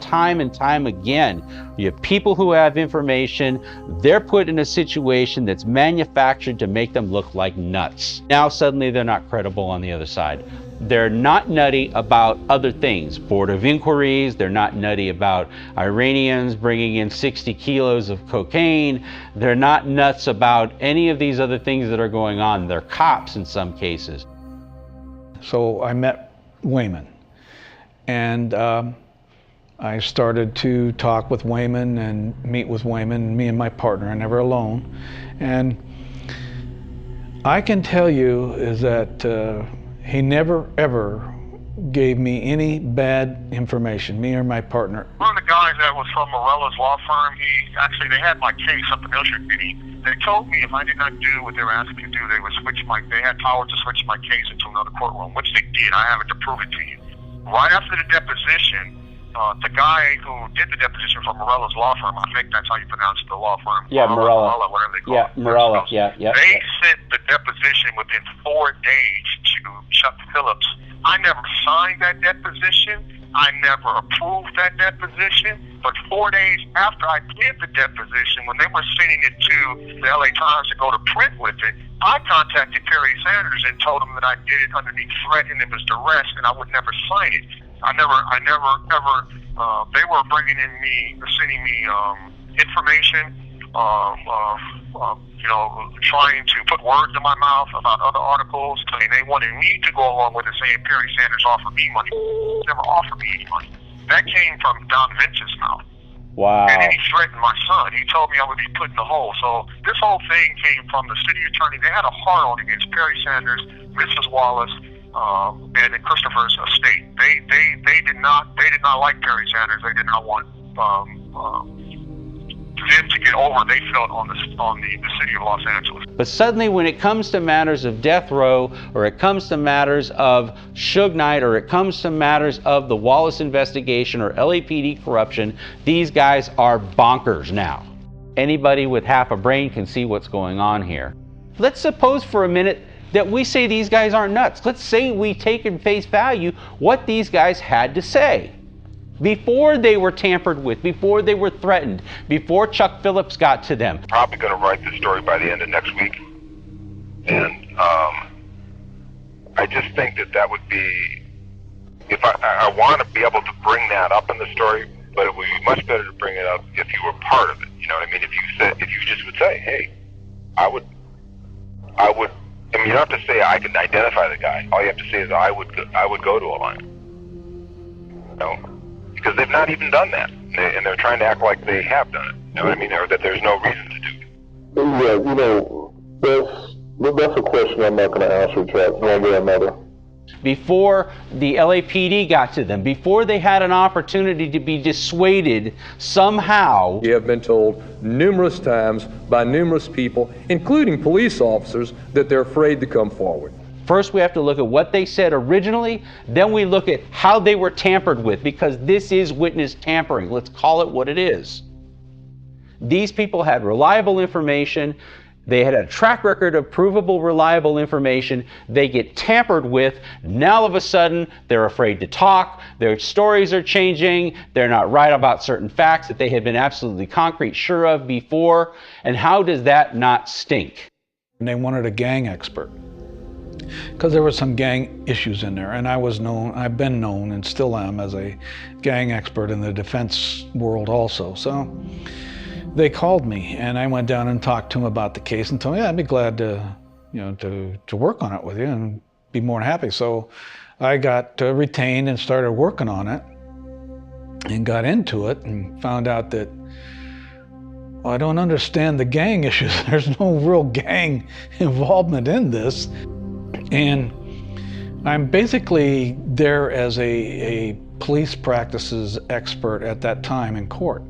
Time and time again, you have people who have information, they're put in a situation that's manufactured to make them look like nuts. Now suddenly they're not credible on the other side. They're not nutty about other things. Board of Inquiries, they're not nutty about Iranians bringing in 60 kilos of cocaine. They're not nuts about any of these other things that are going on. They're cops in some cases. So I met Wayman, and I started to talk with Wayman and meet with Wayman, me and my partner, I never alone. And I can tell you is that he never ever gave me any bad information, me or my partner. One of the guys that was from Morella's law firm, they had my case up in Ocean City. They told me if I did not do what they were asking me to do, they had power to switch my case into another courtroom, which they did. I have it to prove it to you. Right after the deposition, the guy who did the deposition from Morella's law firm, I think that's how you pronounce the law firm. Yeah, Morella. Whatever they call it. Morella, yeah. They sent the deposition within 4 days to Chuck Phillips. I never signed that deposition. I never approved that deposition. But 4 days after I did the deposition, when they were sending it to the LA Times to go to print with it, I contacted Perry Sanders and told him that I did it underneath threat and it was duress and I would never sign it. They were sending me information, trying to put words in my mouth about other articles, and they wanted me to go along with it, saying Perry Sanders offered me money. Never offered me any money. That came from Don Vince's mouth. Wow. And then he threatened my son. He told me I would be put in the hole. So this whole thing came from the city attorney. They had a hard-on against Perry Sanders, Mrs. Wallace, and Christopher's estate. They did not like Perry Sanders. They did not want them to get over. They felt on the city of Los Angeles. But suddenly, when it comes to matters of death row, or it comes to matters of Suge Knight, or it comes to matters of the Wallace investigation or LAPD corruption, these guys are bonkers now. Anybody with half a brain can see what's going on here. Let's suppose for a minute that we say these guys aren't nuts. Let's say we take in face value what these guys had to say. Before they were tampered with, before they were threatened, before Chuck Phillips got to them. Probably going to write this story by the end of next week. And I just think that would be, if I want to be able to bring that up in the story, but it would be much better to bring it up if you were part of it. You know what I mean? If you just would say, hey, I mean, you don't have to say I can identify the guy. All you have to say is I would go to a line. You know? Because they've not even done that, and they're trying to act like they have done it. You know what I mean? Or that there's no reason to do it. Yeah, that's a question I'm not going to answer, Jack, one way or another. Before the LAPD got to them, before they had an opportunity to be dissuaded somehow. We have been told numerous times by numerous people, including police officers, that they're afraid to come forward. First, we have to look at what they said originally, then we look at how they were tampered with, because this is witness tampering. Let's call it what it is. These people had reliable information. They had a track record of provable, reliable information. They get tampered with. Now, all of a sudden, they're afraid to talk. Their stories are changing. They're not right about certain facts that they had been absolutely concrete sure of before. And how does that not stink? And they wanted a gang expert. because there were some gang issues in there, and I've been known and still am as a gang expert in the defense world also. So they called me, and I went down and talked to them about the case and told them, yeah, I'd be glad to, to work on it with you and be more than happy. So I got retained and started working on it and got into it and found out that, well, I don't understand the gang issues. There's no real gang involvement in this. And I'm basically there as a police practices expert at that time in court.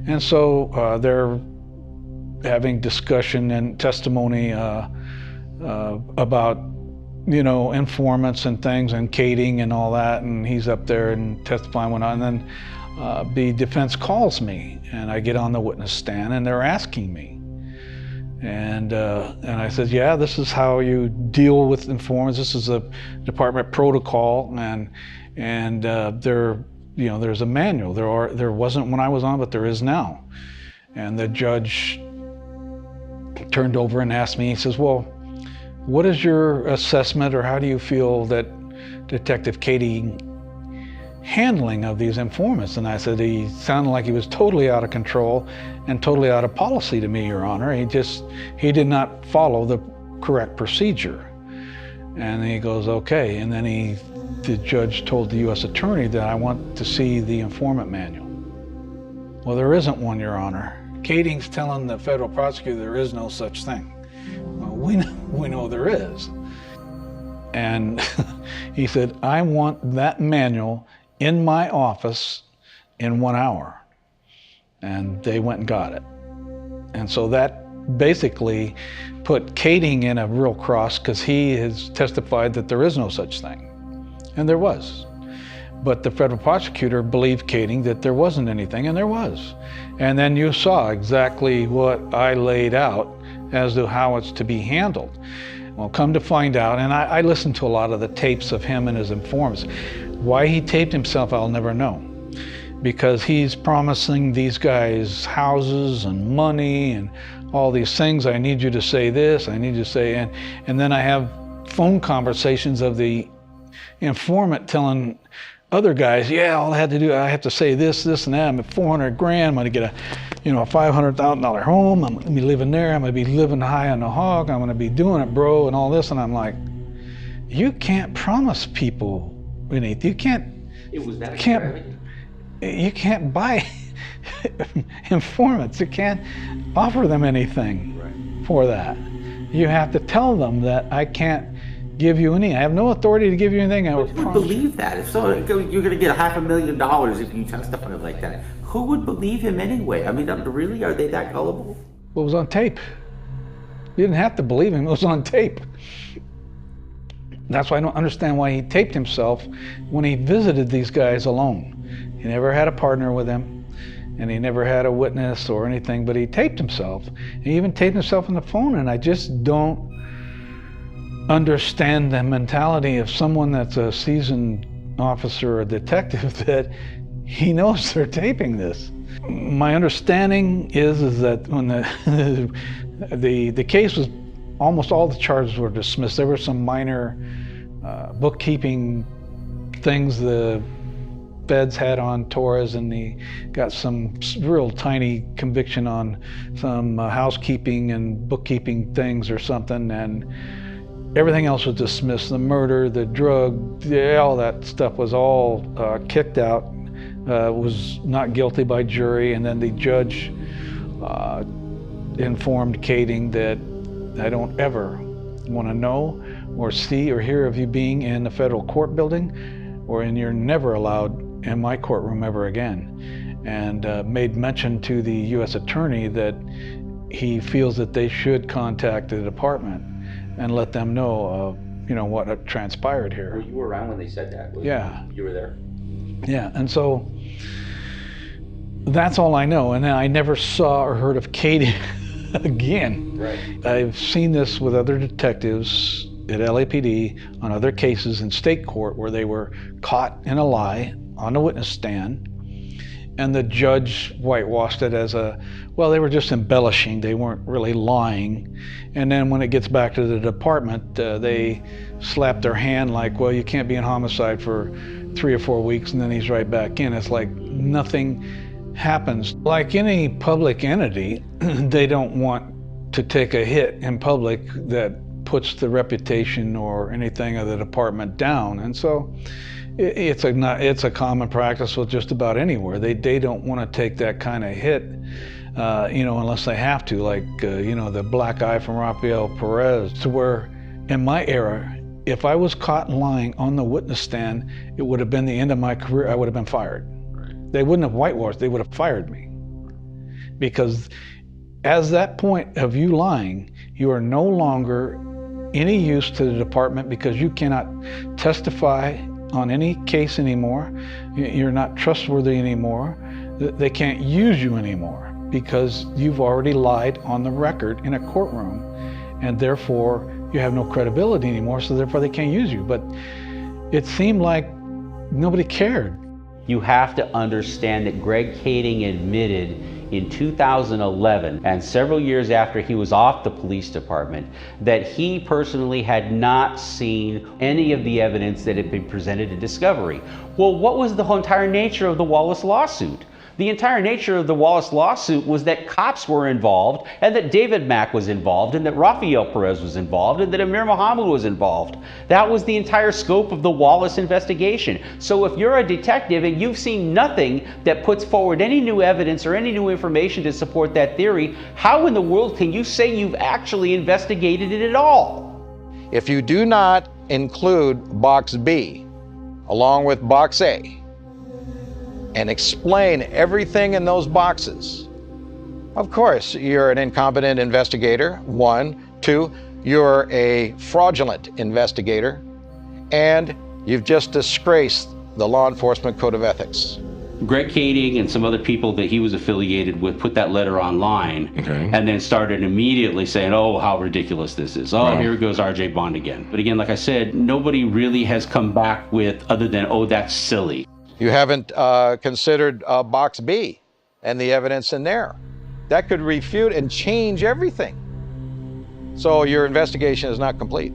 And so they're having discussion and testimony about, informants and things and Kading and all that. And he's up there and testifying went on. And then the defense calls me and I get on the witness stand and they're asking me. And I said, yeah, this is how you deal with informants. This is a department protocol, and there's a manual. There wasn't when I was on, but there is now. And the judge turned over and asked me. He says, well, what is your assessment, or how do you feel that Detective Kading handling of these informants? And I said, he sounded like he was totally out of control and totally out of policy to me, Your Honor. He did not follow the correct procedure. And he goes, okay. And then the judge told the U.S. attorney that I want to see the informant manual. Well, there isn't one, Your Honor. Kading's telling the federal prosecutor there is no such thing. Well, we know there is. And he said, I want that manual in my office in 1 hour. And they went and got it. And so that basically put Kading in a real cross, because he has testified that there is no such thing. And there was. But the federal prosecutor believed Kading that there wasn't anything, and there was. And then you saw exactly what I laid out as to how it's to be handled. Well, come to find out, and I listened to a lot of the tapes of him and his informants. Why he taped himself, I'll never know. Because he's promising these guys houses and money and all these things. I need you to say this, I need you to say, and then I have phone conversations of the informant telling other guys, yeah, all I had to do, I have to say this, and that. I'm at $400 grand. I'm going to get a $500,000 home. I'm going to be living there. I'm going to be living high on the hog. I'm going to be doing it, bro, and all this. And I'm like, you can't promise people anything. You can't. It was that extravagant. You can't buy informants. You can't offer them anything for that. You have to tell them that I can't give you any. I have no authority to give you anything. I would believe that. If so, you're going to get $500,000 if you testify like that. Who would believe him anyway? I mean, really, are they that gullible? Well, it was on tape. You didn't have to believe him. It was on tape. That's why I don't understand why he taped himself when he visited these guys alone. He never had a partner with him, and he never had a witness or anything, but he taped himself. He even taped himself on the phone, and I just don't understand the mentality of someone that's a seasoned officer or detective that he knows they're taping this. My understanding is that when the case was, almost all the charges were dismissed. There were some minor bookkeeping things the feds had on Torres, and he got some real tiny conviction on some housekeeping and bookkeeping things or something, and everything else was dismissed. The murder, the drug, all that stuff was all kicked out, was not guilty by jury, and then the judge informed Kading that I don't ever want to know or see or hear of you being in the federal court building, and you're never allowed in my courtroom ever again. And made mention to the U.S. attorney that he feels that they should contact the department and let them know, what had transpired here. Were you around when they said that? Yeah. You were there? Yeah, and so that's all I know. And then I never saw or heard of Kading again. Right. I've seen this with other detectives at LAPD on other cases in state court where they were caught in a lie on the witness stand, And the judge whitewashed it as well, they were just embellishing. They weren't really lying. And then when it gets back to the department, they slap their hand like, well, you can't be in homicide for 3 or 4 weeks, and then he's right back in. It's like nothing happens. Like any public entity, they don't want to take a hit in public that puts the reputation or anything of the department down. And so it's a common practice with just about anywhere. They don't want to take that kind of hit, unless they have to, like, the black eye from Rafael Perez, to where in my era, if I was caught lying on the witness stand, it would have been the end of my career. I would have been fired. Right. They wouldn't have whitewashed, they would have fired me. Because as that point of you lying, you are no longer any use to the department because you cannot testify on any case anymore. You're not trustworthy anymore. They can't use you anymore because you've already lied on the record in a courtroom, and therefore you have no credibility anymore, so therefore they can't use you. But it seemed like nobody cared. You have to understand that Greg Kading admitted in 2011, and several years after he was off the police department, that he personally had not seen any of the evidence that had been presented in discovery. Well, what was the whole entire nature of the Wallace lawsuit? The entire nature of the Wallace lawsuit was that cops were involved, and that David Mack was involved, and that Rafael Perez was involved, and that Amir Muhammad was involved. That was the entire scope of the Wallace investigation. So if you're a detective and you've seen nothing that puts forward any new evidence or any new information to support that theory, how in the world can you say you've actually investigated it at all? If you do not include Box B along with Box A, and explain everything in those boxes, of course, you're an incompetent investigator, 1. 2, you're a fraudulent investigator, and you've just disgraced the law enforcement code of ethics. Greg Kading and some other people that he was affiliated with put that letter online, and then started immediately saying, oh, how ridiculous this is. Oh, here goes RJ Bond again. But again, like I said, nobody really has come back with, other than, oh, that's silly. You haven't considered Box B and the evidence in there. That could refute and change everything. So your investigation is not complete.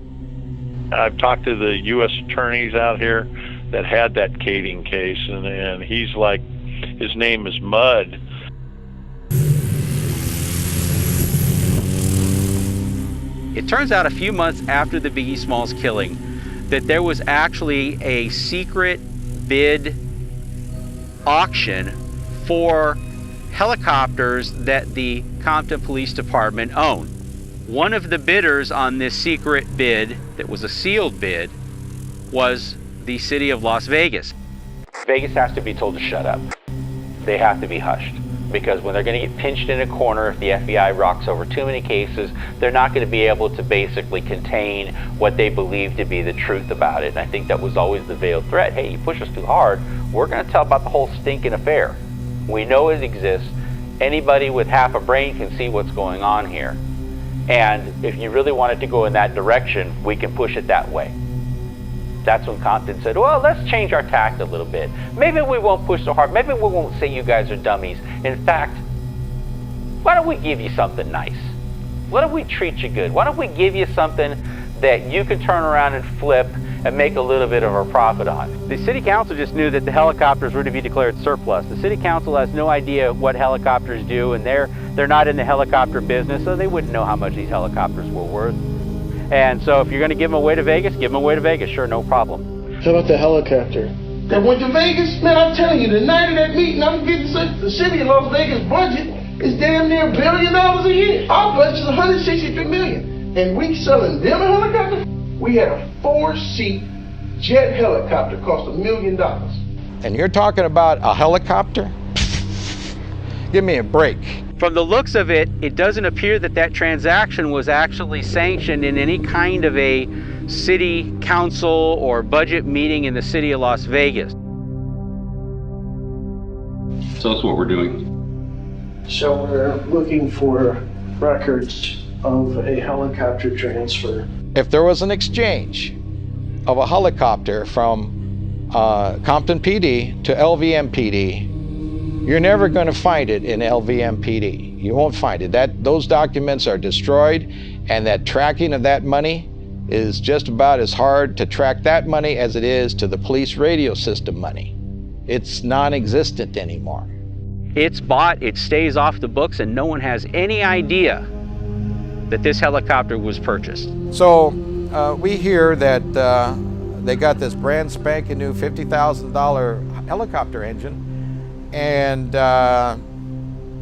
I've talked to the U.S. attorneys out here that had that Kading case, and he's like, his name is Mud. It turns out a few months after the Biggie Smalls killing that there was actually a secret bid auction for helicopters that the Compton Police Department owned. One of the bidders on this secret bid, that was a sealed bid, was the city of Las Vegas. Vegas has to be told to shut up. They have to be hushed, because when they're going to get pinched in a corner, if the FBI rocks over too many cases, they're not going to be able to basically contain what they believe to be the truth about it. And I think that was always the veiled threat. Hey, you push us too hard, we're going to tell about the whole stinking affair. We know it exists. Anybody with half a brain can see what's going on here. And if you really wanted to go in that direction, we can push it that way. That's when Compton said, well, let's change our tact a little bit. Maybe we won't push so hard. Maybe we won't say you guys are dummies. In fact, why don't we give you something nice? Why don't we treat you good? Why don't we give you something that you can turn around and flip and make a little bit of a profit on? The city council just knew that the helicopters were to be declared surplus. The city council has no idea what helicopters do, and they're not in the helicopter business, so they wouldn't know how much these helicopters were worth. And so if you're going to give them away to Vegas, give them away to Vegas. Sure, no problem. How about the helicopter that went to Vegas? Man, I'm telling you, the night of that meeting, I'm getting the city of Las Vegas budget is damn near $1 billion a year. Our budget is $163 million. And we selling them a helicopter? We had a 4-seat jet helicopter cost $1 million. And you're talking about a helicopter? Give me a break. From the looks of it, it doesn't appear that that transaction was actually sanctioned in any kind of a city council or budget meeting in the city of Las Vegas. Tell us what we're doing. So we're looking for records of a helicopter transfer. If there was an exchange of a helicopter from Compton PD to LVM PD, You're never going to find it in LVMPD. You won't find it. Those documents are destroyed, and that tracking of that money is just about as hard to track that money as it is to the police radio system money. It's non-existent anymore. It's bought, it stays off the books, and no one has any idea that this helicopter was purchased. So we hear that they got this brand spanking new $50,000 helicopter engine, and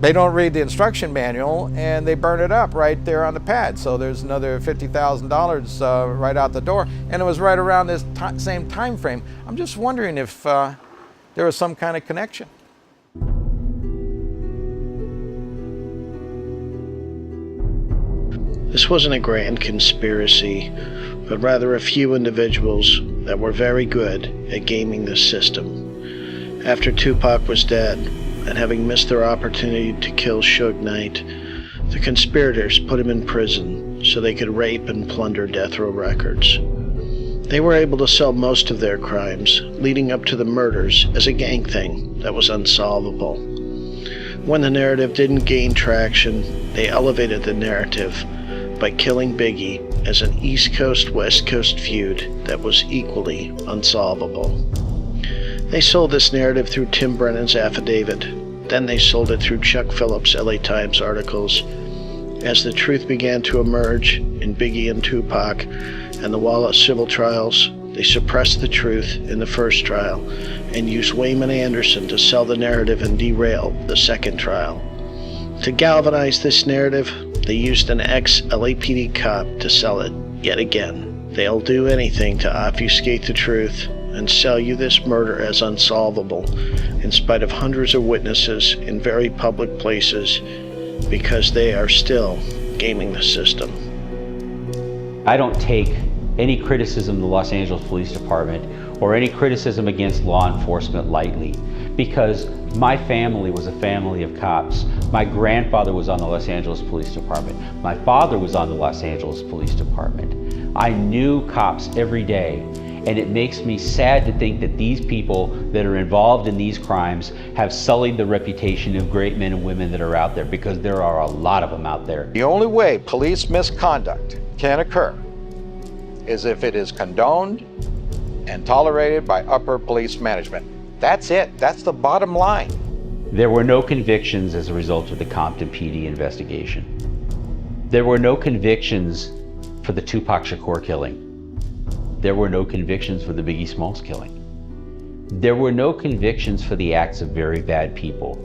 they don't read the instruction manual, and they burn it up right there on the pad. So there's another $50,000 right out the door, and it was right around this same time frame. I'm just wondering if there was some kind of connection. This wasn't a grand conspiracy, but rather a few individuals that were very good at gaming the system. After Tupac was dead, and having missed their opportunity to kill Suge Knight, the conspirators put him in prison so they could rape and plunder Death Row Records. They were able to sell most of their crimes, leading up to the murders, as a gang thing that was unsolvable. When the narrative didn't gain traction, they elevated the narrative by killing Biggie as an East Coast-West Coast feud that was equally unsolvable. They sold this narrative through Tim Brennan's affidavit. Then they sold it through Chuck Phillips' LA Times articles. As the truth began to emerge in Biggie and Tupac and the Wallace civil trials, they suppressed the truth in the first trial and used Wayman Anderson to sell the narrative and derail the second trial. To galvanize this narrative, they used an ex-LAPD cop to sell it yet again. They'll do anything to obfuscate the truth and sell you this murder as unsolvable, in spite of hundreds of witnesses in very public places, because they are still gaming the system. I don't take any criticism of the Los Angeles Police Department or any criticism against law enforcement lightly, because my family was a family of cops. My grandfather was on the Los Angeles Police Department. My father was on the Los Angeles Police Department. I knew cops every day. And it makes me sad to think that these people that are involved in these crimes have sullied the reputation of great men and women that are out there, because there are a lot of them out there. The only way police misconduct can occur is if it is condoned and tolerated by upper police management. That's it. That's the bottom line. There were no convictions as a result of the Compton PD investigation. There were no convictions for the Tupac Shakur killing. There were no convictions for the Biggie Smalls killing. There were no convictions for the acts of very bad people.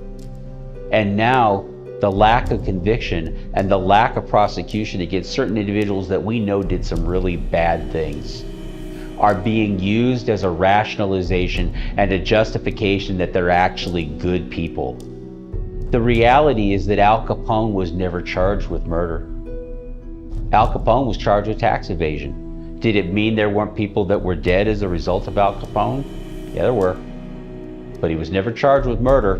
And now, the lack of conviction and the lack of prosecution against certain individuals that we know did some really bad things are being used as a rationalization and a justification that they're actually good people. The reality is that Al Capone was never charged with murder. Al Capone was charged with tax evasion. Did it mean there weren't people that were dead as a result of Al Capone? Yeah, there were. But he was never charged with murder.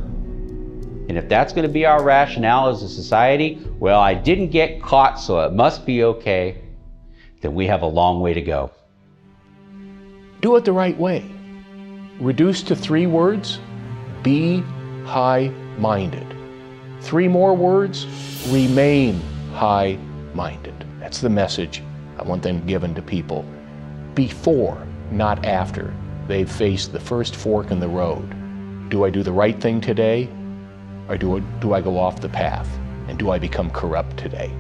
And if that's going to be our rationale as a society, well, I didn't get caught, so it must be okay, then we have a long way to go. Do it the right way. Reduce to 3 words: be high-minded. 3 more words: remain high-minded. That's the message I want them given to people before, not after, they've faced the first fork in the road. Do I do the right thing today, or do I go off the path? And do I become corrupt today?